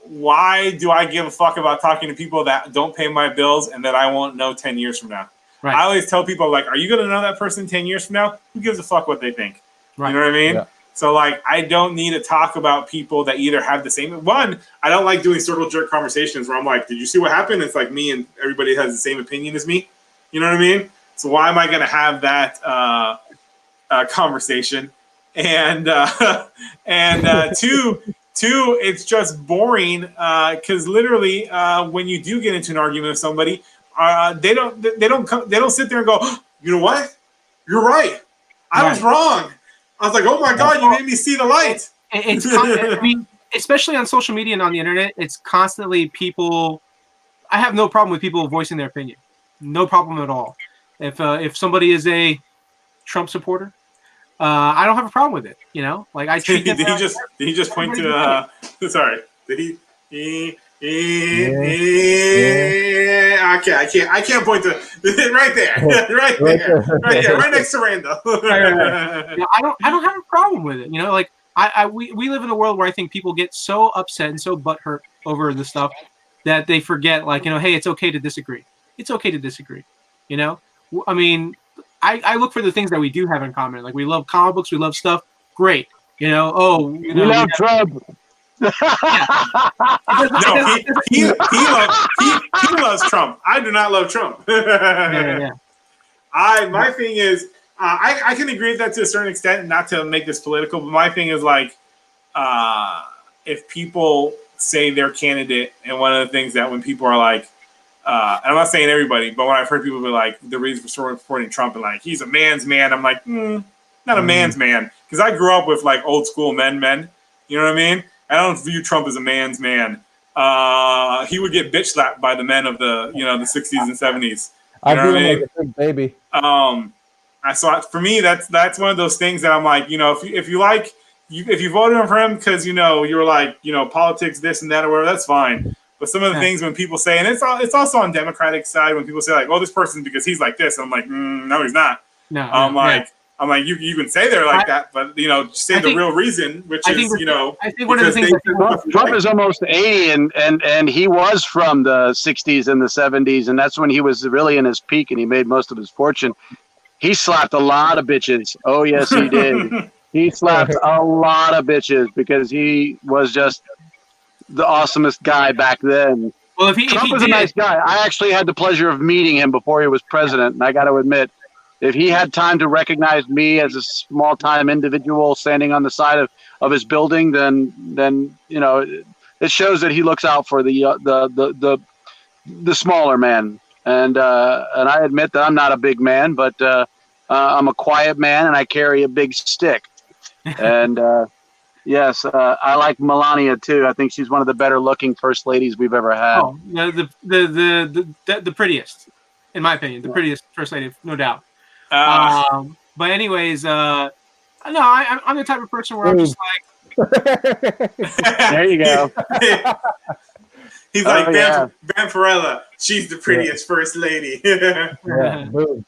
why do I give a fuck about talking to people that don't pay my bills and that I won't know 10 years from now? Right. I always tell people like, "Are you going to know that person 10 years from now? Who gives a fuck what they think?" Right. You know what I mean? Yeah. So like, I don't need to talk about people that either have the same one. I don't like doing circle jerk conversations where I'm like, "Did you see what happened?" It's like me and everybody has the same opinion as me. You know what I mean? So why am I going to have that conversation? And two, it's just boring because literally when you do get into an argument with somebody, they don't sit there and go, "You know what? You're right. I was wrong." I was like, "Oh my God, you made me see the light." It's I mean, especially on social media and on the internet, it's constantly people. I have no problem with people voicing their opinion. No problem at all. If somebody is a Trump supporter, I don't have a problem with it. You know, like I treat them. Did he just point to? Sorry. Did he? I can't point to right there, right next to Randall. Yeah, I don't have a problem with it. You know, like we live in a world where I think people get so upset and so butthurt over the stuff that they forget, like, hey, it's okay to disagree. It's okay to disagree. You know, I mean, I look for the things that we do have in common. Like we love comic books, we love stuff. Great. We love Trump. No, he loves Trump. I do not love Trump. Yeah. My thing is, I can agree with that to a certain extent, not to make this political, but my thing is like, if people say their candidate, and one of the things that when people are like, and I'm not saying everybody, but when I've heard people be like, the reason for supporting Trump and like, he's a man's man, I'm like, not a man's man. Because I grew up with like old school men. You know what I mean? I don't view Trump as a man's man. He would get bitch slapped by the men of the, the 60s and 70s. I view him like a big baby. So for me, that's one of those things that I'm like, if you voted for him because you're like, politics, this and that or whatever, that's fine. But some of the things when people say, and it's also on Democratic side when people say like, "Oh, this person because he's like this," I'm like, no, he's not. No, I'm like, you can say they're like that, but say the real reason, which is I think one of the things Trump is almost 80, and he was from the 60s and the 70s, and that's when he was really in his peak, and he made most of his fortune. He slapped a lot of bitches. Oh yes, he did. He slapped a lot of bitches because he was just the awesomest guy back then. Well, Trump was a nice guy. I actually had the pleasure of meeting him before he was president, and I got to admit, if he had time to recognize me as a small time individual standing on the side of his building, then it shows that he looks out for the smaller man. And I admit that I'm not a big man, but I'm a quiet man and I carry a big stick. And yes, I like Melania too. I think she's one of the better looking first ladies we've ever had. Oh, the prettiest, in my opinion, the prettiest first lady, no doubt. But anyways, no, I'm the type of person where I'm just like, there you go. He's like, Vampirella, she's the prettiest first lady. Boom.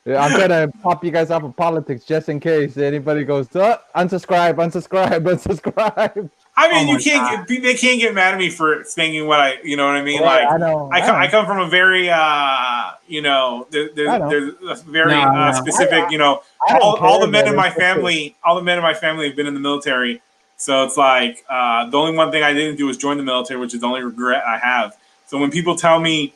Yeah, I'm gonna pop you guys off of politics just in case anybody goes, unsubscribe. I mean, they can't get mad at me for thinking what you know what I mean? Yeah, like, I know. I come from a very, there's a very specific, all the men in my family have been in the military. So it's like, the only one thing I didn't do was join the military, which is the only regret I have. So when people tell me,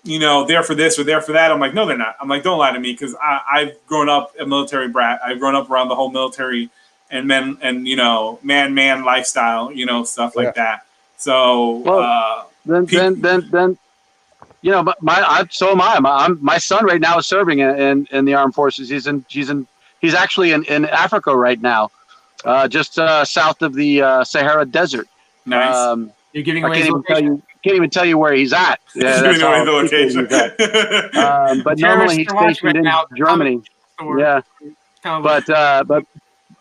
they're for this or they're for that, I'm like, no, they're not. I'm like, don't lie to me, because I've grown up a military brat. I've grown up around the whole military and man lifestyle, stuff like that. So so am I. My son right now is serving in the armed forces. He's actually in Africa right now, just south of the Sahara Desert. Nice. You're giving away his location. Can't even tell you where he's at. Yeah, that's how the location. But normally he's stationed in Germany. Yeah, but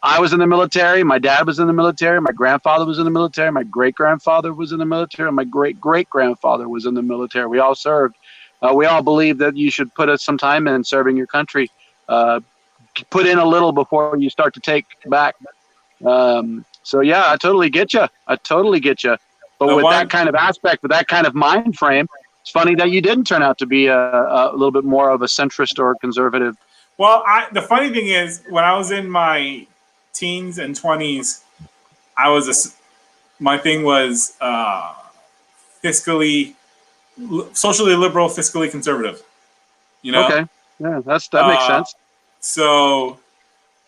I was in the military. My dad was in the military. My grandfather was in the military. My great-grandfather was in the military. And my great-great-grandfather was in the military. We all served. We all believe that you should put some time in serving your country. Put in a little before you start to take back. So yeah, I totally get you. But with that kind of aspect, with that kind of mind frame, it's funny that you didn't turn out to be a little bit more of a centrist or conservative. Well, the funny thing is, when I was in my teens and 20s, my thing was socially liberal, fiscally conservative. Okay, yeah, that makes sense. So,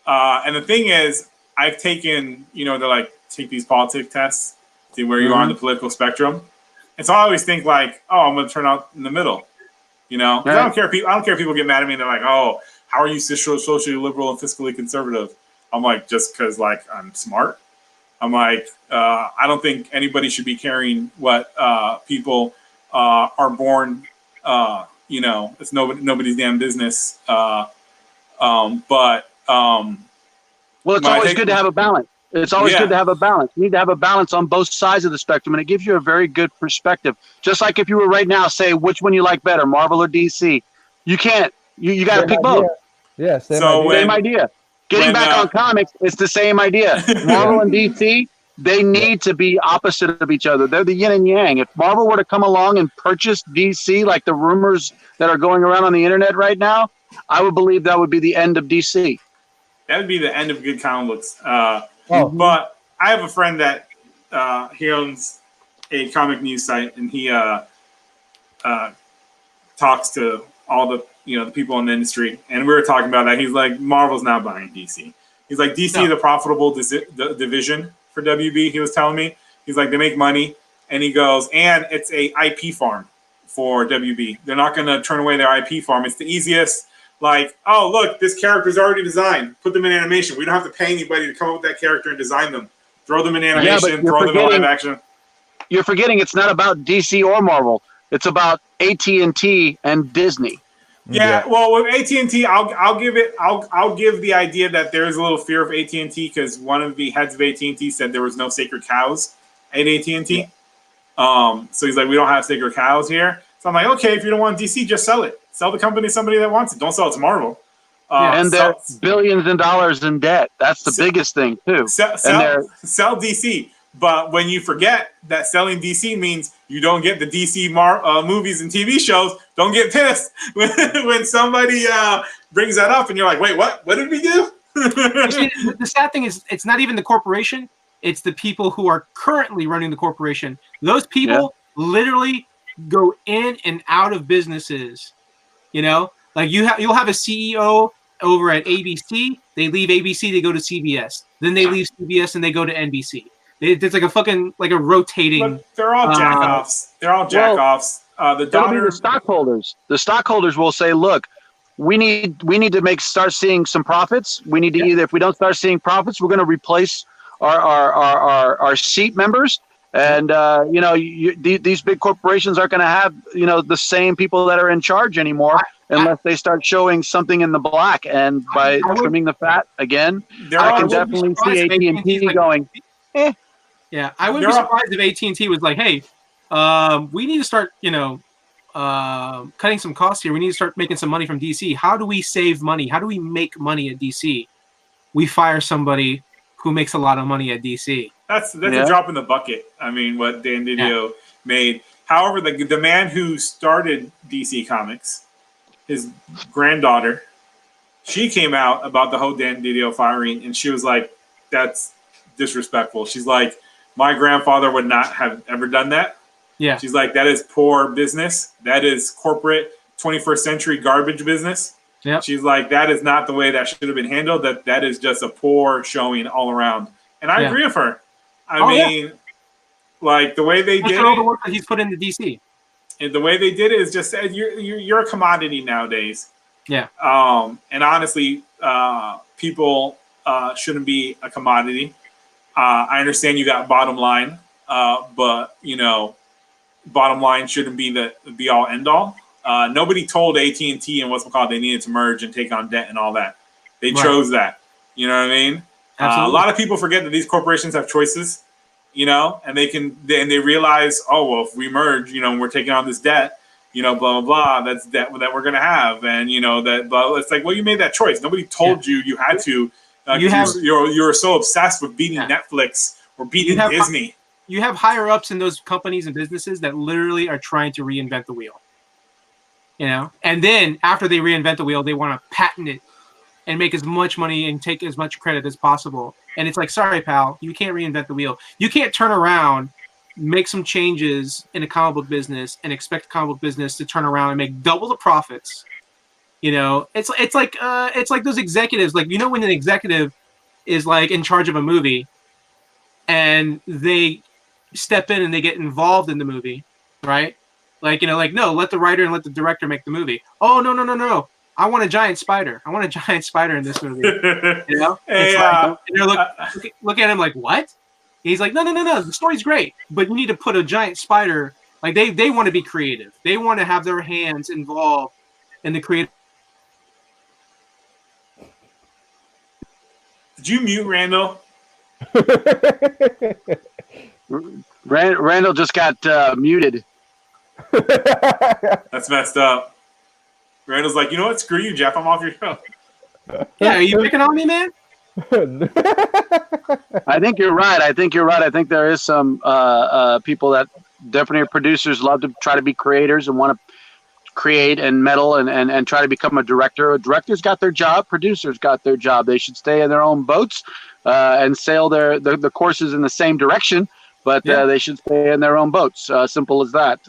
and the thing is, I've taken, they take these politic tests, see where you are on the political spectrum. And so I always think like, oh, I'm going to turn out in the middle. Right. I don't care if people get mad at me and they're like, oh, how are you socially liberal and fiscally conservative? I'm like, just because I'm smart. I'm like, I don't think anybody should be caring what people are born. It's nobody's damn business. Well, it's always good to have a balance. It's always good to have a balance. You need to have a balance on both sides of the spectrum, and it gives you a very good perspective. Just like if you were right now, say which one you like better, Marvel or DC. You can't. You got to pick both. Yeah, same idea. Getting back on comics, it's the same idea. Marvel and DC, they need to be opposite of each other. They're the yin and yang. If Marvel were to come along and purchase DC, like the rumors that are going around on the internet right now, I would believe that would be the end of DC. That would be the end of good comic books. But I have a friend that he owns a comic news site, and he talks to all the the people in the industry, and we were talking about that. He's like, Marvel's not buying DC. He's like, DC is a profitable division for WB. He was telling me, he's like, they make money, and he goes, and it's a IP farm for WB. They're not going to turn away their IP farm. It's the easiest. Like, oh, look, this character's already designed. Put them in animation. We don't have to pay anybody to come up with that character and design them. Throw them in animation, throw them in live action. You're forgetting it's not about DC or Marvel. It's about AT&T and Disney. Yeah, well, with AT&T, I'll give the idea that there is a little fear of AT&T because one of the heads of AT&T said there was no sacred cows at AT&T. So he's like, we don't have sacred cows here. So I'm like, okay, if you don't want DC, just sell it. Sell the company to somebody that wants it. Don't sell it to Marvel. And they're billions in dollars in debt. That's the biggest thing, too. Sell DC. But when you forget that selling DC means you don't get the DC movies and TV shows, don't get pissed when somebody brings that up and you're like, wait, what? What did we do? The sad thing is it's not even the corporation. It's the people who are currently running the corporation. Those people literally go in and out of businesses. Like you'll have a CEO over at ABC. They leave ABC, they go to CBS. Then they leave CBS and they go to NBC. It's like a fucking like a rotating. But they're all jackoffs. They're all jackoffs. The It'll be daughter. the stockholders. The stockholders will say, "Look, we need to start seeing some profits. We need to either, if we don't start seeing profits, we're going to replace our seat members." And these big corporations aren't going to have the same people that are in charge anymore unless they start showing something in the black. And by trimming the fat again, I can definitely see AT&T going. Yeah, I would be surprised if AT&T was like, "Hey, we need to start, cutting some costs here. We need to start making some money from DC. How do we save money? How do we make money at DC? We fire somebody who makes a lot of money at DC." That's a drop in the bucket. I mean, what Dan Didio made. However, the man who started DC Comics, his granddaughter, she came out about the whole Dan Didio firing, and she was like, "That's disrespectful." She's like, "My grandfather would not have ever done that." Yeah. She's like, "That is poor business. That is corporate 21st century garbage business." Yeah. She's like, "That is not the way that should have been handled. That is just a poor showing all around." And I agree with her. I mean, like the way they did all the work that he's put into DC. And the way they did it is just said you're a commodity nowadays. Yeah. And honestly, people shouldn't be a commodity. I understand you got bottom line, but bottom line shouldn't be the be all end all. Nobody told AT&T and what's it called they needed to merge and take on debt and all that. They chose that. You know what I mean? A lot of people forget that these corporations have choices, and they realize, oh well, if we merge, we're taking on this debt, blah blah blah. That's debt that we're gonna have, and that. But it's like, well, you made that choice. Nobody told you had to. You're so obsessed with beating Netflix or beating Disney. You have higher ups in those companies and businesses that literally are trying to reinvent the wheel. And then after they reinvent the wheel, they want to patent it and make as much money and take as much credit as possible. And it's like, sorry, pal, you can't reinvent the wheel. You can't turn around, make some changes in a comic book business and expect the comic book business to turn around and make double the profits. It's like those executives, like, when an executive is like in charge of a movie and they step in and they get involved in the movie, right? Like, no, let the writer and let the director make the movie. Oh, no. I want a giant spider. I want a giant spider in this movie. And look at him like, what? He's like, no. The story's great, but you need to put a giant spider. Like they want to be creative. They want to have their hands involved in the creative. Did you mute Randall? Randall just got muted. That's messed up. Randall's like, you know what? Screw you, Jeff. I'm off your show. Yeah, are you picking on me, man? I think you're right. I think there is some people that definitely are producers, love to try to be creators and want to create and meddle and try to become a director. A director's got their job. Producers got their job. They should stay in their own boats and sail the courses in the same direction. But they should stay in their own boats. Simple as that.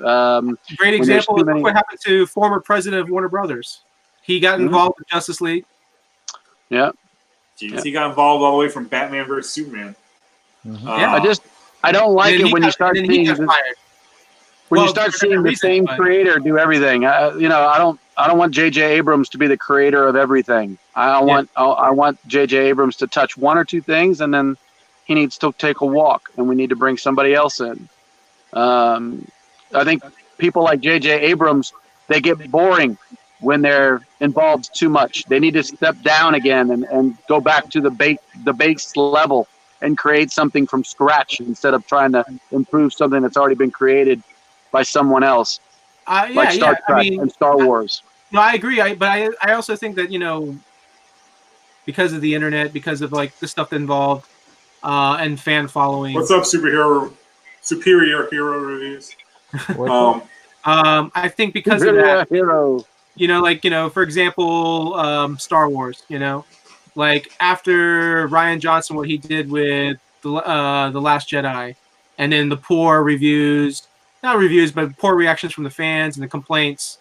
Great example of what happened to former president of Warner Brothers. He got involved with Justice League. Yeah. Jeez, he got involved all the way from Batman versus Superman. I don't like it when you start seeing the same creator do everything. I don't want J.J. Abrams to be the creator of everything. I want J.J. Abrams to touch one or two things, and then he needs to take a walk, and we need to bring somebody else in. I think people like J.J. Abrams, they get boring when they're involved too much. They need to step down again and go back to the base level and create something from scratch instead of trying to improve something that's already been created by someone else, like Star Trek and Star Wars. No, I agree. But I also think that, because of the internet, because of like the stuff involved, and fan following. What's up, superior hero reviews? I think because of that, for example, Star Wars. Like after Rian Johnson, what he did with the Last Jedi, and then the poor reactions from the fans and the complaints.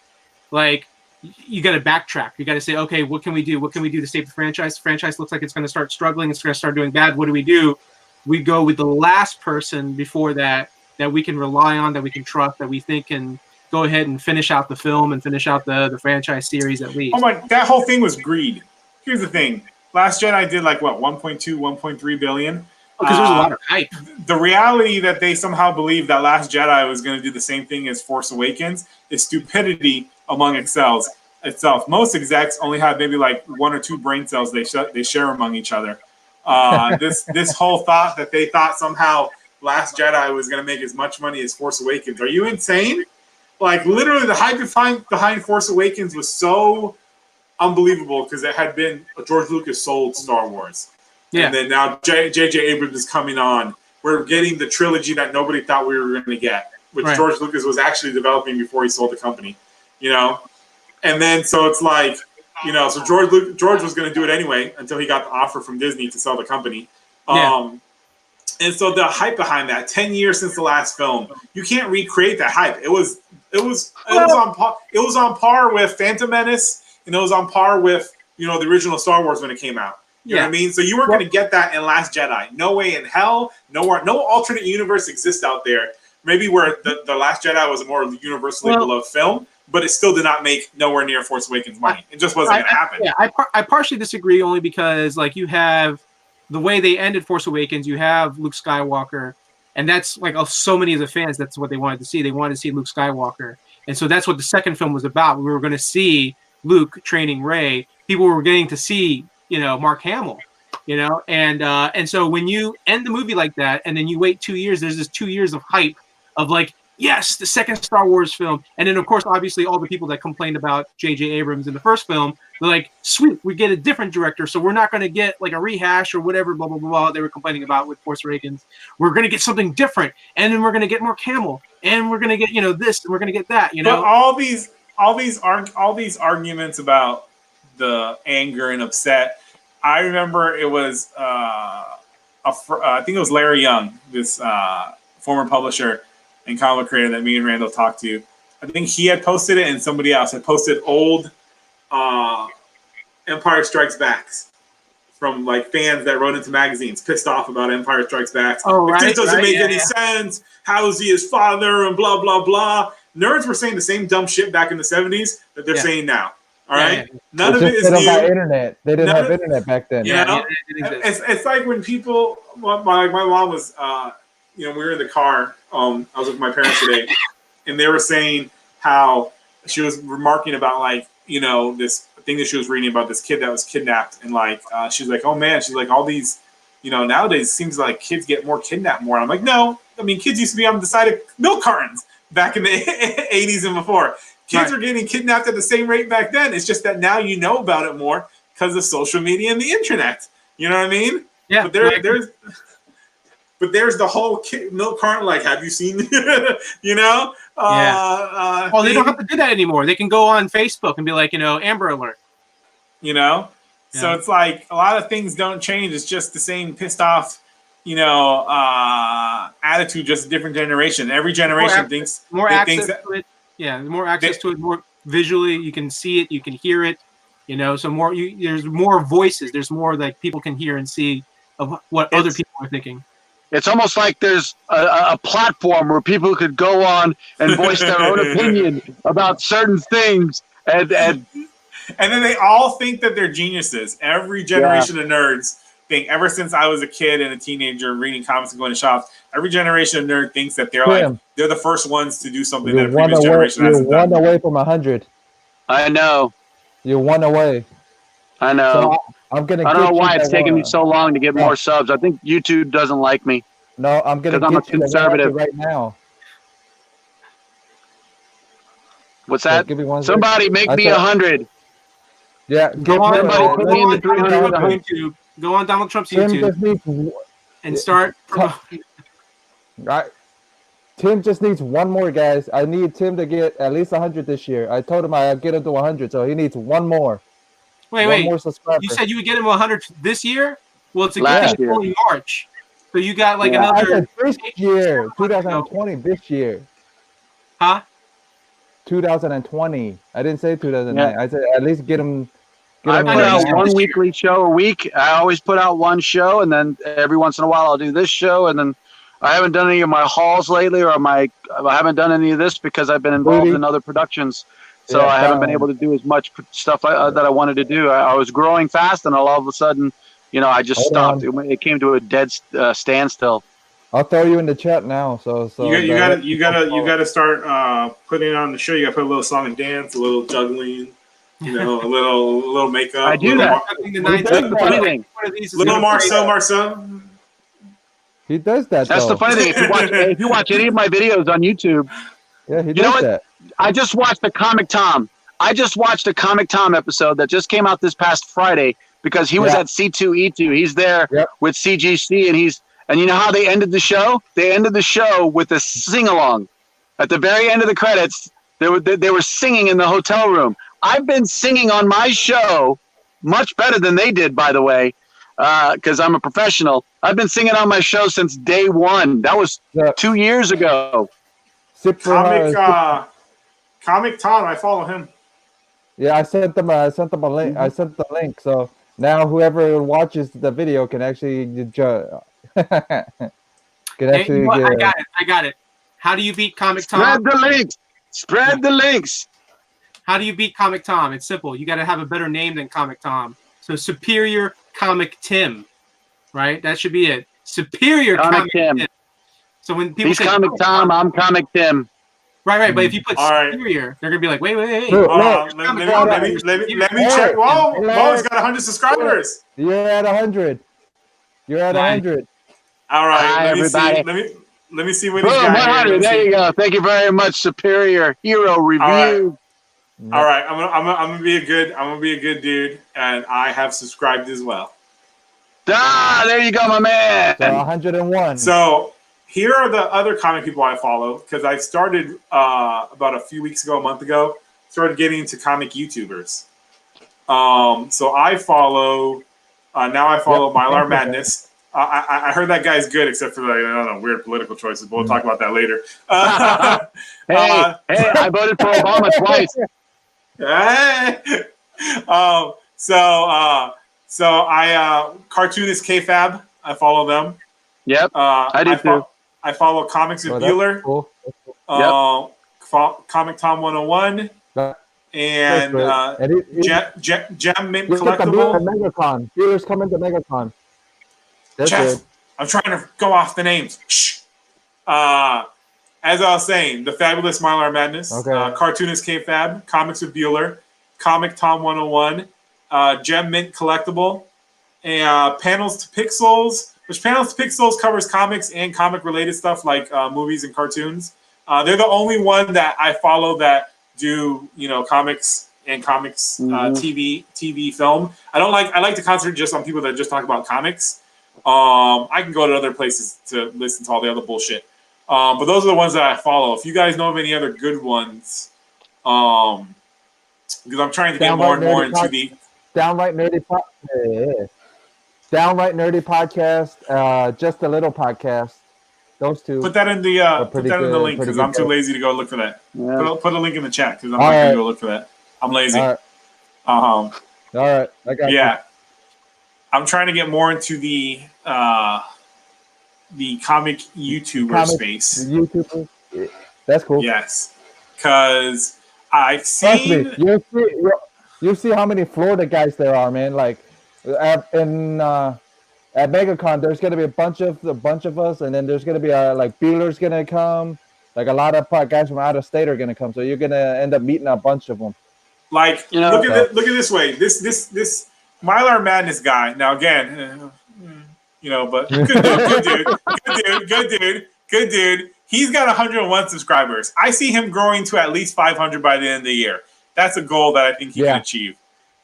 Like you got to backtrack. You got to say, okay, what can we do? What can we do to save the franchise? The franchise looks like it's going to start struggling. It's going to start doing bad. What do we do? We go with the last person before that we can rely on, that we can trust, that we think can go ahead and finish out the film and finish out the franchise series at least. Oh my! That whole thing was greed. Here's the thing: Last Jedi did like what 1.2, 1.3 billion. Because there's a lot of hype. The reality that they somehow believe that Last Jedi was going to do the same thing as Force Awakens is stupidity among itself. Most execs only have maybe like 1 or 2 brain cells they share among each other. This whole thought that they thought somehow Last Jedi was going to make as much money as Force Awakens. Are you insane? Like literally, the hype behind Force Awakens was so unbelievable because it had been George Lucas sold Star Wars. Yeah. And then now J.J. Abrams is coming on. We're getting the trilogy that nobody thought we were going to get, which George Lucas was actually developing before he sold the company, And then so it's like, so George was going to do it anyway until he got the offer from Disney to sell the company. And so the hype behind that, 10 years since the last film, you can't recreate that hype. It was on par with Phantom Menace, and it was on par with the original Star Wars when it came out. You know what I mean? So you weren't going to get that in Last Jedi. No way in hell. Nowhere. No alternate universe exists out there. Maybe where the Last Jedi was a more universally beloved film, but it still did not make nowhere near Force Awakens money. It just wasn't going to happen. Yeah, I partially disagree only because like you have the way they ended Force Awakens. You have Luke Skywalker, and that's like so many of the fans. That's what they wanted to see. They wanted to see Luke Skywalker, and so that's what the second film was about. We were going to see training Rey. People were getting to see Mark Hamill, and so when you end the movie like that and then you wait 2 years, there's this 2 years of hype of like, yes, the second Star Wars film. And then of course, obviously all the people that complained about J.J. Abrams in the first film, they're like, sweet, we get a different director. So we're not going to get like a rehash or whatever, blah, blah, blah, they were complaining about with Force Awakens. We're going to get something different. And then we're going to get Mark Hamill, and we're going to get, this, and we're going to get that, But all these arguments about the anger and upset, I remember it was I think it was Larry Young, this former publisher and comic creator that me and Randall talked to. I think he had posted it, and somebody else had posted old Empire Strikes Backs from like fans that wrote into magazines pissed off about Empire Strikes Back. Oh, right, this doesn't make any sense. How is he his father and blah blah blah. Nerds were saying the same dumb shit back in the 70s that they're saying now. All right, none of it is new. Internet. They didn't have internet back then. It's like when people. My mom was, we were in the car. I was with my parents today, and they were saying how she was remarking about like this thing that she was reading about this kid that was kidnapped, and like she's like, oh man, she's like all these, nowadays it seems like kids get more kidnapped more. And I'm like, no, I mean kids used to be on the side of milk cartons back in the 80s and before. Kids are getting kidnapped at the same rate back then. It's just that now you know about it more because of social media and the internet. You know what I mean? Yeah. But there's the whole milk carton. Like, have you seen? Well, they don't have to do that anymore. They can go on Facebook and be like, Amber Alert. So it's like a lot of things don't change. It's just the same pissed off, attitude. Just a different generation. Every generation thinks more access to it. Yeah, more access to it, more visually. You can see it, you can hear it. So more. There's more voices. There's more like people can hear and see of what other people are thinking. It's almost like there's a platform where people could go on and voice their own opinion about certain things, and then they all think that they're geniuses. Every generation of nerds think. Ever since I was a kid and a teenager reading comics and going to shops, every generation of nerd thinks that they're they're the first ones to do something that a previous generation hasn't done. You're one away from 100. I know. You're one away. I know. So I don't know why it's taking me so long to get more subs. I think YouTube doesn't like me. No, I'm gonna get you conservative right now. What's that? Give me one. Somebody make me 100. Yeah, go on YouTube. Go on Donald Trump's YouTube and start. Right. Tim just needs one more, guys. I need Tim to get at least 100 this year. I told him I'd get him to 100, so he needs one more. Wait. More subscriber. You said you would get him 100 this year? Well, it's only March. So you got like another. I said this year, 2020, this year. Huh? 2020. I didn't say 2009. I said at least get them. I them put out now. one weekly show a week. I always put out one show, and then every once in a while I'll do this show, and then I haven't done any of my hauls lately, or I haven't done any of this because I've been involved in other productions. So Yeah, I haven't been able to do as much stuff that I wanted to do. I was growing fast, and all of a sudden, I just stopped. It came to a dead standstill. I'll throw you in the chat now. So you gotta start putting it on the show. You gotta put a little song and dance, a little juggling, a little makeup. I do that. That's the funny thing. Little Marcel. He does that. That's the funny thing. If you watch any of my videos on YouTube, yeah, he does that. I just watched the Comic Tom. I just watched a Comic Tom episode that just came out this past Friday because he was at C2E2. He's there with CGC, and you know how they ended the show? They ended the show with a sing-along. At the very end of the credits, they were singing in the hotel room. I've been singing on my show much better than they did, by the way, because I'm a professional. I've been singing on my show since day one. That was 2 years ago. Comic Tom, I follow him. Yeah, I sent them a link. I sent the link, so now whoever watches the video can actually I got it. How do you beat Comic Tom? Spread the links. How do you beat Comic Tom? It's simple. You got to have a better name than Comic Tom. So Superior Comic Tim, right? That should be it. Superior Comic Tim. So when people say Comic Tom, I'm Comic Tim. Right. But if you put Superior, they're gonna be like, wait. Let me check. Whoa, he's got 100 subscribers. You're at 100. You're at 100. All right, hi, everybody. Let me see what he's got. 100. There you go. Thank you very much, Superior Hero Review. All right. I'm gonna be a good dude, and I have subscribed as well. There you go, my man. So 101. So here are the other comic people I follow because I started about a few weeks ago, a month ago. Started getting into comic YouTubers. So I follow Mylar Madness. I heard that guy's good, except for weird political choices. But we'll talk about that later. Hey, I voted for Obama twice. So I cartoonist KFab. I follow them. Yep, I do too. I follow Comics with Bueller. Cool. Comic Tom 101. And Gem Mint Collectible. MegaCon. Bueller's coming to MegaCon. Jeff, I'm trying to go off the names. Shh. As I was saying, the fabulous Mylar Madness, cartoonist KFab, Comics with Bueller, Comic Tom 101, Gem Mint Collectible, and Panels to Pixels, which Panels to Pixels covers comics and comic-related stuff like movies and cartoons. They're the only one that I follow that do comics and comics TV film. I like to concentrate just on people that just talk about comics. I can go to other places to listen to all the other bullshit. But those are the ones that I follow. If you guys know of any other good ones, because I'm trying to get more and more into the Downright Nerdy Podcast, Just a Little Podcast. Those two. Put that in the link because I'm too lazy to go look for that. Yeah. Put a link in the chat because I'm not going to go look for that. I'm lazy. All right. I got you. I'm trying to get more into the comic YouTuber space. YouTuber, that's cool. Yes, because I've seen. You'll see how many Florida guys there are, man. Like at MegaCon, there's gonna be a bunch of us, and then there's gonna be like Bueller's gonna come. Like a lot of guys from out of state are gonna come, so you're gonna end up meeting a bunch of them. Like look at this way. This Mylar Madness guy. Now again, but good dude. He's got 101 subscribers. I see him growing to at least 500 by the end of the year. That's a goal that I think he can achieve.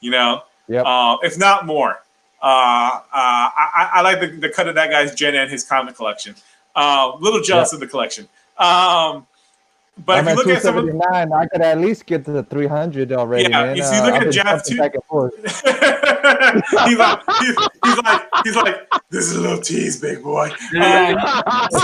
If not more. I like the cut of that guy's Gen and his comic collection. A little jealous of the collection. But if you look at some of I could at least get to the 300 already. Yeah, man. If you look at Jeff too, he's like, this is a little tease, big boy. That's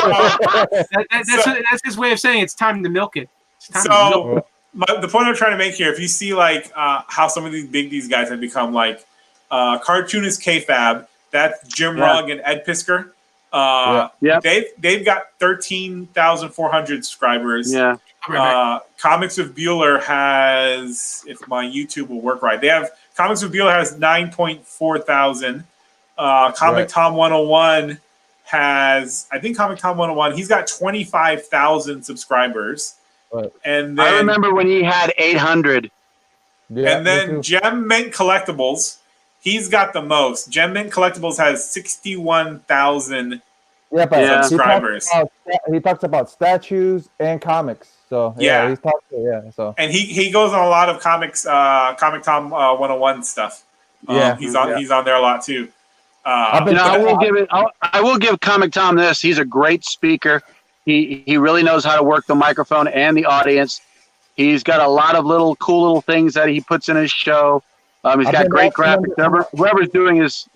his way of saying it's time to milk it. It's time to milk it. the point I'm trying to make here, if you see like how some of these guys have become, like cartoonist K-Fab, that's Jim Rugg and Ed Pisker. They've got 13,400 subscribers. Yeah. Comics with Bueller has, if my YouTube will work right, they have Comics with Bueller has 9.4 thousand. Comic Tom 101 has, I think Comic Tom 101, he's got 25,000 subscribers. Right. And then, I remember when he had 800. Yeah, and then Gem Mint Collectibles, he's got the most. Gem Mint Collectibles has 61,000 subscribers. He talks about statues and comics. So he's talking. So and he goes on a lot of comics, Comic Tom 101 stuff. He's on there a lot too. I will give Comic Tom this. He's a great speaker. He really knows how to work the microphone and the audience. He's got a lot of cool little things that he puts in his show. He's got great graphics. Whoever's doing his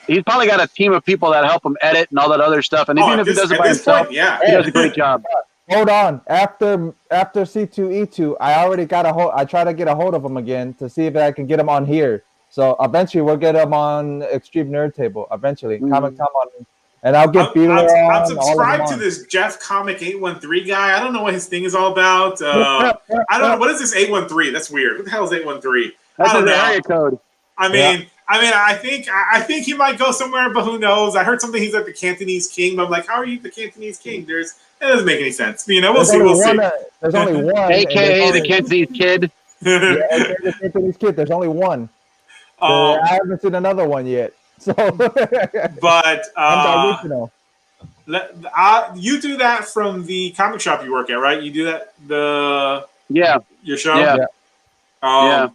he's probably got a team of people that help him edit and all that other stuff. And even if he does it by himself, he does a great job. Hold on. After C2E2, I try to get a hold of him again to see if I can get him on here. So eventually we'll get him on Extreme Nerd Table. Eventually, Comic Tom on, and I'll get I'm subscribed to this Jeff Comic 813 guy. I don't know what his thing is all about. I don't know, what is this 813? That's weird. What the hell is 813? That's an area code. I think he might go somewhere, but who knows? I heard something. He's like the Cantonese king. But I'm like, how are you the Cantonese king? It doesn't make any sense. We'll see. There's only one, AKA the Cantonese kid. The Cantonese kid. There's only one. I haven't seen another one yet. So, but you do that from the comic shop you work at, right? You do that your show. Yeah.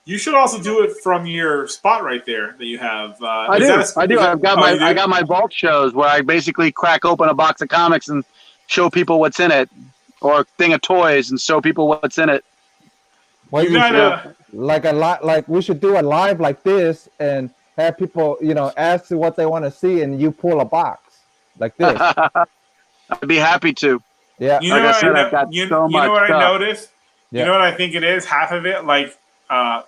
You should also do it from your spot right there that you have. I do. I got my vault shows where I basically crack open a box of comics and show people what's in it, or a thing of toys and show people what's in it. Well, we should do a live like this and have people, ask what they want to see, and you pull a box like this. I'd be happy to. Yeah. You know what I noticed? Yeah. You know what I think it is? Half of it,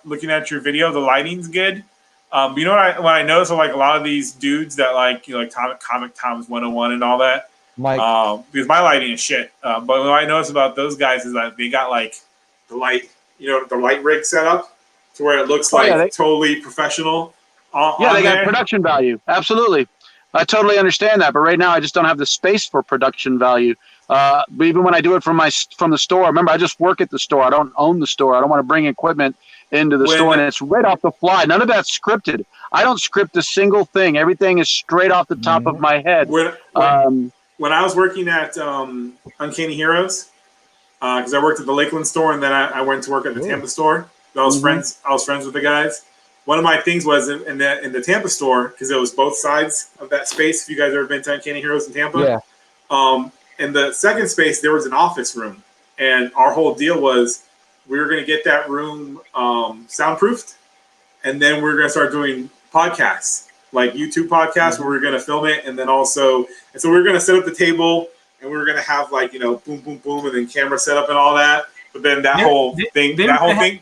looking at your video, the lighting's good. You know what I noticed with a lot of these dudes that Comic Tom's 101 and all that. Because my lighting is shit. But what I noticed about those guys is that they got the light, the light rig set up to where it looks totally professional. They got production value. Absolutely. I totally understand that. But right now I just don't have the space for production value. But even when I do it from the store, remember, I just work at the store. I don't own the store. I don't want to bring equipment into the store, and it's right off the fly. None of that's scripted. I don't script a single thing. Everything is straight off the top of my head. When I was working at Uncanny Heroes, because I worked at the Lakeland store, and then I went to work at the Tampa store. I was friends with the guys. One of my things was in the Tampa store, because it was both sides of that space. If you guys ever been to Uncanny Heroes in Tampa, in the second space there was an office room, and our whole deal was we were going to get that room soundproofed, and then we were going to start doing podcasts, like YouTube podcasts, where we were going to film it, and then also, and so we were going to set up the table, and we were going to have boom, boom, boom, and then camera set up and all that. But then that whole thing.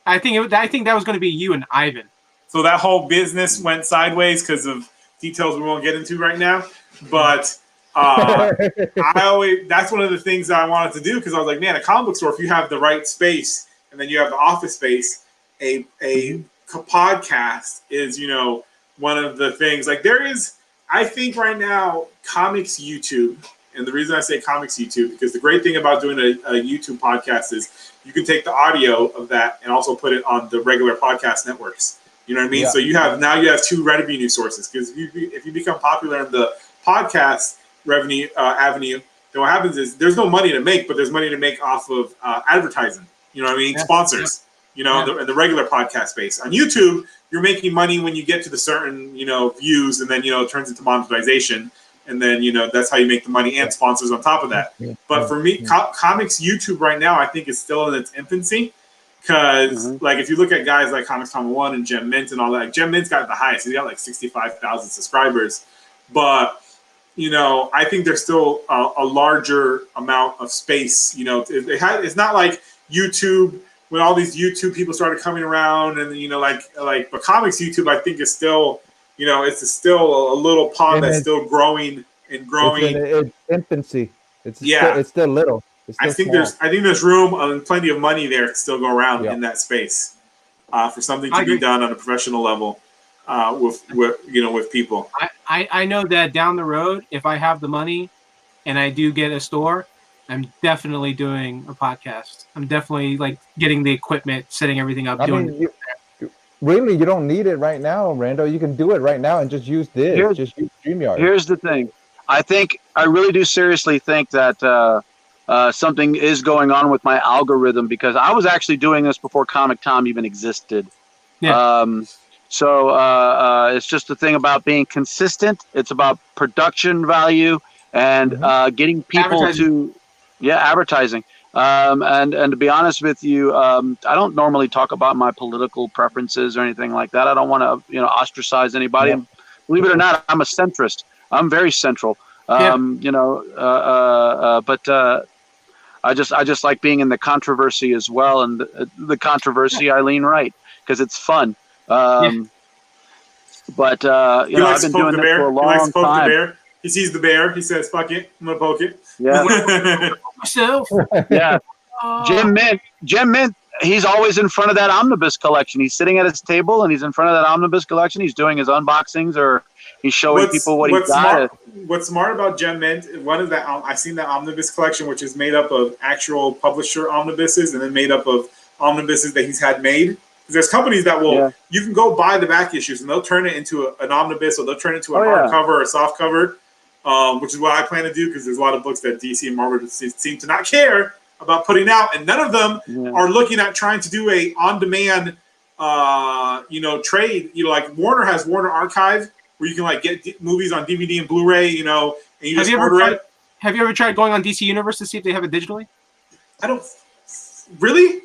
I think that was going to be you and Ivan. So that whole business went sideways because of details we won't get into right now. But that's one of the things that I wanted to do, because I was like, man, a comic book store, if you have the right space and then you have the office space, a podcast is, one of the things. There is, I think right now, comics YouTube. And the reason I say comics YouTube, because the great thing about doing a YouTube podcast is you can take the audio of that and also put it on the regular podcast networks. You know what I mean? Yeah. So you have two revenue sources, because if you become popular in the podcast revenue avenue, then what happens is there's no money to make, but there's money to make off of advertising. You know what I mean? Yeah. Sponsors. Yeah. In the regular podcast space. On YouTube, you're making money when you get to the certain views, and then it turns into monetization. And then, that's how you make the money and sponsors on top of that. Yeah. But for me, comics YouTube right now, I think is still in its infancy. Because, if you look at guys like Comics Tom 1 and Gem Mint and all that, Gem Mint's got the highest. He's got 65,000 subscribers. But I think there's still a larger amount of space. It's not like YouTube when all these YouTube people started coming around, and but comics YouTube, I think is still, it's still a little pond that's still growing and growing. It's in its infancy. It's still little. It's still I think there's room and plenty of money there to still go around in that space for something to be done on a professional level with people. I know that down the road, if I have the money and I do get a store, I'm definitely doing a podcast. I'm definitely getting the equipment, setting everything up. Really, you don't need it right now, Rando. You can do it right now and just use this. Just use StreamYard. Here's the thing. I really do seriously think that something is going on with my algorithm, because I was actually doing this before Comic Tom even existed. Yeah. So it's just the thing about being consistent. It's about production value and getting people to advertising. And to be honest with you, I don't normally talk about my political preferences or anything like that. I don't want to ostracize anybody. And believe it or not, I'm a centrist. I'm very central. But I just like being in the controversy as well, and the controversy I lean right because it's fun. But I've been doing this for a long time. The bear. He sees the bear. He says, "Fuck it, I'm gonna poke it." Yeah. Myself. Yeah. Jim Mint. He's always in front of that omnibus collection. He's sitting at his table and he's in front of that omnibus collection. He's doing his unboxings or he's showing people what he's got. What's smart about Gem Mint, one of that I've seen that omnibus collection, which is made up of actual publisher omnibuses and then made up of omnibuses that he's had made. There's companies that will you can go buy the back issues and they'll turn it into an omnibus, or they'll turn it into an hardcover or a soft cover, which is what I plan to do, because there's a lot of books that DC and Marvel seem to not care about putting out, and none of them are looking at trying to do a on-demand trade. Like Warner has Warner Archive, where you can get movies on DVD and Blu-ray, and you just order it. Have you ever tried going on DC Universe to see if they have it digitally? I don't really.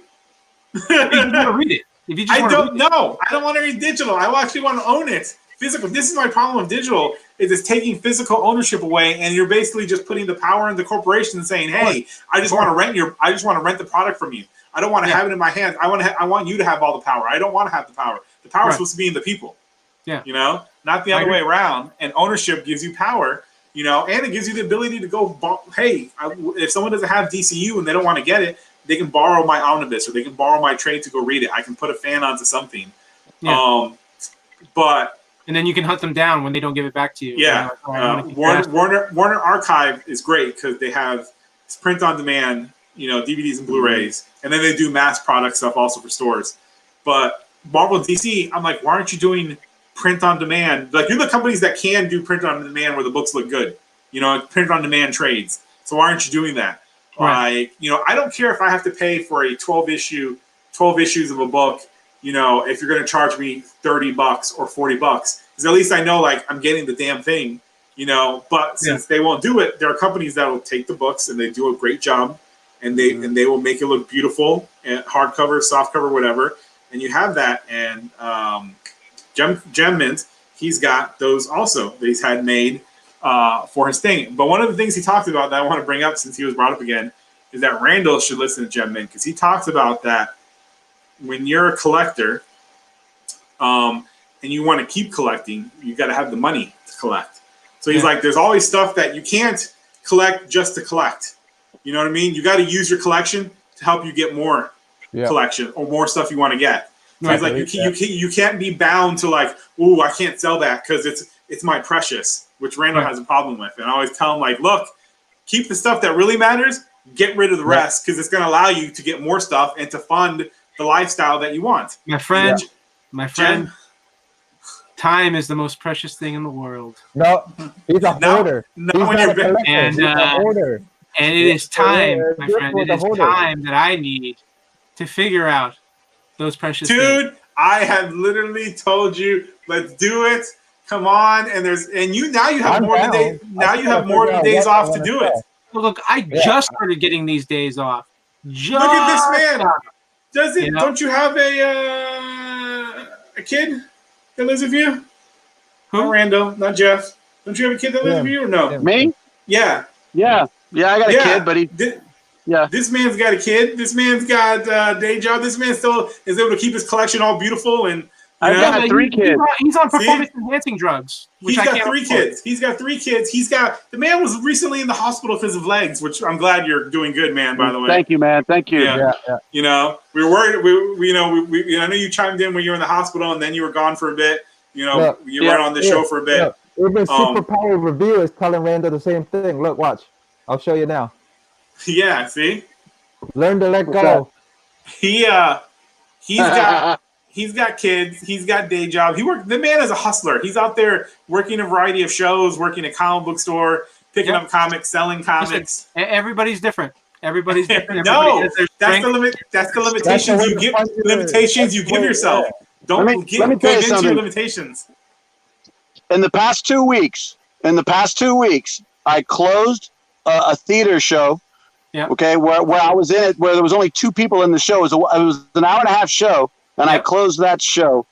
If you want to read it. I don't know. I don't want to read digital. I actually want to own it. Physical. This is my problem with digital, is it's taking physical ownership away, and you're basically just putting the power in the corporation and saying, "Hey, I just want to rent the product from you. I don't want to have it in my hands. I want you to have all the power. I don't want to have the power. The power is supposed to be in the people. Yeah. Not the other way around. And ownership gives you power, and it gives you the ability to go, hey, if someone doesn't have DCU and they don't want to get it, they can borrow my omnibus or they can borrow my trade to go read it. I can put a fan onto something. Yeah. And then you can hunt them down when they don't give it back to you. Yeah. Warner Archive is great because they have print on demand, DVDs and Blu-rays, and then they do mass product stuff also for stores. But Marvel and DC, I'm like, why aren't you doing print on demand? You're the companies that can do print on demand where the books look good, print on demand trades. So why aren't you doing that? Right. I don't care if I have to pay for a 12 issues of a book, if you're going to charge me $30 or $40, because at least I know I'm getting the damn thing, but since they won't do it, there are companies that will take the books and they do a great job and they will make it look beautiful and hardcover, softcover, whatever. And you have that. And Gem Mint, he's got those also that he's had made for his thing. But one of the things he talked about that I want to bring up since he was brought up again is that Randall should listen to Gem Mint, because he talks about that when you're a collector and you want to keep collecting, you got to have the money to collect. So he's like, there's always stuff that you can't collect just to collect. You know what I mean? You got to use your collection to help you get more collection or more stuff you want to get. So he's like, you can't be bound to ooh, I can't sell that because it's my precious, which Randall has a problem with. And I always tell him look, keep the stuff that really matters, get rid of the rest, because it's going to allow you to get more stuff and to fund the lifestyle that you want. My friend, time is the most precious thing in the world. No, he's a hoarder. He's not a collector. He's a hoarder. And it is time, my friend. It is time that I need to figure out those precious things. Dude, I have literally told you, let's do it. Come on, and you have more days. Now you have more days off to do it. Look, I just started getting these days off. Look at this man. Don't you have a kid that lives with you? Who? Not Randall, not Jeff. Don't you have a kid that lives with you or no? Yeah. Me? Yeah. Yeah. Yeah, I got a Yeah. kid, but This man's got a kid. This man's got a day job. This man still is able to keep his collection all beautiful and. I've got three kids. He's on performance enhancing drugs. He's got 3 kids. He's got 3 kids. The man was recently in the hospital because of legs, which I'm glad you're doing good, man. By the way, Thank you, man. Thank you. Yeah. You know, we were worried. I know you chimed in when you were in the hospital, and then you were gone for a bit. You know, you weren't on the show for a bit. Even Superpower Review is telling Randall the same thing. Look, watch. I'll show you now. Yeah, see. Learn to let go. He's got kids. He's got day job. The man is a hustler. He's out there working a variety of shows, working a comic book store, picking up comics, selling comics. Listen, everybody's different. Everybody's different. No, that's the limitations you give. Limitations you give yourself. Don't let me give tell you into something. your limitations. In the past 2 weeks, I closed a theater show. Yeah. Okay, where I was in it, where there was only 2 people in the show. It was an hour and a half show, and I closed that show.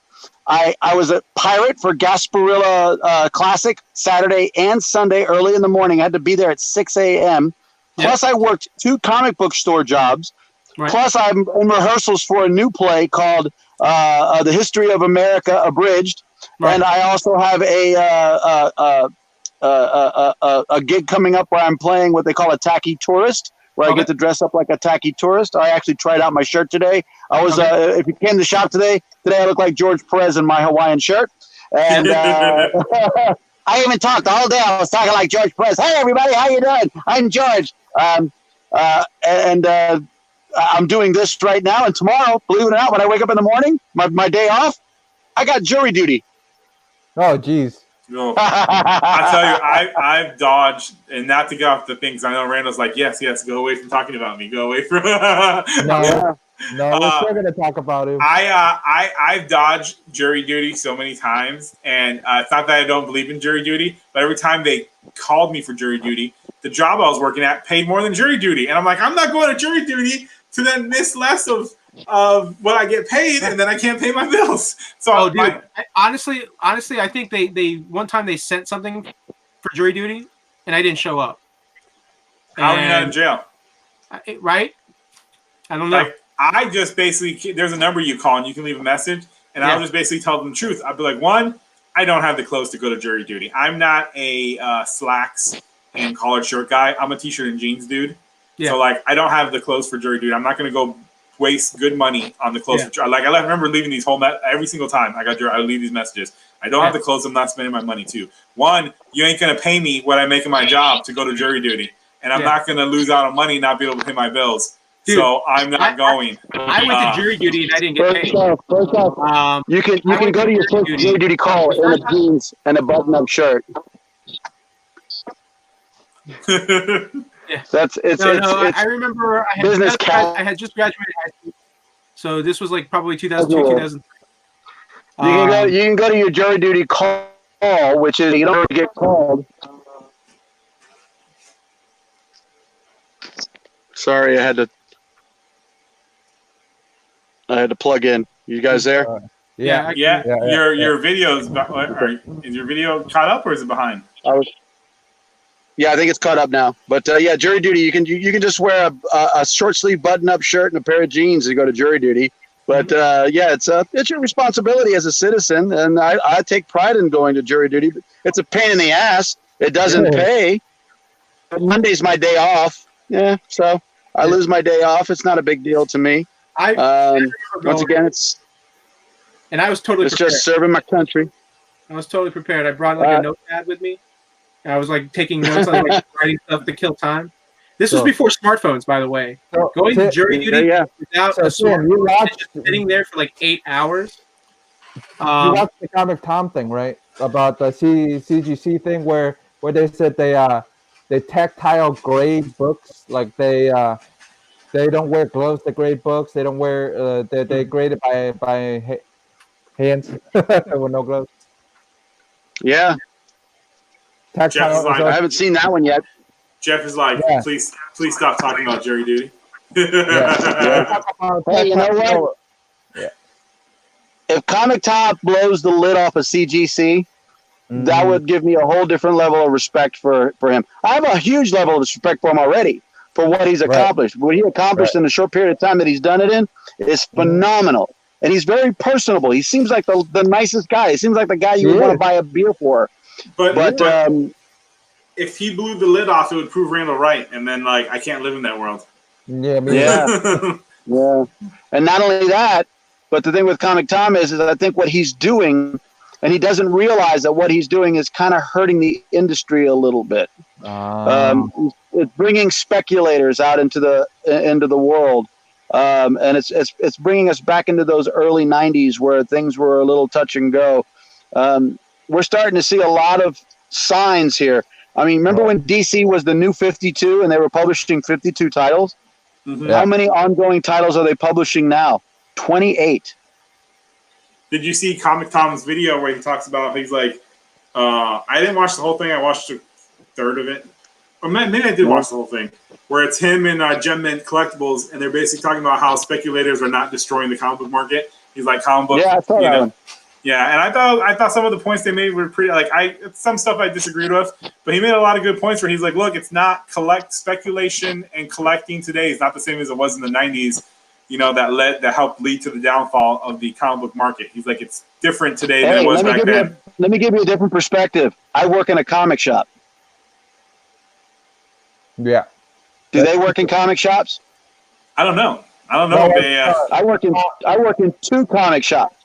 I was a pirate for Gasparilla Classic Saturday and Sunday early in the morning. I had to be there at 6 a.m. Plus, I worked 2 comic book store jobs. Right. Plus, I'm in rehearsals for a new play called The History of America Abridged. Right. And I also have a gig coming up where I'm playing what they call a tacky tourist, where I get to dress up like a tacky tourist. I actually tried out my shirt today. I was, if you came to the shop today I look like George Perez in my Hawaiian shirt. And I even talked the whole day. I was talking like George Perez. Hey, everybody, how you doing? I'm George. I'm doing this right now. And tomorrow, believe it or not, when I wake up in the morning, my day off, I got jury duty. Oh, geez. No, I tell you, I've dodged, and not to get off the things. I know Randall's like, yes, go away from talking about me. Go away from. No, we're still gonna talk about him. I've dodged jury duty so many times, and it's not that I don't believe in jury duty, but every time they called me for jury duty, the job I was working at paid more than jury duty, and I'm like, I'm not going to jury duty to then miss less of what I get paid, and then I can't pay my bills. So, honestly, I think they one time they sent something for jury duty, and I didn't show up. How are you not in jail? Right? I don't know. Like, I just basically, there's a number you call, and you can leave a message, and I'll just basically tell them the truth. I'll be like, 1, I don't have the clothes to go to jury duty. I'm not a slacks and collared shirt guy. I'm a t-shirt and jeans dude. Yeah. So, like, I don't have the clothes for jury duty. I'm not going to go waste good money on the clothes. Yeah. Like, I remember leaving these every single time I leave these messages. I don't have the clothes. I'm not spending my money to. 1, you ain't going to pay me what I make in my job to go to jury duty. And I'm not going to lose out on money and not be able to pay my bills. Dude, so I'm not going. I went to jury duty and I didn't get paid. First off, you can go to your first jury duty call in a jeans and a button-up shirt. I remember I had just graduated high school, so this was like probably 2002, 2003. You can go to your jury duty call, which is you don't get called. Sorry, I had to plug in. You guys there? Yeah. Your video is your video caught up or is it behind? Yeah, I think it's caught up now. But jury duty. You can just wear a short sleeve button up shirt and a pair of jeans to go to jury duty. But it's your responsibility as a citizen, and I take pride in going to jury duty. It's a pain in the ass. It doesn't pay. Monday's my day off. Yeah, so I lose my day off. It's not a big deal to me. Once again, and I was totally prepared. Just serving my country. I was totally prepared. I brought like a notepad with me. And I was like taking notes, I was like writing stuff to kill time. This was before smartphones, by the way. Going to jury duty without a sword, just sitting there for like 8 hours. You watched the Comic Tom thing, right? About the CGC thing where they said they tactile grade books, like they don't wear gloves to grade books. They don't wear they grade it by hands with no gloves. Yeah. Jeff is like, I haven't seen that one yet. Jeff is like, please stop talking about jury duty. Hey, you know what? Yeah. If Comic Top blows the lid off of CGC, that Mhm. would give me a whole different level of respect for him. I have a huge level of respect for him already for what he's Right. accomplished. What he accomplished in the short period of time that he's done it in is phenomenal. And he's very personable. He seems like the nicest guy. He seems like the guy you He would want to is. buy a beer for. But If he blew the lid off, it would prove Randall right, and then like I can't live in that world. Yeah, me Yeah. neither. Yeah. And not only that, but the thing with Comic Tom is I think what he's doing, and he doesn't realize that what he's doing is kind of hurting the industry a little bit. It's bringing speculators out into the world, and it's bringing us back into those early '90s where things were a little touch and go. We're starting to see a lot of signs here. I mean, remember when DC was the new 52 and they were publishing 52 titles? Mhm. Yeah. How many ongoing titles are they publishing now? 28. Did you see Comic Tom's video where he talks about he's like, I didn't watch the whole thing. I watched a third of it. Or maybe I did watch the whole thing. Where it's him and Gem Mint Collectibles, and they're basically talking about how speculators are not destroying the comic book market. He's like, comic book, Yeah, I saw that one. Yeah, and I thought some of the points they made were pretty some stuff I disagreed with, but he made a lot of good points where he's like, look, it's not speculation and collecting today is not the same as it was in the 90s, that helped lead to the downfall of the comic book market. He's like, it's different today than it was back then. Let me give you a different perspective. I work in a comic shop. Yeah. Do they work in comic shops? I don't know. If they, I work in two comic shops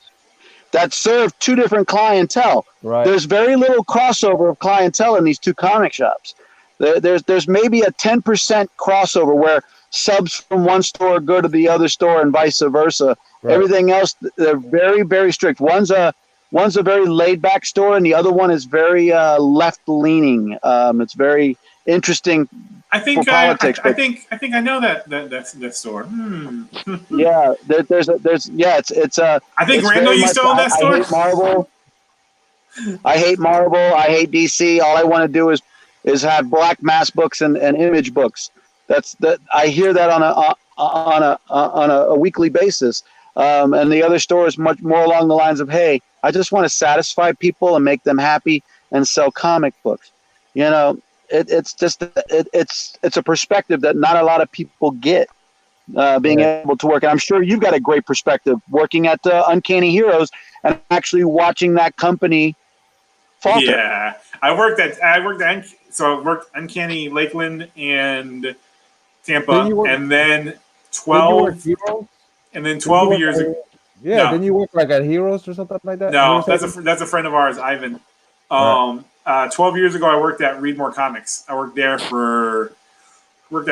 that serve two different clientele. Right. There's very little crossover of clientele in these two comic shops. There's maybe a 10% crossover where subs from one store go to the other store and vice versa. Right. Everything else, they're very, very strict. One's a very laid back store, and the other one is very left leaning. It's very interesting. I think for politics, I think I know that store. Yeah, it's I think it's Randall very used to much- own that store. I hate Marvel. I hate Marvel. I hate DC. All I want to do is have Black Mass books and Image books. I hear that on a weekly basis. And the other store is much more along the lines of, hey, I just want to satisfy people and make them happy and sell comic books. It's a perspective that not a lot of people get. Being able to work, and I'm sure you've got a great perspective working at Uncanny Heroes and actually watching that company falter. Yeah, I worked Uncanny Lakeland and Tampa, and then 12 years ago. Yeah, No. didn't you work like at Heroes or something like that? No, that's a friend of ours, Ivan. 12 years ago, I worked at Read More Comics. I worked at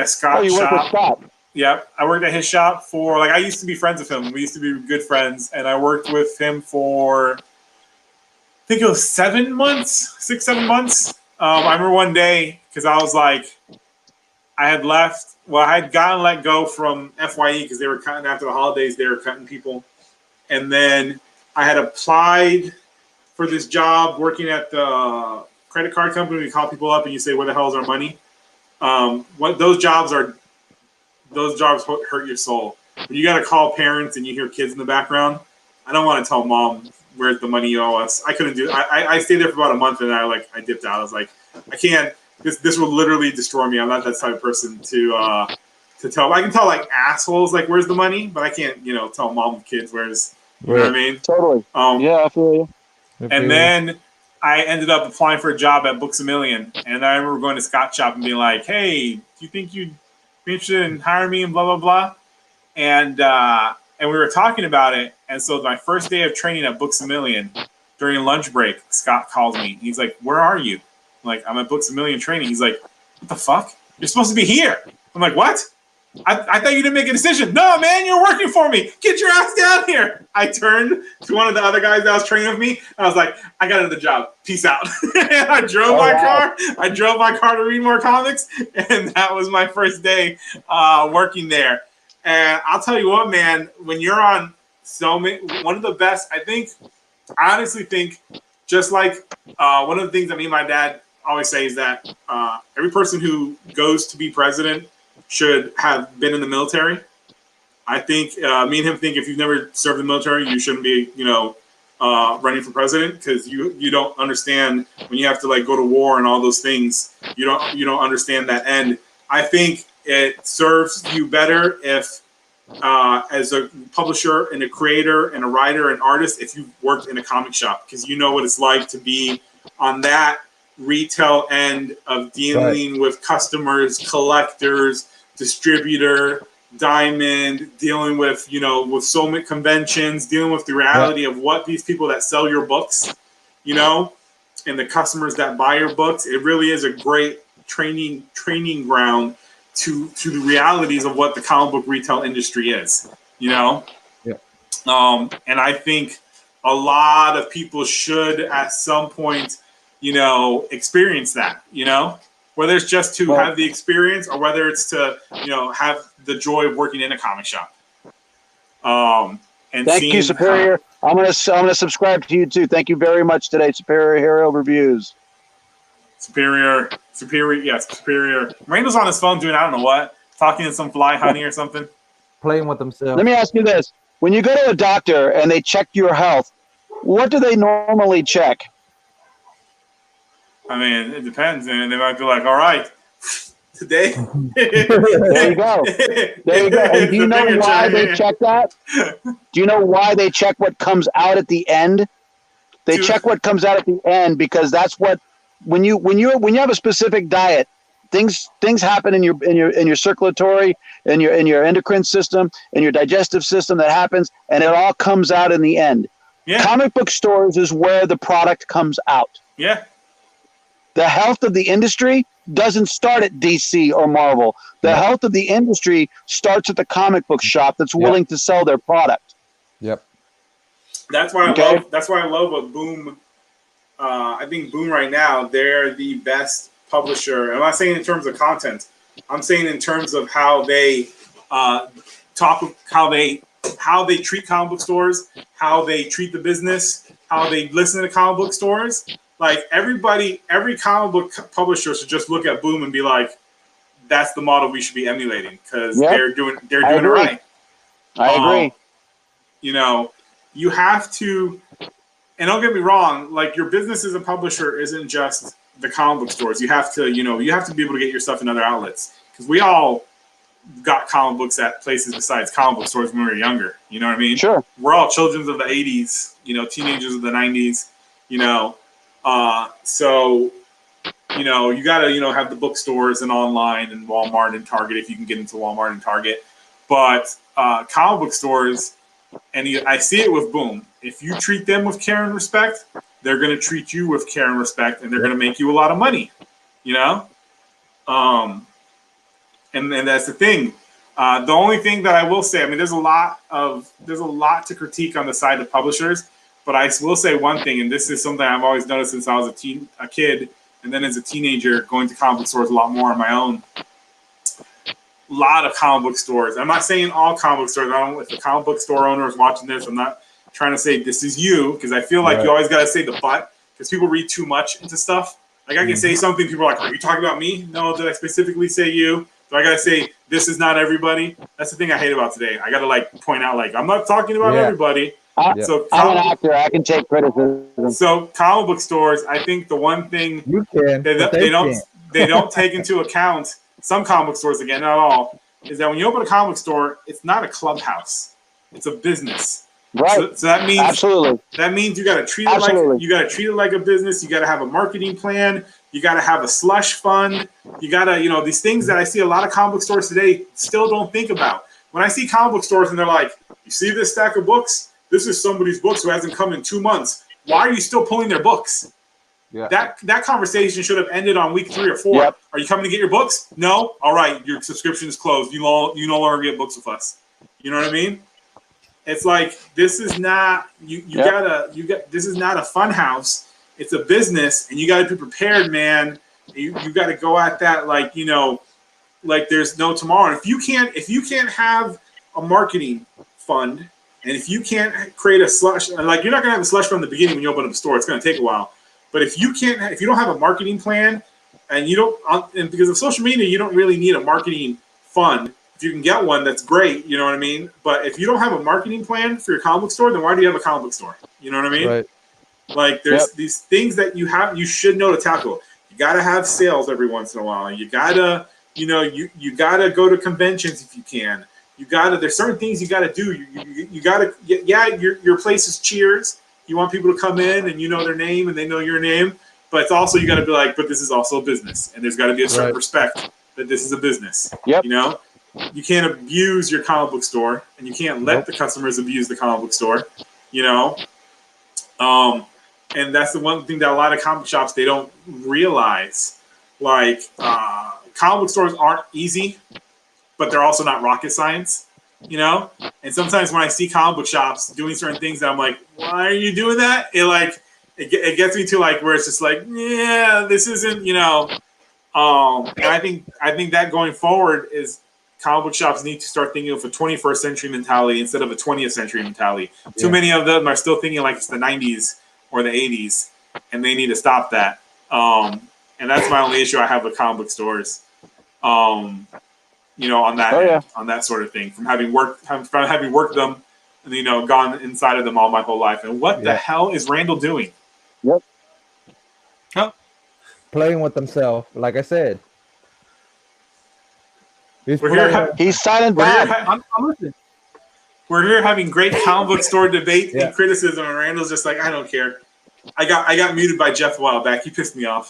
Scott's you shop. work with Scott. Yep, I worked at his shop for I used to be friends with him. We used to be good friends, and I worked with him for I think it was 7 months, 6-7 months. I remember one day because I was like, I had left. Well, I had gotten let go from FYE because they were cutting after the holidays. They were cutting people, and then I had applied for this job working at the credit card company. We call people up and you say, "Where the hell is our money?" Those jobs hurt your soul. When you got to call parents and you hear kids in the background, I don't want to tell mom where's the money you owe us. I couldn't do it. I stayed there for about a month and I dipped out. I was like, I can't. This will literally destroy me. I'm not that type of person to tell. I can tell like assholes like where's the money, but I can't tell mom and kids where's. You know what I mean? Totally. Yeah, I feel you. And then I ended up applying for a job at Books A Million, and I remember going to Scott's shop and being like, "Hey, do you think you'd be interested in hiring me?" And blah blah blah, and we were talking about it. And so my first day of training at Books A Million, during lunch break, Scott calls me. He's like, "Where are you?" I'm like, "I'm at Books A Million training." He's like, "What the fuck? You're supposed to be here." I'm like, "What? I thought you didn't make a decision." "No, man, you're working for me. Get your ass down here." I turned to one of the other guys that was training with me, and I was like, "I got another job. Peace out." And I drove car. I drove my car to Read More Comics, and that was my first day working there. And I'll tell you what, man, when you're on one of the best, I honestly think, just like one of the things that me and my dad always say is that every person who goes to be president should have been in the military. I think me and him think if you've never served in the military, you shouldn't be, running for president, because you don't understand when you have to like go to war and all those things. You don't understand that end. I think it serves you better if, as a publisher and a creator and a writer and artist, if you've worked in a comic shop, because you know what it's like to be on that retail end of dealing with customers, collectors, distributor, diamond, dealing with, with so many conventions, dealing with the reality of what these people that sell your books, and the customers that buy your books. It really is a great training ground to the realities of what the comic book retail industry is, And I think a lot of people should at some point, experience that, whether it's just to have the experience or whether it's to, have the joy of working in a comic shop. And thank you, Superior. I'm gonna subscribe to you too. Thank you very much today, Superior Hero Reviews. Superior. Randall's on his phone doing I don't know what, talking to some fly honey or something. Playing with themselves. Let me ask you this: when you go to a doctor and they check your health, what do they normally check? I mean, it depends, and they might be like, "All right, today." There you go. And do you know why they check that? Do you know why they check what comes out at the end? They check what comes out at the end because that's what when you have a specific diet, things happen in your circulatory, in your endocrine system, in your digestive system that happens, and it all comes out in the end. Yeah. Comic book stores is where the product comes out. Yeah. The health of the industry doesn't start at DC or Marvel. The health of the industry starts at the comic book shop that's willing to sell their product. Yep. That's why I love what Boom. I think Boom right now, they're the best publisher. I'm not saying in terms of content. I'm saying in terms of how they how they treat comic book stores, how they treat the business, how they listen to comic book stores. Like every comic book publisher should just look at Boom and be like, "That's the model we should be emulating," because they're doing it right. I agree. You have to, and don't get me wrong, like your business as a publisher isn't just the comic book stores. You have to, you have to be able to get your stuff in other outlets, because we all got comic books at places besides comic book stores when we were younger. You know what I mean? Sure. We're all children of the 80s, teenagers of the 90s, so, you got to, have the bookstores and online and Walmart and Target if you can get into Walmart and Target. But comic book stores, and I see it with Boom. If you treat them with care and respect, they're going to treat you with care and respect, and they're going to make you a lot of money, And that's the thing. The only thing that I will say, I mean, there's a lot to critique on the side of publishers. But I will say one thing, and this is something I've always noticed since I was a kid, and then as a teenager, going to comic book stores a lot more on my own. A lot of comic book stores. I'm not saying all comic book stores. If the comic book store owner is watching this, I'm not trying to say this is you, because I feel like you always got to say the but, because people read too much into stuff. Like I can say something, people are like, "Are you talking about me?" No, did I specifically say you? Do I got to say this is not everybody? That's the thing I hate about today. I got to point out, I'm not talking about everybody. So I'm an actor. I can take criticism. So comic book stores, I think the one thing You can, they don't take into account, some comic book stores, again, not all, is that when you open a comic book store, it's not a clubhouse. It's a business. Right. So that means absolutely. That means you got to treat it like a business. You got to have a marketing plan. You got to have a slush fund. You got to, these things that I see a lot of comic book stores today still don't think about. When I see comic book stores and they're like, "You see this stack of books? This is somebody's books who hasn't come in 2 months. Why are you still pulling their books?" Yeah. That conversation should have ended on week 3 or 4. Yep. Are you coming to get your books? No? All right, your subscription is closed. You no longer get books with us. You know what I mean? It's like, this is not this is not a fun house. It's a business, and you got to be prepared, man. You got to go at that like there's no tomorrow. And if you can't have a marketing fund, and if you can't create a slush, you're not going to have a slush from the beginning when you open up a store. It's going to take a while. But if you don't have a marketing plan, and because of social media, you don't really need a marketing fund if you can get one, that's great. You know what I mean? But if you don't have a marketing plan for your comic book store, then why do you have a comic book store? You know what I mean? Right. Like there's these things that you should know to tackle. You got to have sales every once in a while. You got to, you got to go to conventions if you can. There's certain things you got to do. You got to, your place is Cheers. You want people to come in and you know their name and they know your name. But it's also, you got to be like, but this is also a business. And there's got to be a certain respect that this is a business. Yep. You can't abuse your comic book store and you can't let the customers abuse the comic book store, and that's the one thing that a lot of comic shops, they don't realize. Like, comic book stores aren't easy, but they're also not rocket science, And sometimes when I see comic book shops doing certain things, I'm like, why are you doing that? It gets me to like where it's just like, yeah, this isn't, And I think that going forward is comic book shops need to start thinking of a 21st century mentality instead of a 20th century mentality. Yeah. Too many of them are still thinking like it's the 90s or the 80s, and they need to stop that. And that's my only issue I have with comic book stores. On that on that sort of thing, from having worked them and gone inside of them all my whole life. And what the hell is Randall doing? Yep. Oh. Playing with themselves, like I said. He's silent bad. I'm listening. We're here having great comic book store debate and criticism, and Randall's just like, I don't care. I got muted by Jeff a while back. He pissed me off.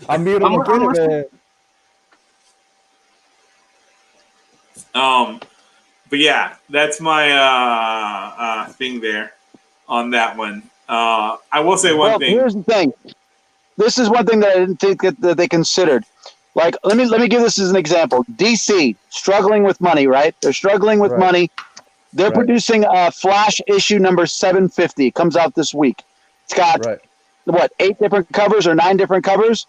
I'm muted again. But yeah, that's my thing there on that one. I will say one thing. Here's the thing. This is one thing that I didn't think that they considered. Like, let me give this as an example. DC, struggling with money, right? They're struggling with money. They're producing Flash issue number 750. It comes out this week. It's got, 8 different covers or 9 different covers?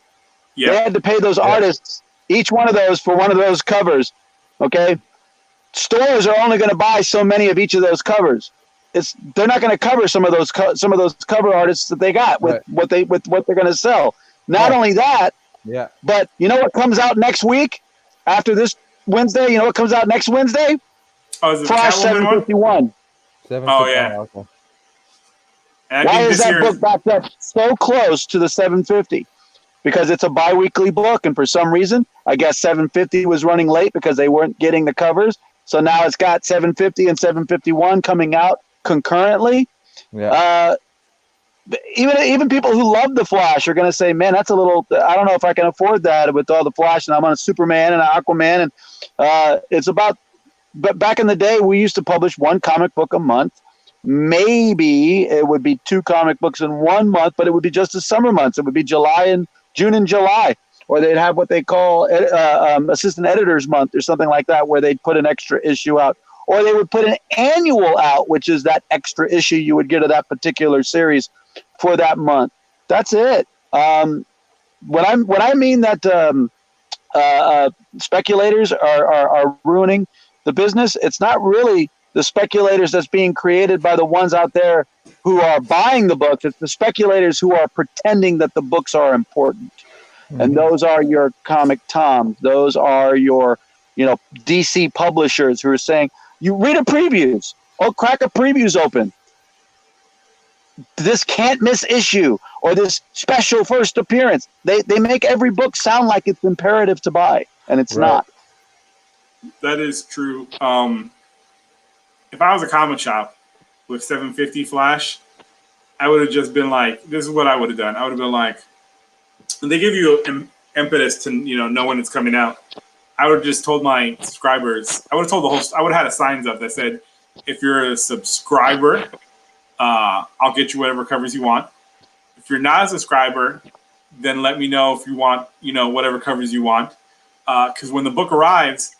Yeah. They had to pay those artists, each one of those, for one of those covers, okay? Stores are only going to buy so many of each of those covers. They're not going to cover some of those cover artists that they got with what they're going to sell. Not only that, but you know what comes out next week after this Wednesday? You know what comes out next Wednesday? Oh, is it Flash 751. Oh yeah. Okay. Why is that book backed up so close to the 750? Because it's a bi-weekly book, and for some reason, I guess 750 was running late because they weren't getting the covers. So now it's got 750 and 751 coming out concurrently. Yeah. Even people who love the Flash are going to say, man, that's a little, I don't know if I can afford that with all the Flash, and I'm on a Superman and an Aquaman. And but back in the day, we used to publish 1 comic book a month. Maybe it would be 2 comic books in 1 month, but it would be just the summer months. It would be June and July, or they'd have what they call assistant editors month or something like that, where they'd put an extra issue out. Or they would put an annual out, which is that extra issue you would get of that particular series for that month. That's it. When I mean that speculators are ruining the business, it's not really the speculators that's being created by the ones out there who are buying the books. It's the speculators who are pretending that the books are important. Mm-hmm. And those are your Comic Toms. Those are your, DC publishers who are saying, you read a previews. Oh, crack a previews open. This can't miss issue or this special first appearance. They make every book sound like it's imperative to buy, and it's not. That is true. If I was a comic shop with 750 Flash, I would have just been like, this is what I would have done. I would have been like, and they give you an impetus to know when it's coming out. I would have just told my subscribers, I would have had a signs up that said, if you're a subscriber, I'll get you whatever covers you want. If you're not a subscriber, then let me know if you want, whatever covers you want. Because when the book arrives,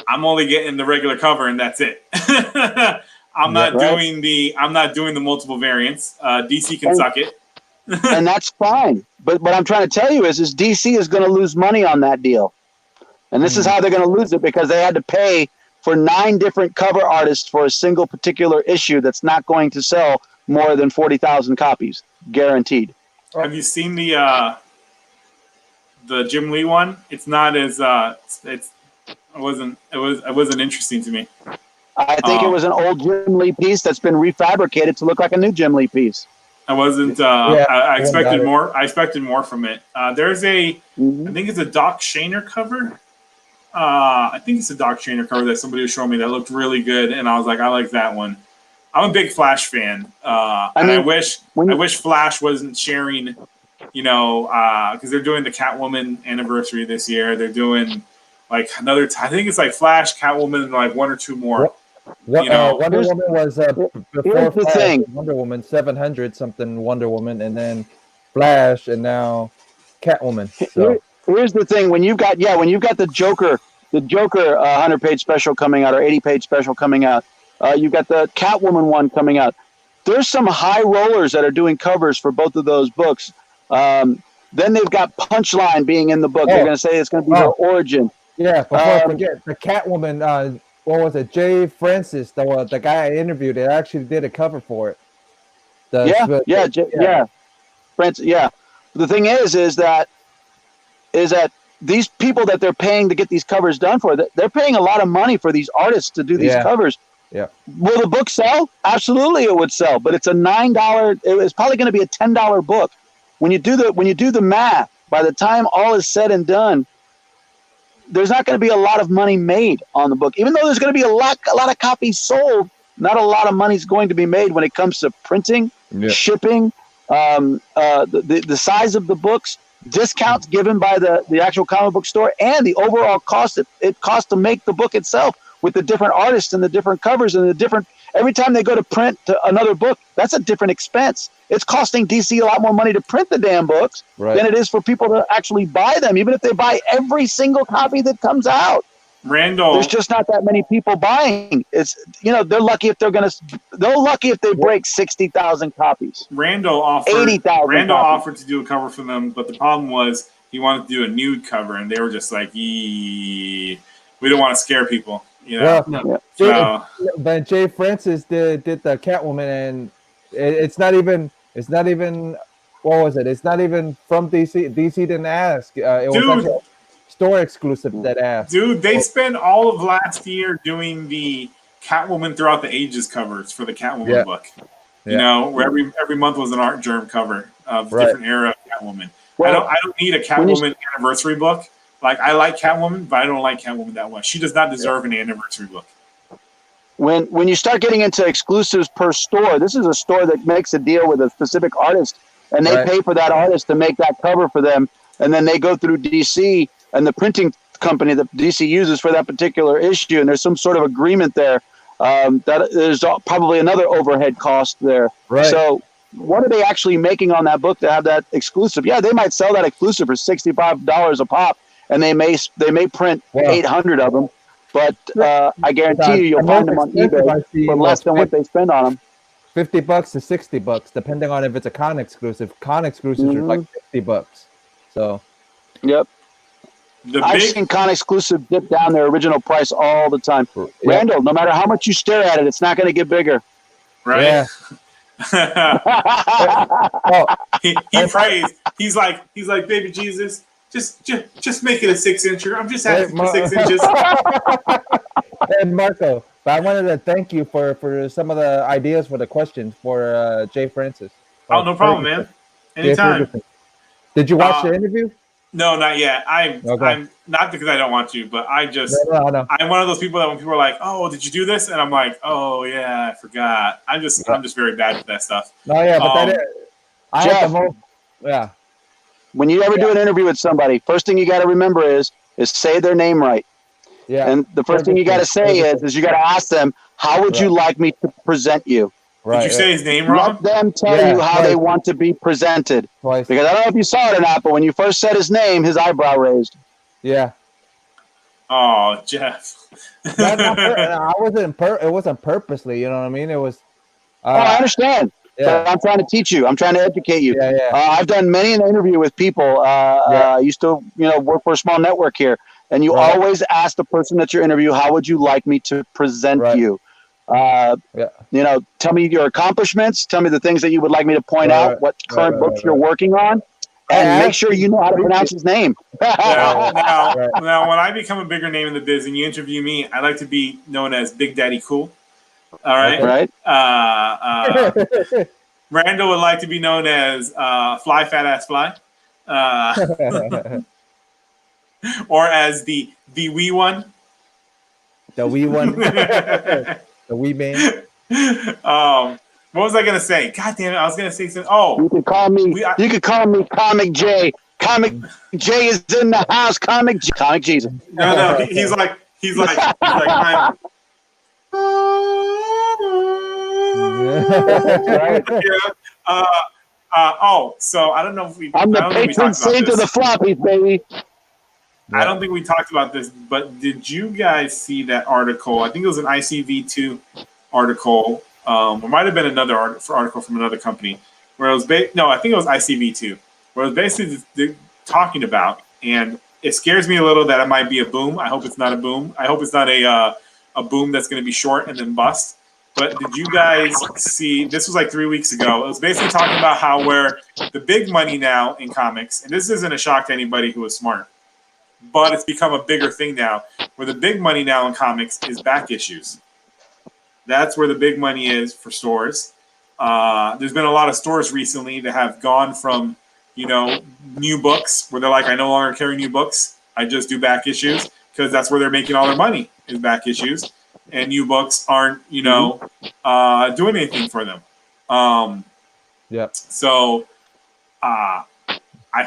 I'm only getting the regular cover and that's it. I'm not doing the multiple variants. DC can suck it. And that's fine. But what I'm trying to tell you is DC is going to lose money on that deal. And this is how they're going to lose it, because they had to pay for 9 different cover artists for a single particular issue that's not going to sell more than 40,000 copies, guaranteed. Have you seen the Jim Lee one? It's not as It wasn't interesting to me. I think it was an old Jim Lee piece that's been refabricated to look like a new Jim Lee piece. I wasn't. I expected more. I expected more from it. There's I think it's a Doc Shaner cover. I think it's a Doc Shaner cover that somebody was showing me that looked really good, and I was like, I like that one. I'm a big Flash fan. I wish Flash wasn't sharing, because they're doing the Catwoman anniversary this year. They're doing like another. I think it's like Flash, Catwoman, and like one or two more. Wonder Woman was before the Flash, thing. Wonder Woman 700 something Wonder Woman, and then Flash, and now Catwoman. So Here's the thing: when you've got the Joker 100-page special coming out or 80-page special coming out, you've got the Catwoman one coming out. There's some high rollers that are doing covers for both of those books. Then they've got Punchline being in the book. They're going to say it's going to be her origin. Yeah, before I forget, the Catwoman. What was it? Jay Francis, the guy I interviewed, they actually did a cover for it. Francis, yeah. The thing is that these people that they're paying to get these covers done for, they're paying a lot of money for these artists to do these covers. Yeah. Will the book sell? Absolutely, it would sell. But it's a $9. It's probably going to be a $10 book. When you do the math, by the time all is said and done, there's not going to be a lot of money made on the book. Even though there's going to be a lot of copies sold, not a lot of money is going to be made when it comes to printing, shipping, the size of the books, discounts given by the actual comic book store, and the overall cost it costs to make the book itself with the different artists and the different covers and the different. Every time they go to print another book, that's a different expense. It's costing DC a lot more money to print the damn books than it is for people to actually buy them, even if they buy every single copy that comes out. Randall, there's just not that many people buying. It's they're lucky if they're lucky if they break 60,000 copies. Randall offered 80,000. Randall offered to do a cover for them, but the problem was he wanted to do a nude cover, and they were just like, we don't want to scare people. But Jay Francis did the Catwoman, and it's not even what was it? It's not even from DC. DC didn't ask. It was actually store exclusive that asked. Dude, they spent all of last year doing the Catwoman Throughout the Ages covers for the Catwoman book. Where every month was an Art Germ cover of different era of Catwoman. Well, I don't need a Catwoman anniversary book. Like, I like Catwoman, but I don't like Catwoman that much. She does not deserve an anniversary book. When you start getting into exclusives per store, this is a store that makes a deal with a specific artist, and they pay for that artist to make that cover for them, and then they go through DC and the printing company that DC uses for that particular issue, and there's some sort of agreement there. That there's probably another overhead cost there. Right. So what are they actually making on that book to have that exclusive? Yeah, they might sell that exclusive for $65 a pop, and they may print 800 of them, but I guarantee you'll find them on eBay for less than what they spend on them. $50 to $60, depending on if it's a con exclusive. Con exclusives are like $50. So, yep. I've seen con exclusive dip down their original price all the time. Yep. Randall, no matter how much you stare at it, it's not going to get bigger. Right? Yeah. he prays. He's like, baby Jesus, just make it a 6-incher. I'm just asking for 6 inches. And Marco, but I wanted to thank you for some of the ideas for the questions for Jay Francis. Oh, no problem, man. Anytime. Did you watch the interview? No, not yet. I'm not because I don't want to, but I just I'm one of those people that when people are like, "Oh, did you do this?" and I'm like, "Oh yeah, I forgot." I'm just very bad at that stuff. No, yeah, but Jeff, when you ever do an interview with somebody, first thing you got to remember is say their name right. Yeah. And the first thing you got to say is you got to ask them, "How would you like me to present you?" Right. Did you say his name wrong? Let them tell you how they want to be presented. Twice. Because I don't know if you saw it or not, but when you first said his name, his eyebrow raised. Yeah. Oh, Jeff. It wasn't purposely. You know what I mean? It was. I understand. Yeah. I'm trying to teach you. I'm trying to educate you. Yeah. I've done many an interview with people. I used to, work for a small network here, and you always ask the person that you interview, "How would you like me to present you?" Tell me your accomplishments. Tell me the things that you would like me to point out. What current books you're working on. And make sure you know how to pronounce his name. Now, Right. now, when I become a bigger name in the biz and you interview me, I like to be known as Big Daddy Cool. All right. Right? Randall would like to be known as Fly Fat Ass Fly, or as the wee one. The wee one. The wee man. What was I gonna say? God damn it! I was gonna say something. Oh, You could call me Comic J. Comic J is in the house. Comic Jesus. no, he's like I'm. Yeah. So I don't know if we. I'm the I don't think we patron talked about saint of the this. floppies, baby. I don't think we talked about this, but did you guys see that article? I think it was an ICV2 article. It might have been another article from another company where it was I think it was ICV2, where it was basically talking about, and it scares me a little that it might be a boom. I hope it's not a boom. I hope it's not a boom that's going to be short and then bust. But did you guys see, this was like 3 weeks ago, it was basically talking about how where the big money now in comics, and this isn't a shock to anybody who is smart, but it's become a bigger thing now, where the big money now in comics is back issues. That's where the big money is for stores. There's been a lot of stores recently that have gone from, new books, where they're like, I no longer carry new books. I just do back issues, because that's where they're making all their money, is back issues. And new books aren't, doing anything for them. Yep. So I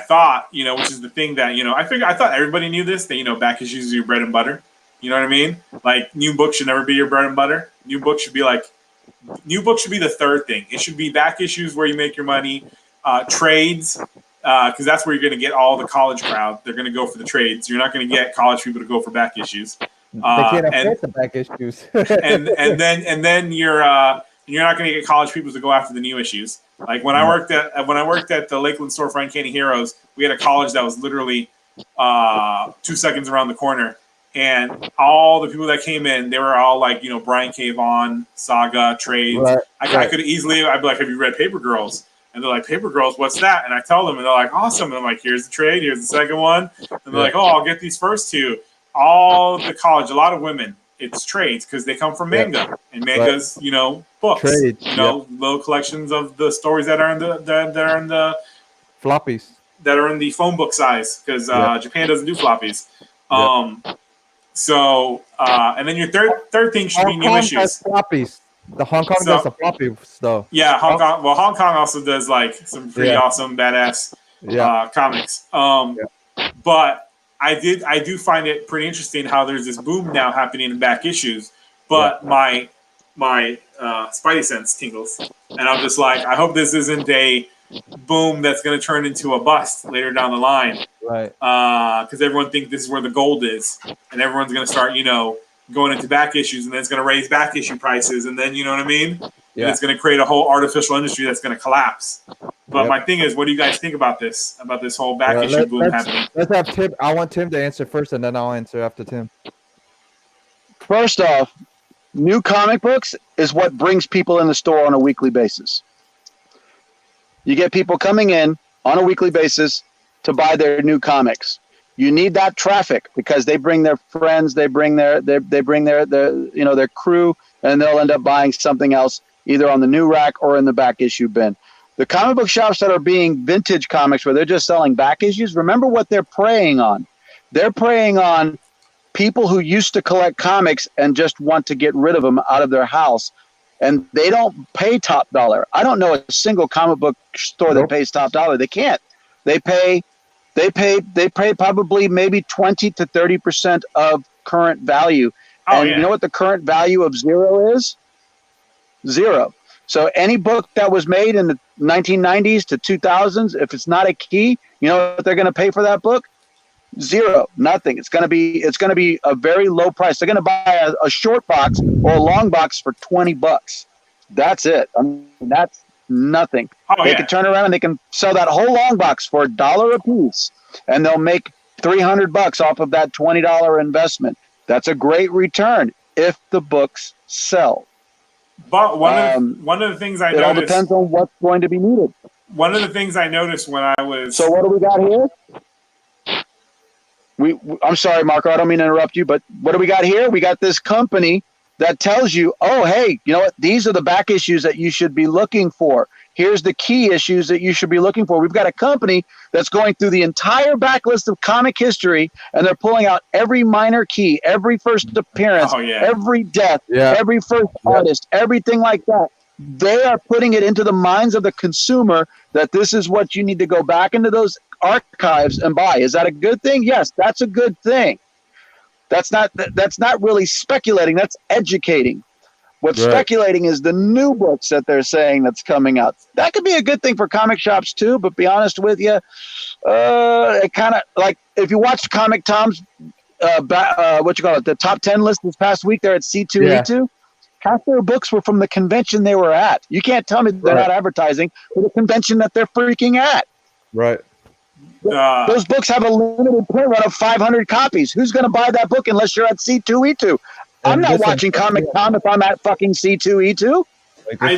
thought, which is the thing that, I thought everybody knew this, that, back issues are your bread and butter. You know what I mean? Like, new books should never be your bread and butter. New books should be the third thing. It should be back issues where you make your money, trades, because that's where you're going to get all the college crowd. They're going to go for the trades. You're not going to get college people to go for back issues. They can't afford the back issues. and then you're not going to get college people to go after the new issues. Like when I worked at the Lakeland store for Uncanny Heroes, we had a college that was literally 2 seconds around the corner, and all the people that came in, they were all like, Brian K. Vaughan, Saga, trades. Right, I could easily, I'd be like, have you read Paper Girls? And they're like, Paper Girls, what's that? And I tell them, and they're like, awesome. And I'm like, here's the trade, here's the second one. And they're like, oh, I'll get these first two. All the college, a lot of women, it's trades because they come from manga, and manga's, books, Trades, little collections of the stories that are in the floppies, that are in the phone book size, because Japan doesn't do floppies. And then your third thing should be new issues. Floppies. The Hong Kong does the floppies though. Yeah, Hong Kong. Well, Hong Kong also does like some pretty awesome, badass comics. But I do find it pretty interesting how there's this boom now happening in back issues, but my spidey sense tingles, and I'm just like, I hope this isn't a boom that's going to turn into a bust later down the line, right? Because everyone thinks this is where the gold is, and everyone's going to start, going into back issues, and then it's going to raise back issue prices, and then you know what I mean? Yeah. And it's going to create a whole artificial industry that's going to collapse. But my thing is, what do you guys think about this whole back issue boom happening? Let's have Tim. I want Tim to answer first, and then I'll answer after Tim. First off, new comic books is what brings people in the store on a weekly basis. You get people coming in on a weekly basis to buy their new comics. You need that traffic because they bring their friends, they bring their crew, and they'll end up buying something else either on the new rack or in the back issue bin. The comic book shops that are being vintage comics where they're just selling back issues, remember what they're preying on. They're preying on people who used to collect comics and just want to get rid of them out of their house. And they don't pay top dollar. I don't know a single comic book store that pays top dollar. They can't. They pay probably maybe 20 to 30% of current value. You know what the current value of zero is? Zero. So any book that was made in the 1990s to 2000s, if it's not a key, you know what they're going to pay for that book? Zero, nothing. It's going to be a very low price. They're going to buy a short box or a long box for $20. That's it. I mean, that's nothing. They can turn around and they can sell that whole long box for $1 a piece, and they'll make $300 off of that $20 investment. That's a great return if the books sell. But one of the things I noticed, all depends on what's going to be needed. one of the things I noticed when I was So what do we got here? I'm sorry, Marco, I don't mean to interrupt you, but what do we got here? We got this company that tells you, oh, hey, you know what? These are the back issues that you should be looking for. Here's the key issues that you should be looking for. We've got a company that's going through the entire backlist of comic history, and they're pulling out every minor key, every first appearance, every death, every first artist, everything like that. They are putting it into the minds of the consumer that this is what you need to go back into those archives and buy. Is that a good thing? Yes, that's a good thing. That's not really speculating. That's educating. What's speculating is the new books that they're saying that's coming out. That could be a good thing for comic shops too. But be honest with you, it kind of like if you watched Comic Tom's the top 10 list this past week there at C2E2. Half their books were from the convention they were at. You can't tell me they're not advertising for the convention that they're freaking at. Right. Those books have a limited print run of 500 copies. Who's going to buy that book unless you're at C2E2? I'm not watching Comic Con if I'm at fucking C2E2. I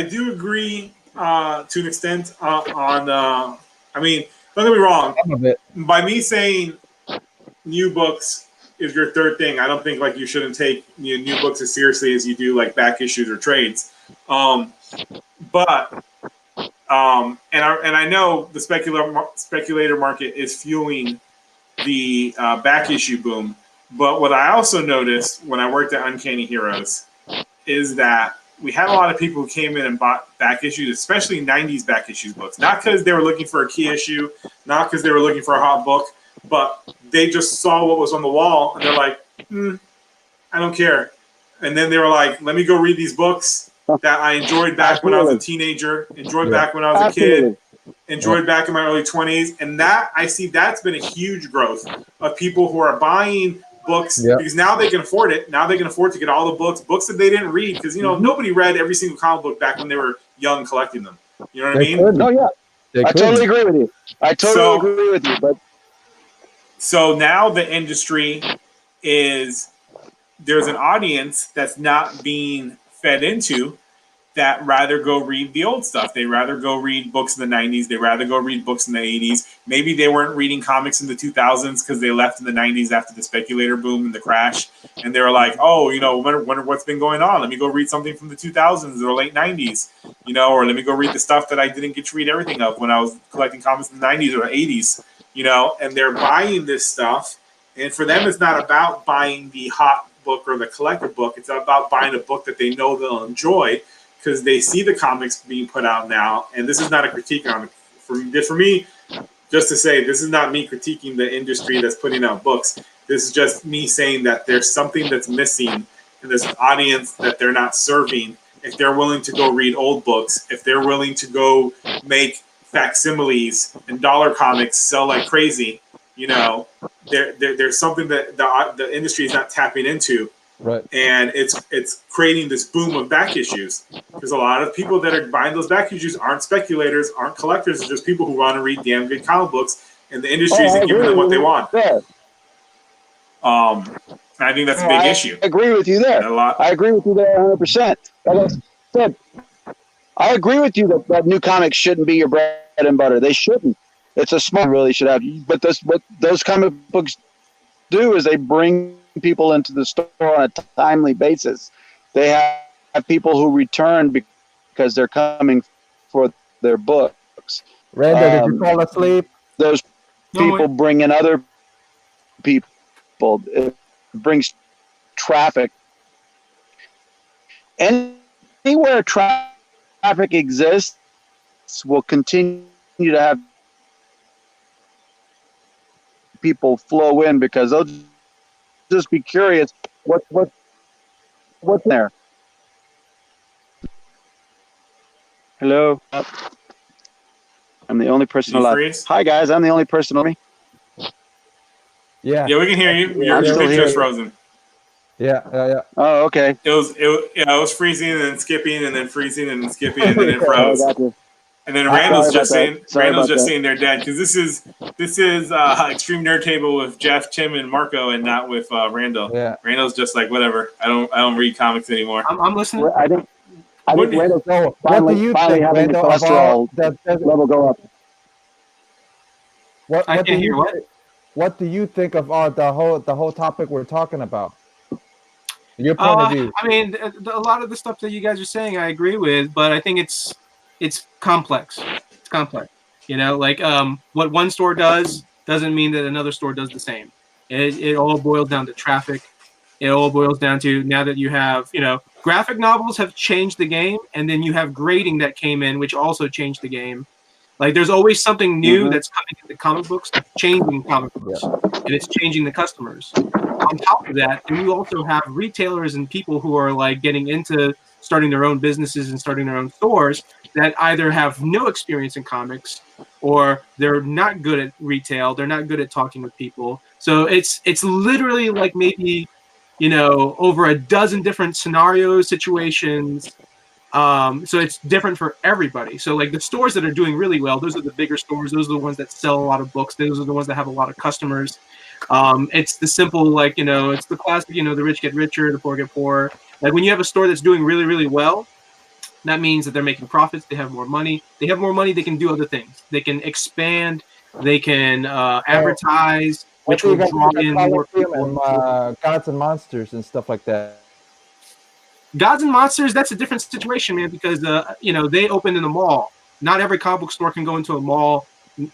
do agree to an extent on. I mean, don't get me wrong. By me saying new books is your third thing, I don't think like you shouldn't take new books as seriously as you do like back issues or trades. But I know the speculator market is fueling the back issue boom. But what I also noticed when I worked at Uncanny Heroes is that we had a lot of people who came in and bought back issues, especially 90s back issues books. Not because they were looking for a key issue, not because they were looking for a hot book, but they just saw what was on the wall and they're like, I don't care. And then they were like, let me go read these books that I enjoyed back when I was a teenager, enjoyed back when I was a kid, enjoyed back in my early 20s. And that I see that's been a huge growth of people who are buying books because now they can afford it. Now they can afford to get all the books that they didn't read because, nobody read every single comic book back when they were young collecting them. You know what I mean? No, yeah. I totally agree with you. Agree with you. But so now the industry there's an audience that's not being fed into that rather go read the old stuff. They rather go read books in the 90s. They rather go read books in the 80s. Maybe they weren't reading comics in the 2000s because they left in the 90s after the speculator boom and the crash. And they were like, wonder what's been going on. Let me go read something from the 2000s or late 90s, or let me go read the stuff that I didn't get to read everything of when I was collecting comics in the 90s or the 80s, and they're buying this stuff. And for them, it's not about buying the hot book or the collector book. It's about buying a book that they know they'll enjoy, because they see the comics being put out now, and this is not a critique on it. For me, just to say, this is not me critiquing the industry that's putting out books. This is just me saying that there's something that's missing, and there's an audience that they're not serving. If they're willing to go read old books, if they're willing to go make facsimiles and dollar comics sell like crazy, there's something that the industry is not tapping into. Right. And it's creating this boom of back issues because a lot of people that are buying those back issues aren't speculators, aren't collectors. It's just people who want to read damn good comic books, and the industry isn't giving them what they want. I think that's a big issue. I agree with you there. I agree with you there 100%. Like I said, I agree with you that new comics shouldn't be your bread and butter. They shouldn't. It's a small really should have. But what those comic books do is they bring people into the store on a timely basis. They have people who return because they're coming for their books. Randall, did you fall asleep? Those people bring in other people. It brings traffic. Anywhere traffic exists will continue to have people flow in because they'll just be curious what's there. Hello. I'm the only person alive. Freeze? Hi guys, I'm the only person on me. Yeah. Yeah, we can hear you. Your picture's frozen. Yeah. Oh, okay. It was freezing and then skipping and then freezing and then skipping and then it froze. And then Randall's just saying they're dead because this is Extreme Nerd Table with Jeff, Tim, and Marco, and not with Randall. Yeah. Randall's just like whatever. I don't read comics anymore. I'm listening. I I think Wendell So, what finally, do you finally think, having the Wendell, of all cholesterol level go up. I what do can't hear you what? what do you think of the whole topic we're talking about? Your point of view. I mean, a lot of the stuff that you guys are saying, I agree with, but I think it's complex. It's complex. You know, like what one store does doesn't mean that another store does the same. It all boils down to traffic. It all boils down to now that you have, you know, graphic novels have changed the game, and then you have grading that came in, which also changed the game. Like there's always something new that's coming into comic books, that's changing comic books, and it's changing the customers. On top of that, then you also have retailers and people who are like getting into starting their own businesses and starting their own stores that either have no experience in comics or they're not good at retail, they're not good at talking with people. So it's literally like maybe, you know, over a dozen different scenarios, situations. So it's different for everybody. So like the stores that are doing really well, those are the bigger stores. Those are the ones that sell a lot of books. Those are the ones that have a lot of customers. It's the simple, like, you know, it's the classic, you know, the rich get richer, the poor get poorer. Like when you have a store that's doing really, really well, that means that they're making profits. They have more money. They have more money. They can do other things. They can expand. They can advertise, which will draw in more people. And, Gods and Monsters and stuff like that. Gods and Monsters, that's a different situation, man, because you know, they opened in a mall. Not every comic book store can go into a mall.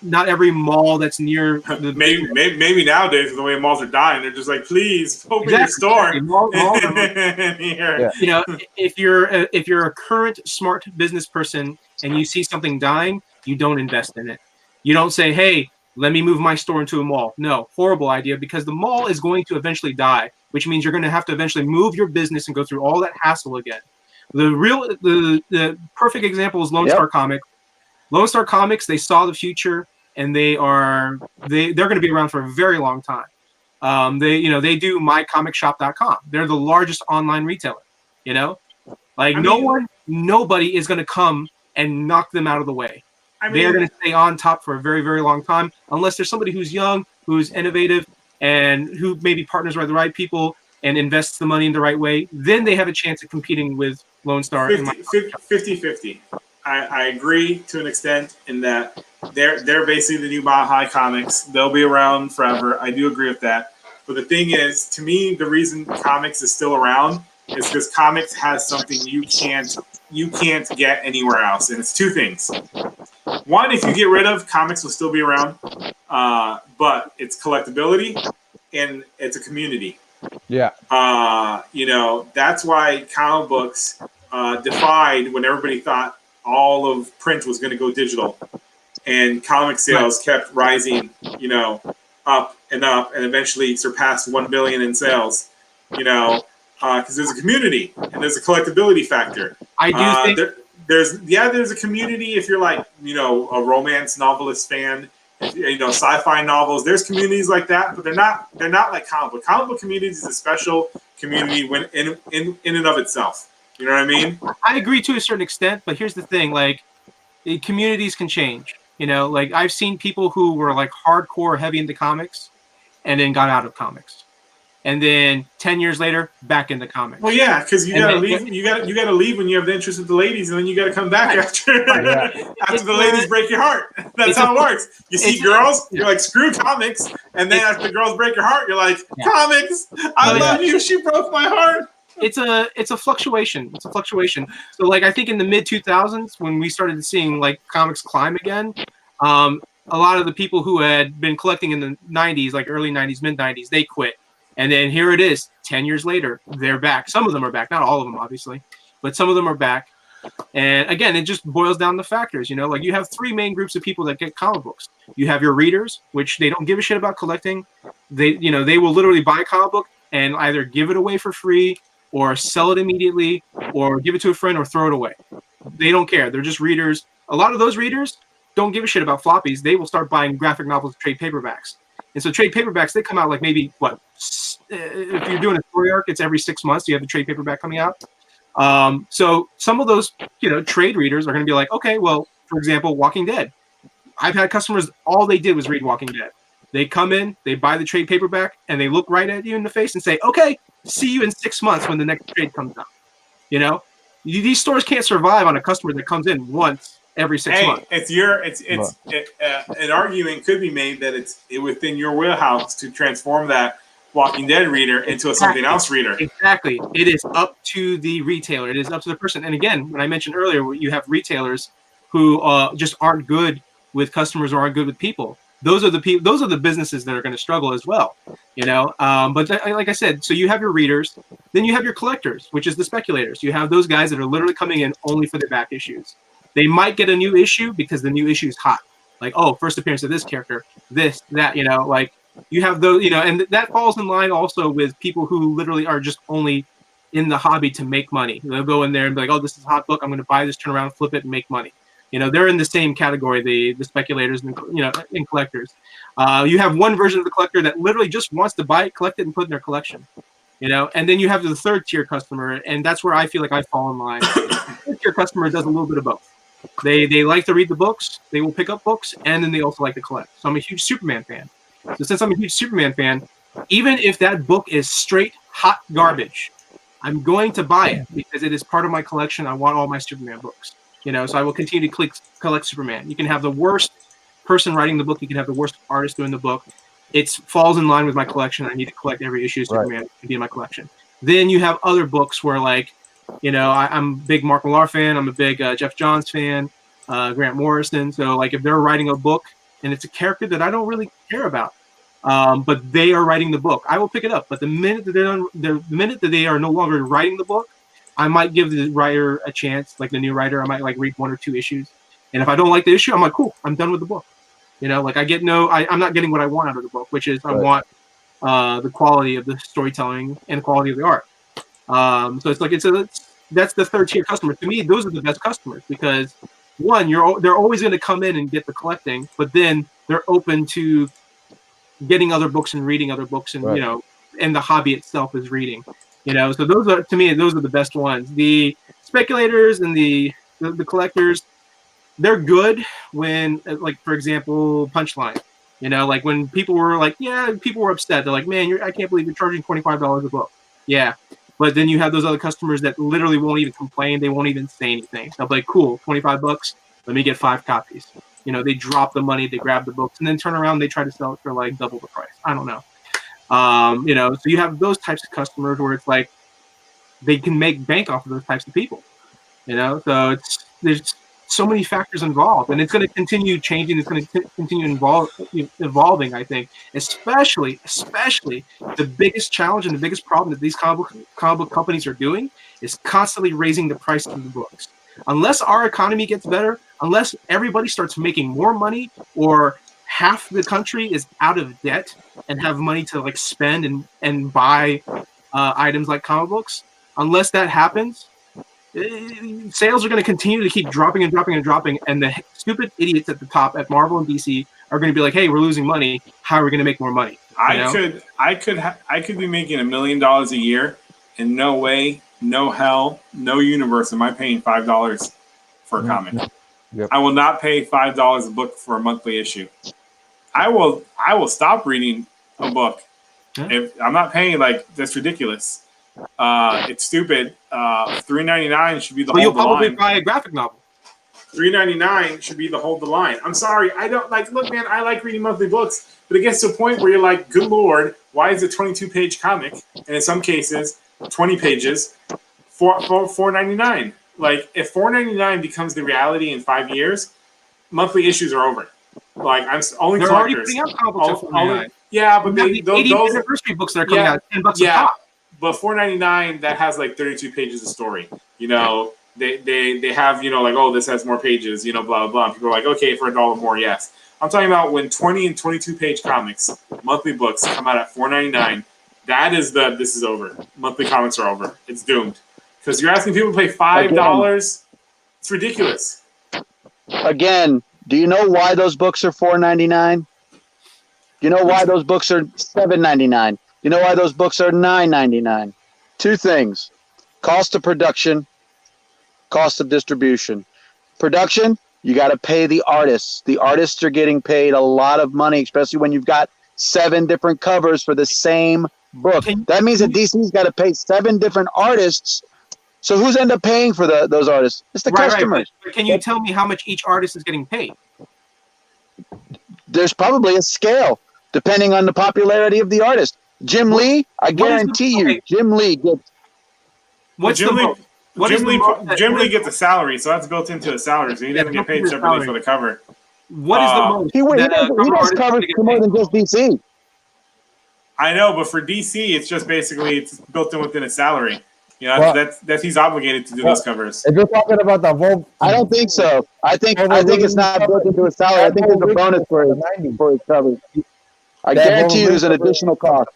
Not every mall that's near the maybe nowadays the way malls are dying, they're just like, please open your store. You know, if you're a current smart business person and you see something dying, you don't invest in it. You don't say, hey, let me move my store into a mall. No, horrible idea, because the mall is going to eventually die, which means you're going to have to eventually move your business and go through all that hassle again. The perfect example is Lone Star Comics. Lone Star Comics, they saw the future, and they're going to be around for a very long time. They do mycomicshop.com. They're the largest online retailer. You know, like nobody is going to come and knock them out of the way. They are going to stay on top for a very, very long time, unless there's somebody who's young, who's innovative, and who maybe partners with the right people and invests the money in the right way. Then they have a chance of competing with Lone Star. 50-50. I agree to an extent in that they're basically the new Mile High Comics. They'll be around forever. I do agree with that. But the thing is, to me, the reason comics is still around is because comics has something you can't get anywhere else, and it's two things. One, if you get rid of, comics will still be around, but it's collectability and it's a community. Yeah. You know, that's why comic books defied when everybody thought all of print was going to go digital, and comic sales kept rising, you know, up, and eventually surpassed 1 billion in sales, you know, because there's a community and there's a collectability factor. I do think there's a community if you're like, you know, a romance novelist fan, you know, sci-fi novels. There's communities like that, but they're not like comic book. Comic book communities is a special community when in and of itself. You know what I mean? I agree to a certain extent, but here's the thing: like, communities can change. You know, like I've seen people who were like hardcore heavy into comics, and then got out of comics, and then 10 years later back into comics. Well, yeah, because you gotta leave. You gotta leave when you have the interest with the ladies, and then you gotta come back after the ladies break your heart. That's how it works. You see girls, you're like, screw comics, and then after the girls break your heart, you're like, comics. I love you. She broke my heart. It's a fluctuation. It's a fluctuation. So like I think in the mid 2000s when we started seeing like comics climb again, a lot of the people who had been collecting in the 90s, like early 90s, mid 90s, they quit. And then here it is, 10 years later, they're back. Some of them are back, not all of them obviously, but some of them are back. And again, it just boils down to factors, you know, like you have three main groups of people that get comic books. You have your readers, which they don't give a shit about collecting. They will literally buy a comic book and either give it away for free, or sell it immediately, or give it to a friend, or throw it away. They don't care. They're just readers. A lot of those readers don't give a shit about floppies. They will start buying graphic novels, trade paperbacks. And so trade paperbacks, they come out like maybe, if you're doing a story arc, it's every 6 months you have a trade paperback coming out. So some of those, you know, trade readers are going to be like, okay, well, for example, Walking Dead. I've had customers, all they did was read Walking Dead. They come in, they buy the trade paperback, and they look right at you in the face and say, okay, see you in 6 months when the next trade comes out. You know, These stores can't survive on a customer that comes in once every 6 months. An argument could be made that it's within your wheelhouse to transform that Walking Dead reader into a something else reader. Exactly. It is up to the retailer. It is up to the person. And again, when I mentioned earlier, you have retailers who just aren't good with customers or aren't good with people. Those are the businesses that are going to struggle as well, you know. But like I said, so you have your readers, then you have your collectors, which is the speculators. You have those guys that are literally coming in only for their back issues. They might get a new issue because the new issue is hot. Like, oh, first appearance of this character, this, that, you know, like you have those, you know, and that falls in line also with people who literally are just only in the hobby to make money. They'll go in there and be like, oh, this is a hot book. I'm going to buy this, turn around, flip it, and make money. You know, they're in the same category, the speculators and, you know, and collectors. You have one version of the collector that literally just wants to buy it, collect it, and put it in their collection. You know, and then you have the third tier customer, and that's where I feel like I fall in line. The third tier customer does a little bit of both. They like to read the books, they will pick up books, and then they also like to collect. So I'm a huge Superman fan. So since I'm a huge Superman fan, even if that book is straight hot garbage, I'm going to buy it because it is part of my collection. I want all my Superman books. You know, so I will continue to collect Superman. You can have the worst person writing the book. You can have the worst artist doing the book. It falls in line with my collection. I need to collect every issue of Superman to be in my collection. Then you have other books where, like, you know, I'm a big Mark Millar fan. I'm a big Jeff Johns fan, Grant Morrison. So, like, if they're writing a book and it's a character that I don't really care about, but they are writing the book, I will pick it up. But the minute that they are no longer writing the book, I might give the writer a chance, like the new writer. I might like read 1 or 2 issues, and if I don't like the issue, I'm like, cool, I'm done with the book. You know, like I'm not getting what I want out of the book, which is I want the quality of the storytelling and the quality of the art. So it's like that's the third tier customer. To me, those are the best customers because one, they're always going to come in and get the collecting, but then they're open to getting other books and reading other books, and you know, and the hobby itself is reading. You know, so those are the best ones. The speculators and the collectors, they're good when, like, for example, Punchline. You know, like when people were like, people were upset. They're like, man, I can't believe you're charging $25 a book. Yeah. But then you have those other customers that literally won't even complain. They won't even say anything. They'll be like, cool, $25. Let me get 5 copies. You know, they drop the money, they grab the books, and then turn around, they try to sell it for like double the price. I don't know. You know, so you have those types of customers where it's like they can make bank off of those types of people. You know, so there's so many factors involved, and it's going to continue changing. It's going to continue evolving. I think, especially the biggest challenge and the biggest problem that these comic book companies are doing is constantly raising the price of the books. Unless our economy gets better, unless everybody starts making more money, or half the country is out of debt and have money to like spend and buy items like comic books, unless that happens, sales are going to continue to keep dropping and dropping and dropping, and the stupid idiots at the top at Marvel and DC are going to be like, hey, we're losing money, how are we going to make more money? I could be making $1 million a year, and no way, no hell, no universe am I paying $5 for a comic. Yep. I will not pay $5 a book for a monthly issue. I will stop reading a book if I'm not paying. Like, that's ridiculous. It's stupid. $3.99 should be the you'll hold the line. probably buy a graphic novel. $3.99 should be the hold the line. I'm sorry, I don't like. Look, man, I like reading monthly books, but it gets to a point where you're like, good lord, why is a 22-page comic, and in some cases 20 pages, for $4.99? Like, if $4.99 becomes the reality in 5 years, monthly issues are over. Like, I'm only They're collectors. already putting out comic books at $4.99. Yeah, but the 80th anniversary books that are coming out at $10 a pop. But $4.99, that has like 32 pages of story. You know, they have, you know, like, oh, this has more pages, you know, blah, blah, blah. And people are like, okay, for $1 more, yes. I'm talking about when 20 and 22-page comics, monthly books, come out at $4.99. That is this is over. Monthly comics are over. It's doomed. Because you're asking people to pay $5. It's ridiculous. Again, do you know why those books are $4.99? Do you know why those books are $7.99? You know why those books are $9.99? 2 things: cost of production, cost of distribution. Production, you got to pay the artists. The artists are getting paid a lot of money, especially when you've got 7 different covers for the same book. That means that DC's got to pay 7 different artists So who's end up paying for those artists? It's the customers. But can you tell me how much each artist is getting paid? There's probably a scale depending on the popularity of the artist. Jim Lee, I guarantee you, Jim Lee gets. Jim Lee gets a salary, so that's built into his salary, so he doesn't get paid separately for the cover. What is the most? He does covers for more than just DC. I know, but for DC, it's just basically it's built in within his salary. You know, that's he's obligated to do those covers. If you're talking about the Volvo, I don't think so. I think it's not built into his salary. I think there's a bonus for his covers. I guarantee you there's an additional cost.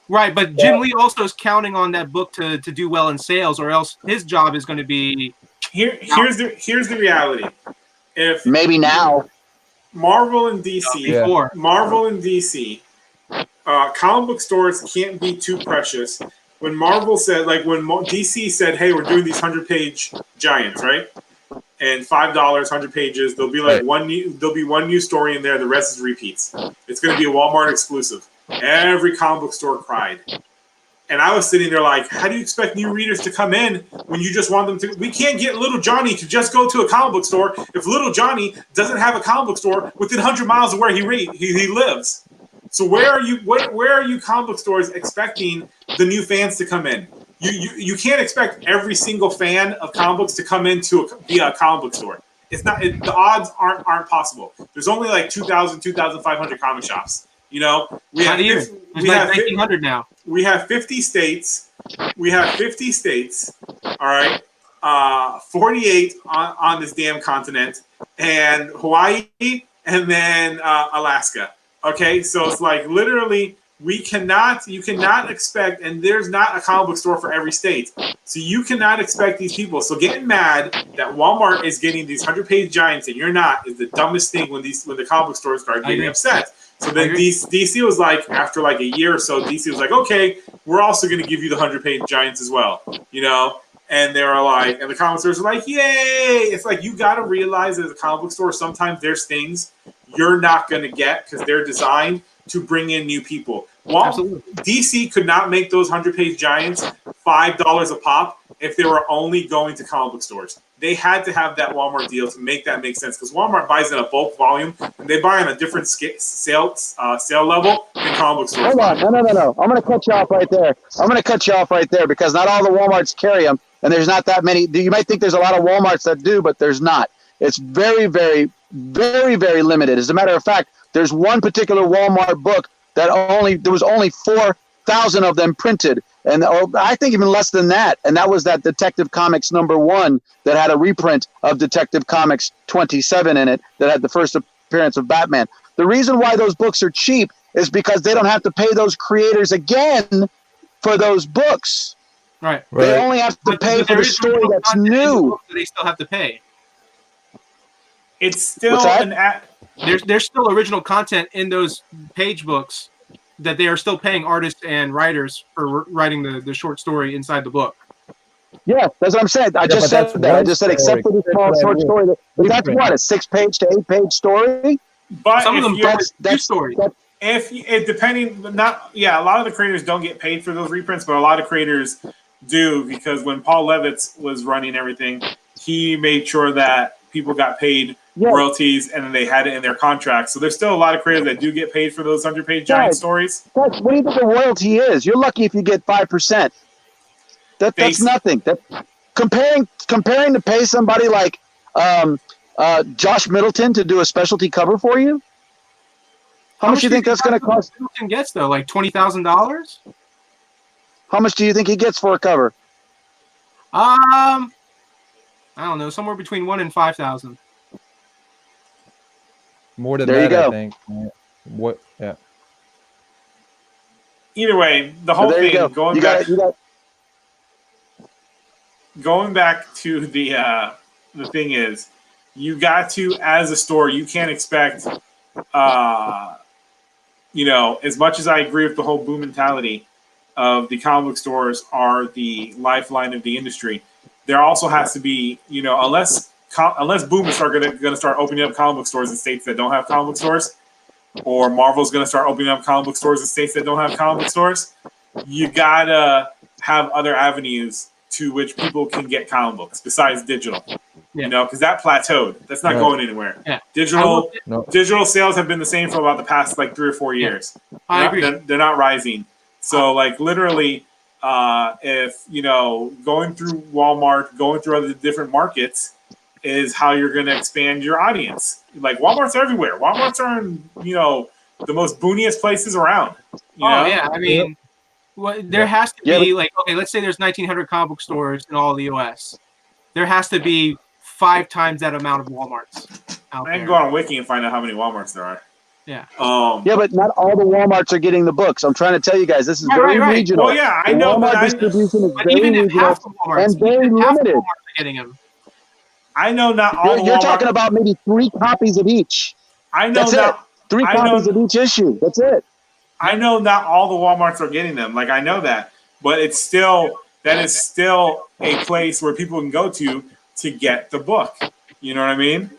Right, but Jim Lee also is counting on that book to do well in sales, or else his job is going to be. Here's the reality. If maybe now Marvel and DC, comic book stores can't be too precious. When Marvel said, like when DC said, "Hey, we're doing these 100-page giants, right? And $5, 100 pages. There'll be like one new story in there. The rest is repeats. It's going to be a Walmart exclusive." Every comic book store cried. And I was sitting there like, how do you expect new readers to come in when you just want them to? We can't get Little Johnny to just go to a comic book store if Little Johnny doesn't have a comic book store within 100 miles of where he lives. So where are you comic book stores expecting the new fans to come in? You can't expect every single fan of comic books to come into via a comic book store. It's not. The odds aren't possible. There's only like 2,000, 2,500 comic shops. You know, we have 1,900 now. We have 50 states. All right, 48 on this damn continent, and Hawaii, and then Alaska. Okay, so it's like literally you cannot expect, and there's not a comic book store for every state. So you cannot expect these people. So getting mad that Walmart is getting these 100-page giants and you're not is the dumbest thing when the comic book stores start getting upset. So then DC was like, after like a year or so, DC was like, okay, we're also going to give you the 100-page giants as well, you know? And they were like, and the comic stores are like, yay! It's like, you got to realize as a comic book store, sometimes there's things you're not going to get because they're designed to bring in new people. DC could not make those 100-page giants $5 a pop if they were only going to comic book stores. They had to have that Walmart deal to make that make sense because Walmart buys in a bulk volume and they buy on a different sale level than comic book stores. Hold on, no. I'm going to cut you off right there. Because not all the Walmarts carry them, and there's not that many. You might think there's a lot of Walmarts that do, but there's not. It's very, very, very, very limited. As a matter of fact, there's one particular Walmart book that there was only 4,000 of them printed. And I think even less than that. And that was that Detective Comics #1 that had a reprint of Detective Comics 27 in it that had the first appearance of Batman. The reason why those books are cheap is because they don't have to pay those creators again for those books. Right. They only have to pay for the story that's new. They still have to pay. It's still There's still original content in those page books that they are still paying artists and writers for writing the short story inside the book. Yeah, that's what I'm saying. I just said that. I just said except for the small short story. But that's what, a 6-page to 8-page story? But some of them that's stories. A lot of the creators don't get paid for those reprints, but a lot of creators do because when Paul Levitz was running everything, he made sure that people got paid royalties, and then they had it in their contracts. So there's still a lot of creators that do get paid for those 100-page giant stories. What do you think the royalty is? You're lucky if you get 5%. That's nothing. Comparing to pay somebody like Josh Middleton to do a specialty cover for you. How much do you think that's going to cost? Middleton gets though, like $20,000. How much do you think he gets for a cover? I don't know, somewhere between 1,000 and 5,000. More than there that, you go. I think. What? Yeah. Either way, the whole thing going back to the thing is, you got to, as a store, you can't expect, as much as I agree with the whole boom mentality of the comic book stores are the lifeline of the industry. There also has to be, unless boomers are going to start opening up comic book stores in states that don't have comic book stores, or Marvel's going to start opening up comic book stores in states that don't have comic book stores, you got to have other avenues to which people can get comic books besides digital. Yeah. You know, because that plateaued. That's not Right. going anywhere. Yeah. Digital No. digital sales have been the same for about the past like 3 or 4 years. I agree. They're not rising. So like literally, if you know, going through Walmart, going through other different markets is how you're going to expand your audience. Like Walmart's everywhere. Walmart's are in, you know, the most booniest places around. You know? Yeah, I mean, there has to be like, okay, let's say there's 1,900 comic book stores in all the U.S. There has to be 5 times that amount of Walmarts out I can there. go on Wiki and find out how many Walmarts there are. Yeah. Yeah, but not all the Walmarts are getting the books. I'm trying to tell you guys, this is very Right. regional. Well, yeah, I The know, Walmart but distribution is But very even if regional half the Walmarts, and very even if half the limited. Walmarts are getting them. I know not all. You're Walmart, talking about maybe 3 copies of each. I know That's it. not. 3 I copies know- of each issue. That's it. I know not all the Walmarts are getting them. Like I know that, but it's still that is still a place where people can go to get the book. You know what I mean?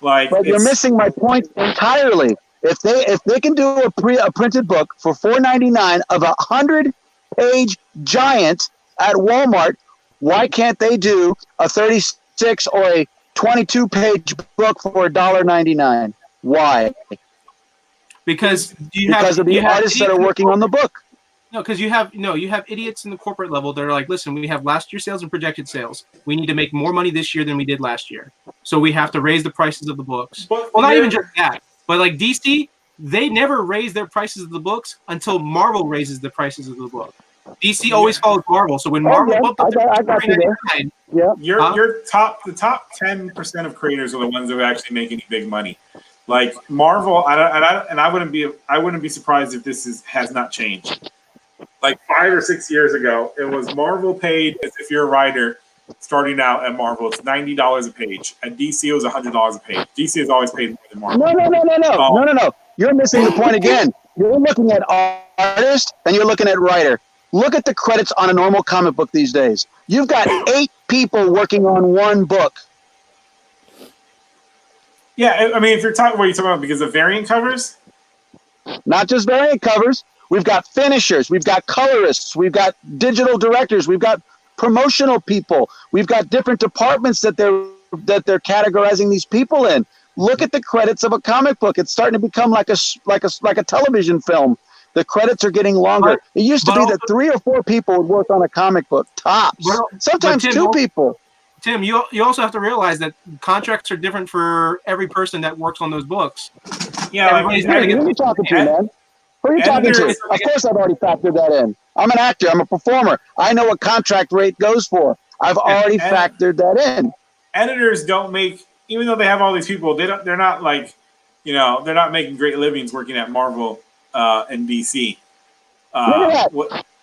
Like, But you're it's- missing my point entirely. If they can do a printed book for $4.99 of a 100-page giant at Walmart, why can't they do a 36 or a 22-page book for $1.99? Why? Because Because of the artists that are working on the book. No, because you have idiots in the corporate level that are like, listen, we have last year's sales and projected sales. We need to make more money this year than we did last year, so we have to raise the prices of the books. But Well, not they're- even just that, but like DC, they never raise their prices of the books until Marvel raises the prices of the book. DC always follows Marvel, so when Marvel yeah, bumped up I got you there. $3.99, Yeah. the top 10% of creators are the ones that actually make any big money. Like Marvel, I wouldn't be surprised if this has not changed. Like 5 or 6 years ago, it was Marvel paid as if you're a writer starting out at Marvel. It's $90 a page. At DC, it was $100 a page. DC has always paid more than Marvel. No. You're missing the point again. You're looking at artist and you're looking at writer. Look at the credits on a normal comic book these days. You've got 8 people working on one book. Yeah, I mean, if you're talking, what are you talking about? Because of variant covers? Not just variant covers. We've got finishers. We've got colorists. We've got digital directors. We've got promotional people. We've got different departments that they're categorizing these people in. Look at the credits of a comic book. It's starting to become like a television film. The credits are getting longer. It used to be that 3 or 4 people would work on a comic book, tops. Sometimes Tim, 2 people. Tim, you also have to realize that contracts are different for every person that works on those books. Yeah, Everybody's like, gotta get- Who are you talking to, man? Who are you talking to? Of course I've already factored that in. I'm an actor. I'm a performer. I know what contract rate goes for. I've already factored that in. editors don't make, even though they have all these people, they're not like, you know, they're not making great livings working at Marvel and DC. Look at that.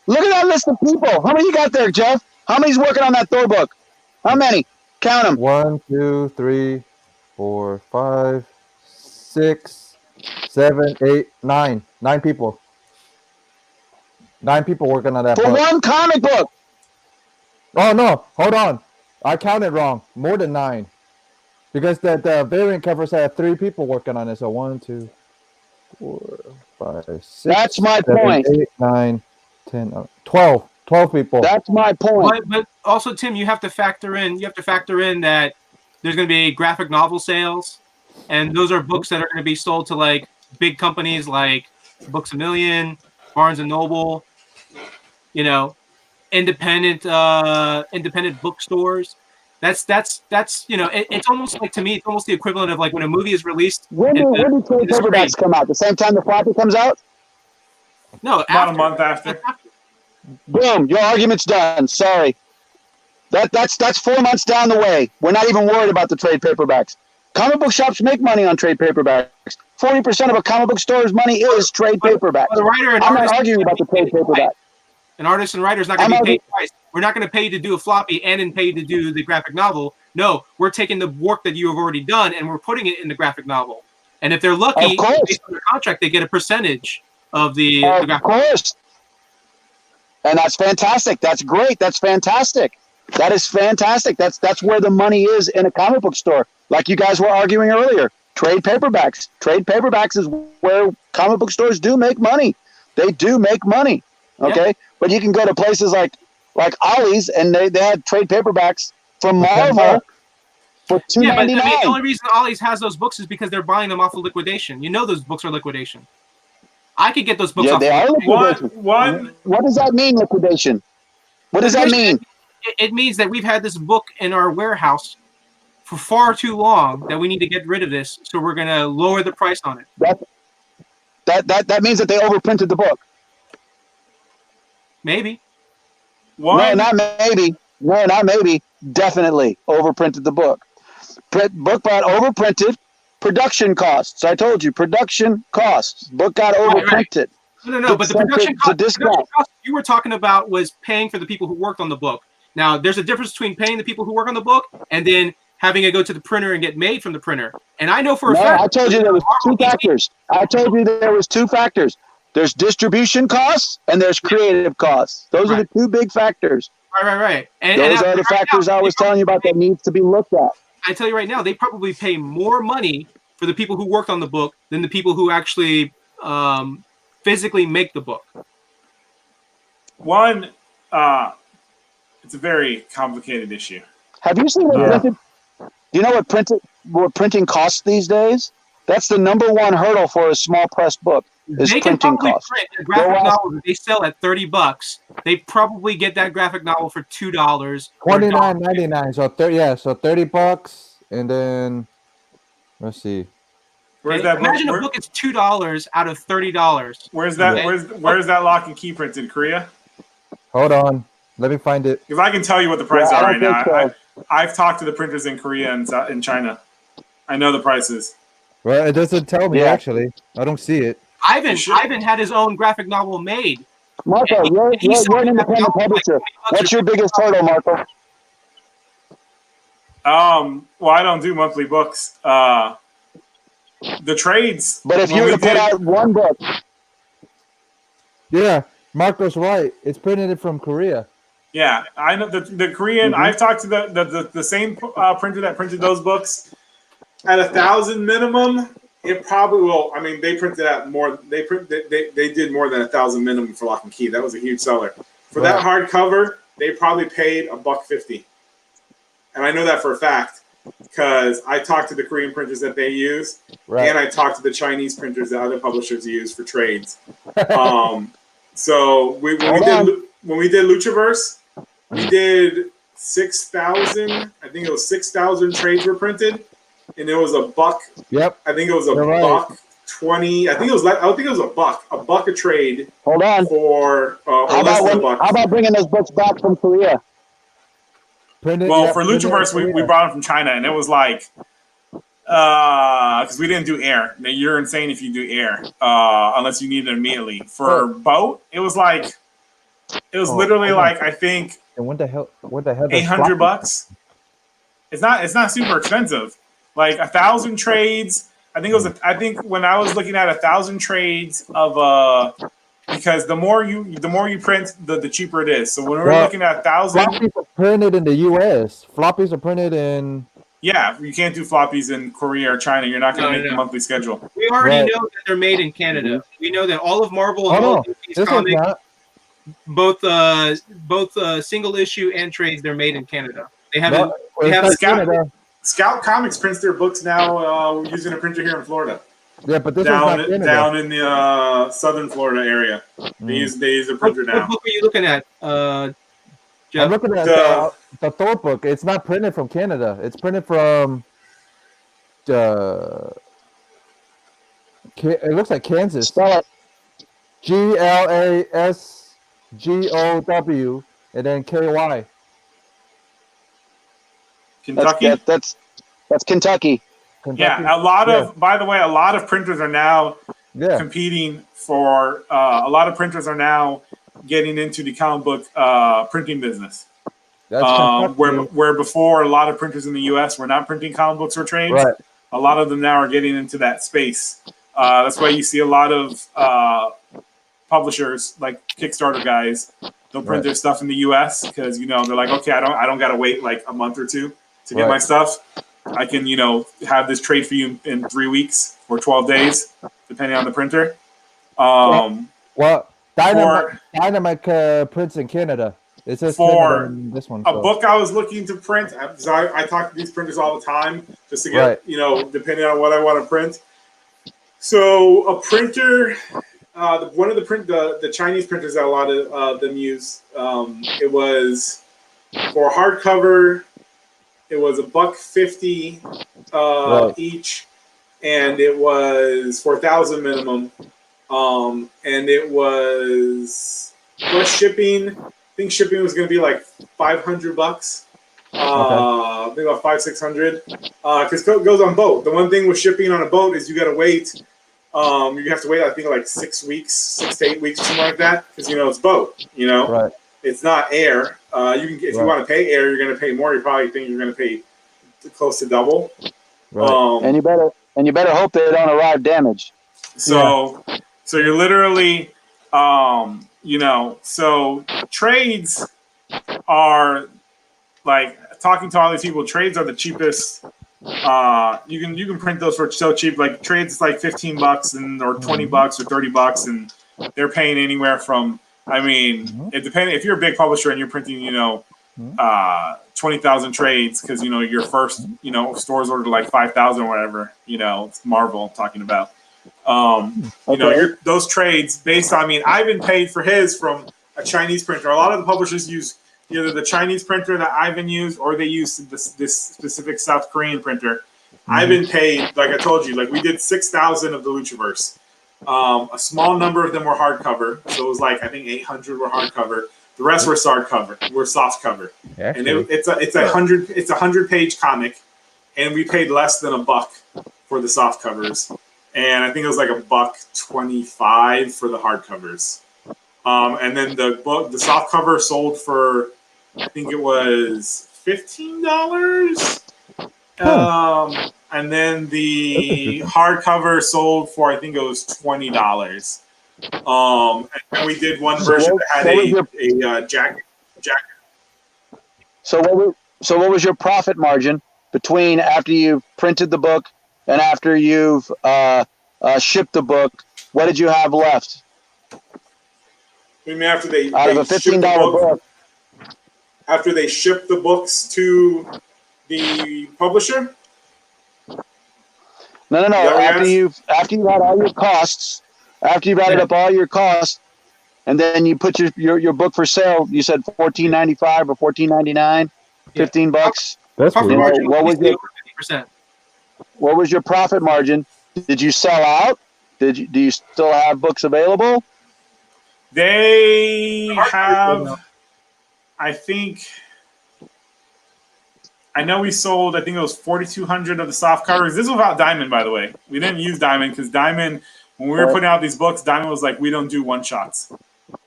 Look at that list of people. How many you got there, Jeff? How many's working on that Thor book? How many? Count them. 1, 2, 3, 4, 5, 6, 7, 8, 9. 9 people. 9 people working on that For book. one comic book. Oh no, hold on. I counted wrong. More than 9. Because the variant covers have 3 people working on it. So 1, 2, 4, 5, 6. That's my 7, point. 8, 9, 10, 12. 12 people. That's my point. But also, Tim, you have to factor in that there's going to be graphic novel sales, and those are books that are going to be sold to like big companies like Books A Million, Barnes and Noble, you know, independent bookstores. That's you know, it's almost like, to me, it's almost the equivalent of like when a movie is released. When do trade the screen. paperbacks come out? The same time the floppy comes out? No, About a month after. Boom, your argument's done. Sorry. That's 4 months down the way. We're not even worried about the trade paperbacks. Comic book shops make money on trade paperbacks. 40% of a comic book store's money is trade paperbacks. The writer and I'm not artist, arguing about the trade paperback. an artist and writer's not going to be paid twice. We're not going to pay you to do a floppy and then pay you to do the graphic novel. No, we're taking the work that you have already done and we're putting it in the graphic novel. And if they're lucky, Of course. based on their contract, they get a percentage of the Of graphic. course. And that's fantastic. That's great. That's fantastic. That is fantastic. That's where the money is in a comic book store. Like you guys were arguing earlier. Trade paperbacks. Trade paperbacks is where comic book stores do make money. They do make money. Okay? Yeah. But you can go to places like like Ollie's, and they had trade paperbacks from For $10. Marvel for Yeah, but I mean, $2.99. the only reason Ollie's has those books is because they're buying them off of liquidation. You know those books are liquidation. I could get those books Yeah, off they of are liquidation. liquidation. One. What does that mean, liquidation? What does that mean? It means that we've had this book in our warehouse for far too long that we need to get rid of this, so we're going to lower the price on it. That means that they overprinted the book. Maybe. One. No, not maybe. No, not maybe. Definitely overprinted the book. Book got overprinted. Production costs. I told you, production costs. Book got overprinted. No, but the production cost you were talking about was paying for the people who worked on the book. Now, there's a difference between paying the people who work on the book and then having it go to the printer and get made from the printer. And I know for a fact. I told you there was two factors. There's distribution costs and there's creative costs. Those are the two big factors. Right. Those are the factors I was telling you about that needs to be looked at. I tell you right now, they probably pay more money for the people who worked on the book than the people who actually physically make the book. One, it's a very complicated issue. Have you seen what printed? Do you know what printing costs these days? That's the number one hurdle for a small press book. Is They can printing probably costs. print a graphic novel that they sell at $30. They probably get that graphic novel for $2. $29.99. So $30, and then let's see. Where's that? Imagine a book is $2 out of $30. Where's that? Where's that lock and key printed? Korea? Hold on, let me find it. Because I can tell you what the prices Yeah, I are right don't now. think I've talked to the printers in Korea and in China. I know the prices. Well, it doesn't tell me actually. I don't see it. Ivan had his own graphic novel made. Marco, you're an independent publisher. What's your biggest hurdle, Marco? Well, I don't do monthly books. The trades. But if you were to put out one book, Yeah, Marco's right. It's printed from Korea. Yeah, I know the Korean. I've talked to the same printer that printed those books at 1,000 minimum. It probably will. I mean, they printed out more. They did more than 1,000 minimum for Lock and Key. That was a huge seller. For that hardcover, they probably paid $1.50, and I know that for a fact because I talked to the Korean printers that they use, and I talked to the Chinese printers that other publishers use for trades. So when we did Luchaverse, we did 6,000. I think it was 6,000 trades were printed. And it was $1. Yep. I think it was $1.20. I think it was $1 a trade. hold on. For How about bringing those books back from Korea? Printed, well, for Luchaverse, we brought them from China, and it was like, because we didn't do air. Now, you're insane if you do air, unless you need it immediately. For boat, it was like, literally like I think. And what the hell? $800. It's not super expensive. Like 1,000 trades. I think when I was looking at 1,000 trades of because the more you print, the cheaper it is. So when we're looking at 1,000, floppies are printed in the U.S. Floppies are printed in. Yeah, you can't do floppies in Korea or China. You're not going to make the monthly schedule. We already know that they're made in Canada. We know that all of Marvel and all of these comics, both single issue and trades, they're made in Canada. They haven't. Scout Comics prints their books now using a printer here in Florida. Yeah, but this down in the southern Florida area. They use a printer now. What book are you looking at, Jeff? I'm looking at the Thor book. It's not printed from Canada. It's printed from. It looks like Kansas. Spell it. GLASGOW and then KY. Kentucky. That's Kentucky. Yeah, by the way, a lot of printers are now competing for. A lot of printers are now getting into the comic book printing business. Where before a lot of printers in the U.S. were not printing comic books or trades. Right. A lot of them now are getting into that space. That's why you see a lot of publishers like Kickstarter guys. They'll print their stuff in the U.S. because they're like, okay, I don't got to wait like a month or two to get my stuff. I can have this trade for you in 3 weeks or 12 days, depending on the printer. Dynamite prints in Canada. It says For in this one. a So. book I was looking to print. I talk to these printers all the time just to get, Right. depending on what I want to print. So a printer, one of the Chinese printers that a lot of them use, it was for hardcover. It was $150 Right. each, and it was 4,000 minimum, and it was plus shipping. I think shipping was going to be like $500. Maybe about $500-600. Because it goes on boat. The one thing with shipping on a boat is you got to wait. You have to wait, I think, like 6 weeks, 6 to 8 weeks, something like that. Because it's boat. Right. It's not air. If you want to pay air, you're going to pay more. You probably think you're going to pay close to double. Right. And you better hope they don't arrive damaged. So you're literally, so trades are like talking to all these people. Trades are the cheapest. You can print those for so cheap. Like trades, like $15 or $20 or $30, and they're paying anywhere from. I mean, it depends. If you're a big publisher and you're printing, 20,000 trades because your first stores ordered like 5,000 or whatever. It's Marvel I'm talking about. Those trades based on. I mean, Ivan paid for his from a Chinese printer. A lot of the publishers use either the Chinese printer that Ivan used, or they use this specific South Korean printer. Ivan paid, like I told you, like we did 6,000 of the Luchaverse. A small number of them were hardcover, so it was like I think 800 were hardcover. The rest were soft cover, soft cover, and it's a 100-page comic, and we paid less than $1 for the soft covers, and I think it was like $1.25 for the hardcovers, and then the soft cover sold for I think it was $15. And then the hardcover sold for I think it was $20. And then we did one version that had a jacket. So what was your profit margin between after you printed the book and after you've shipped the book? What did you have left? You mean after they out of a $15 book? After they shipped the books to the publisher? No. After you've had all your costs, after you've added up all your costs, and then you put your book for sale. You said $14.95 or $14.99, $15. That's profit margin. What was your 50%? What was your profit margin? Did you sell out? Do you still have books available? They have. I know we sold, I think it was 4,200 of the soft covers. This is without Diamond, by the way. We didn't use Diamond because Diamond, when we were putting out these books, Diamond was like, we don't do one-shots.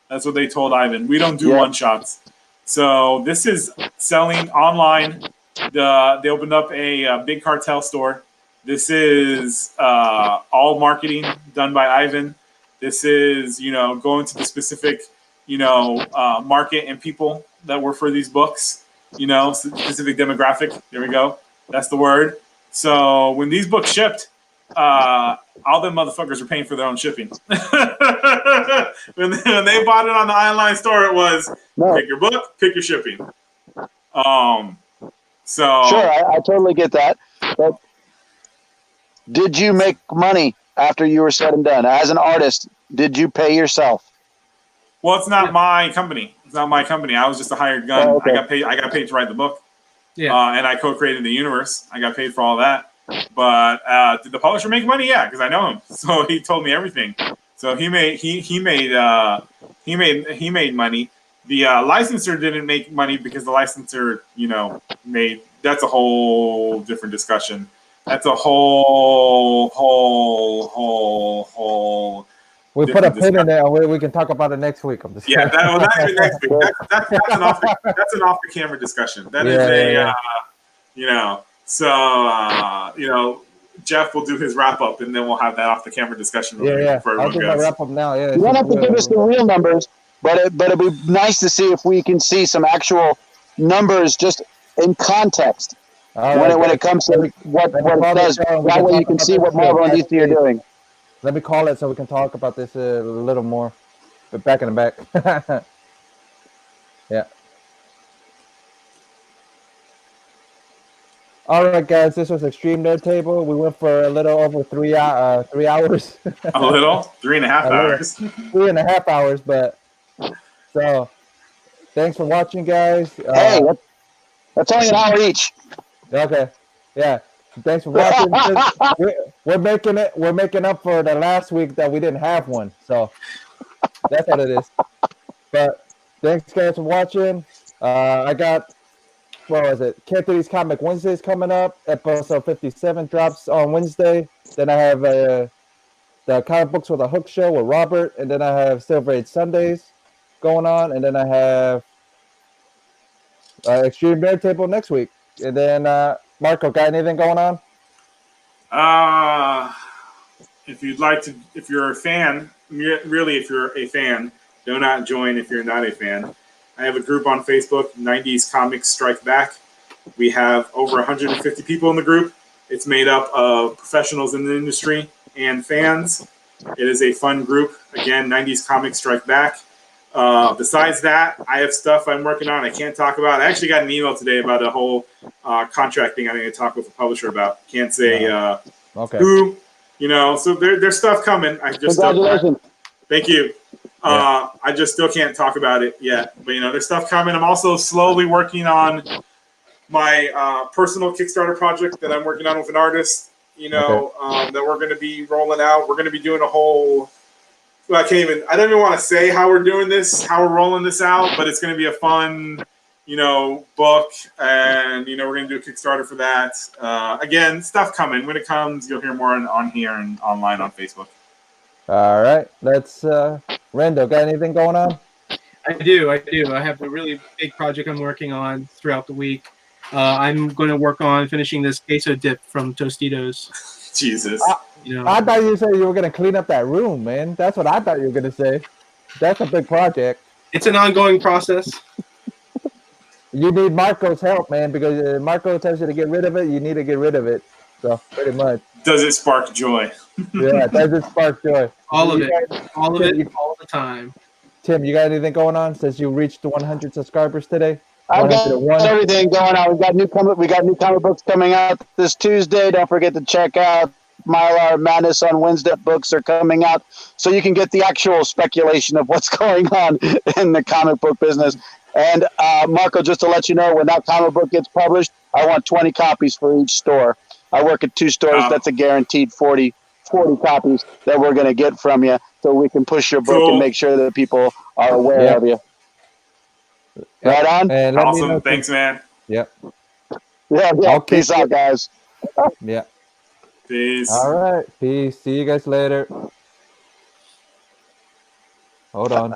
That's what they told Ivan. We don't do one-shots. So this is selling online. They opened up a big cartel store. This is all marketing done by Ivan. This is, going to the specific, market and people that were for these books. Specific demographic. There we go. That's the word. So when these books shipped, all them motherfuckers were paying for their own shipping. when they bought it on the online store, it was pick your book, pick your shipping. So sure, I totally get that. But did you make money after you were said and done? As an artist, did you pay yourself? Well, it's not my company. It's not my company. I was just a hired gun. Oh, okay. I got paid to write the book. Yeah. And I co-created the universe. I got paid for all that. But did the publisher make money? Yeah, because I know him. So he told me everything. So he made money. The licensor didn't make money because the licensor, made. That's a whole different discussion. That's a whole. We put a pin in there. We can talk about it next week. I'm just that's next week. That's an off the camera discussion. That is Jeff will do his wrap up, and then we'll have that off the camera discussion. I'll do my wrap up now. Yeah, you don't have to give us the real numbers, but it'd be nice to see if we can see some actual numbers just in context when it comes to what it does. That way you can see what Marvel and DC are doing. Let me call it so we can talk about this a little more. But back in the back. Yeah. All right, guys, this was Extreme Nerd Table. We went for a little over 3 hours. A little, 3.5 A little. hours. 3.5 hours, but so thanks for watching, guys. Hey, that's only an hour each. Okay, yeah. Thanks for watching. We're making up for the last week that we didn't have one, so that's what it is. But thanks, guys, for watching. I got, what was it? Cantonese Comic Wednesdays coming up. Episode 57 drops on Wednesday. Then I have the Comic Books with a Hook show with Robert, and then I have Silver Age Sundays going on, and then I have Extreme Nerd Table next week. And then Marco, got anything going on? If you're a fan, really, if you're a fan, do not join if you're not a fan. I have a group on Facebook, 90s Comics Strike Back. We have over 150 people in the group. It's made up of professionals in the industry and fans. It is a fun group. Again, 90s Comics Strike Back. Besides that, I have stuff I'm working on I can't talk about. I actually got an email today about a whole contract thing I need to talk with the publisher about. Can't say who, so there's stuff coming. Congratulations. Thank you. I just still can't talk about it yet. But, there's stuff coming. I'm also slowly working on my personal Kickstarter project that I'm working on with an artist, that we're going to be rolling out. We're going to be doing a whole... I don't even want to say how we're doing this, how we're rolling this out, but it's going to be a fun, book. And, we're going to do a Kickstarter for that. Again, stuff coming. When it comes, you'll hear more on here and online on Facebook. All right. Let's, Rendo, got anything going on? I do. I have a really big project I'm working on throughout the week. I'm going to work on finishing this queso dip from Tostitos. Jesus. I thought you said you were going to clean up that room, man. That's what I thought you were going to say. That's a big project. It's an ongoing process. You need Marco's help, man, because Marco tells you to get rid of it. You need to get rid of it. So, pretty much. Does it spark joy? Yeah, does it spark joy? All of it, all the time. Tim, you got anything going on since you reached the 100 subscribers today? I've got everything going on. We got new comic books coming out this Tuesday. Don't forget to check out Mylar Madness on Wednesday. Books are coming out, so you can get the actual speculation of what's going on in the comic book business. And Marco, just to let you know, when that comic book gets published, I want 20 copies for each store. I work at 2 stores. That's a guaranteed 40 copies that we're going to get from you, so we can push your book and make sure that people are aware of you. Right on. And awesome. Thanks, man. Yep. Yeah. Peace out, guys. Yeah. Peace. All right. Peace. See you guys later. Hold on.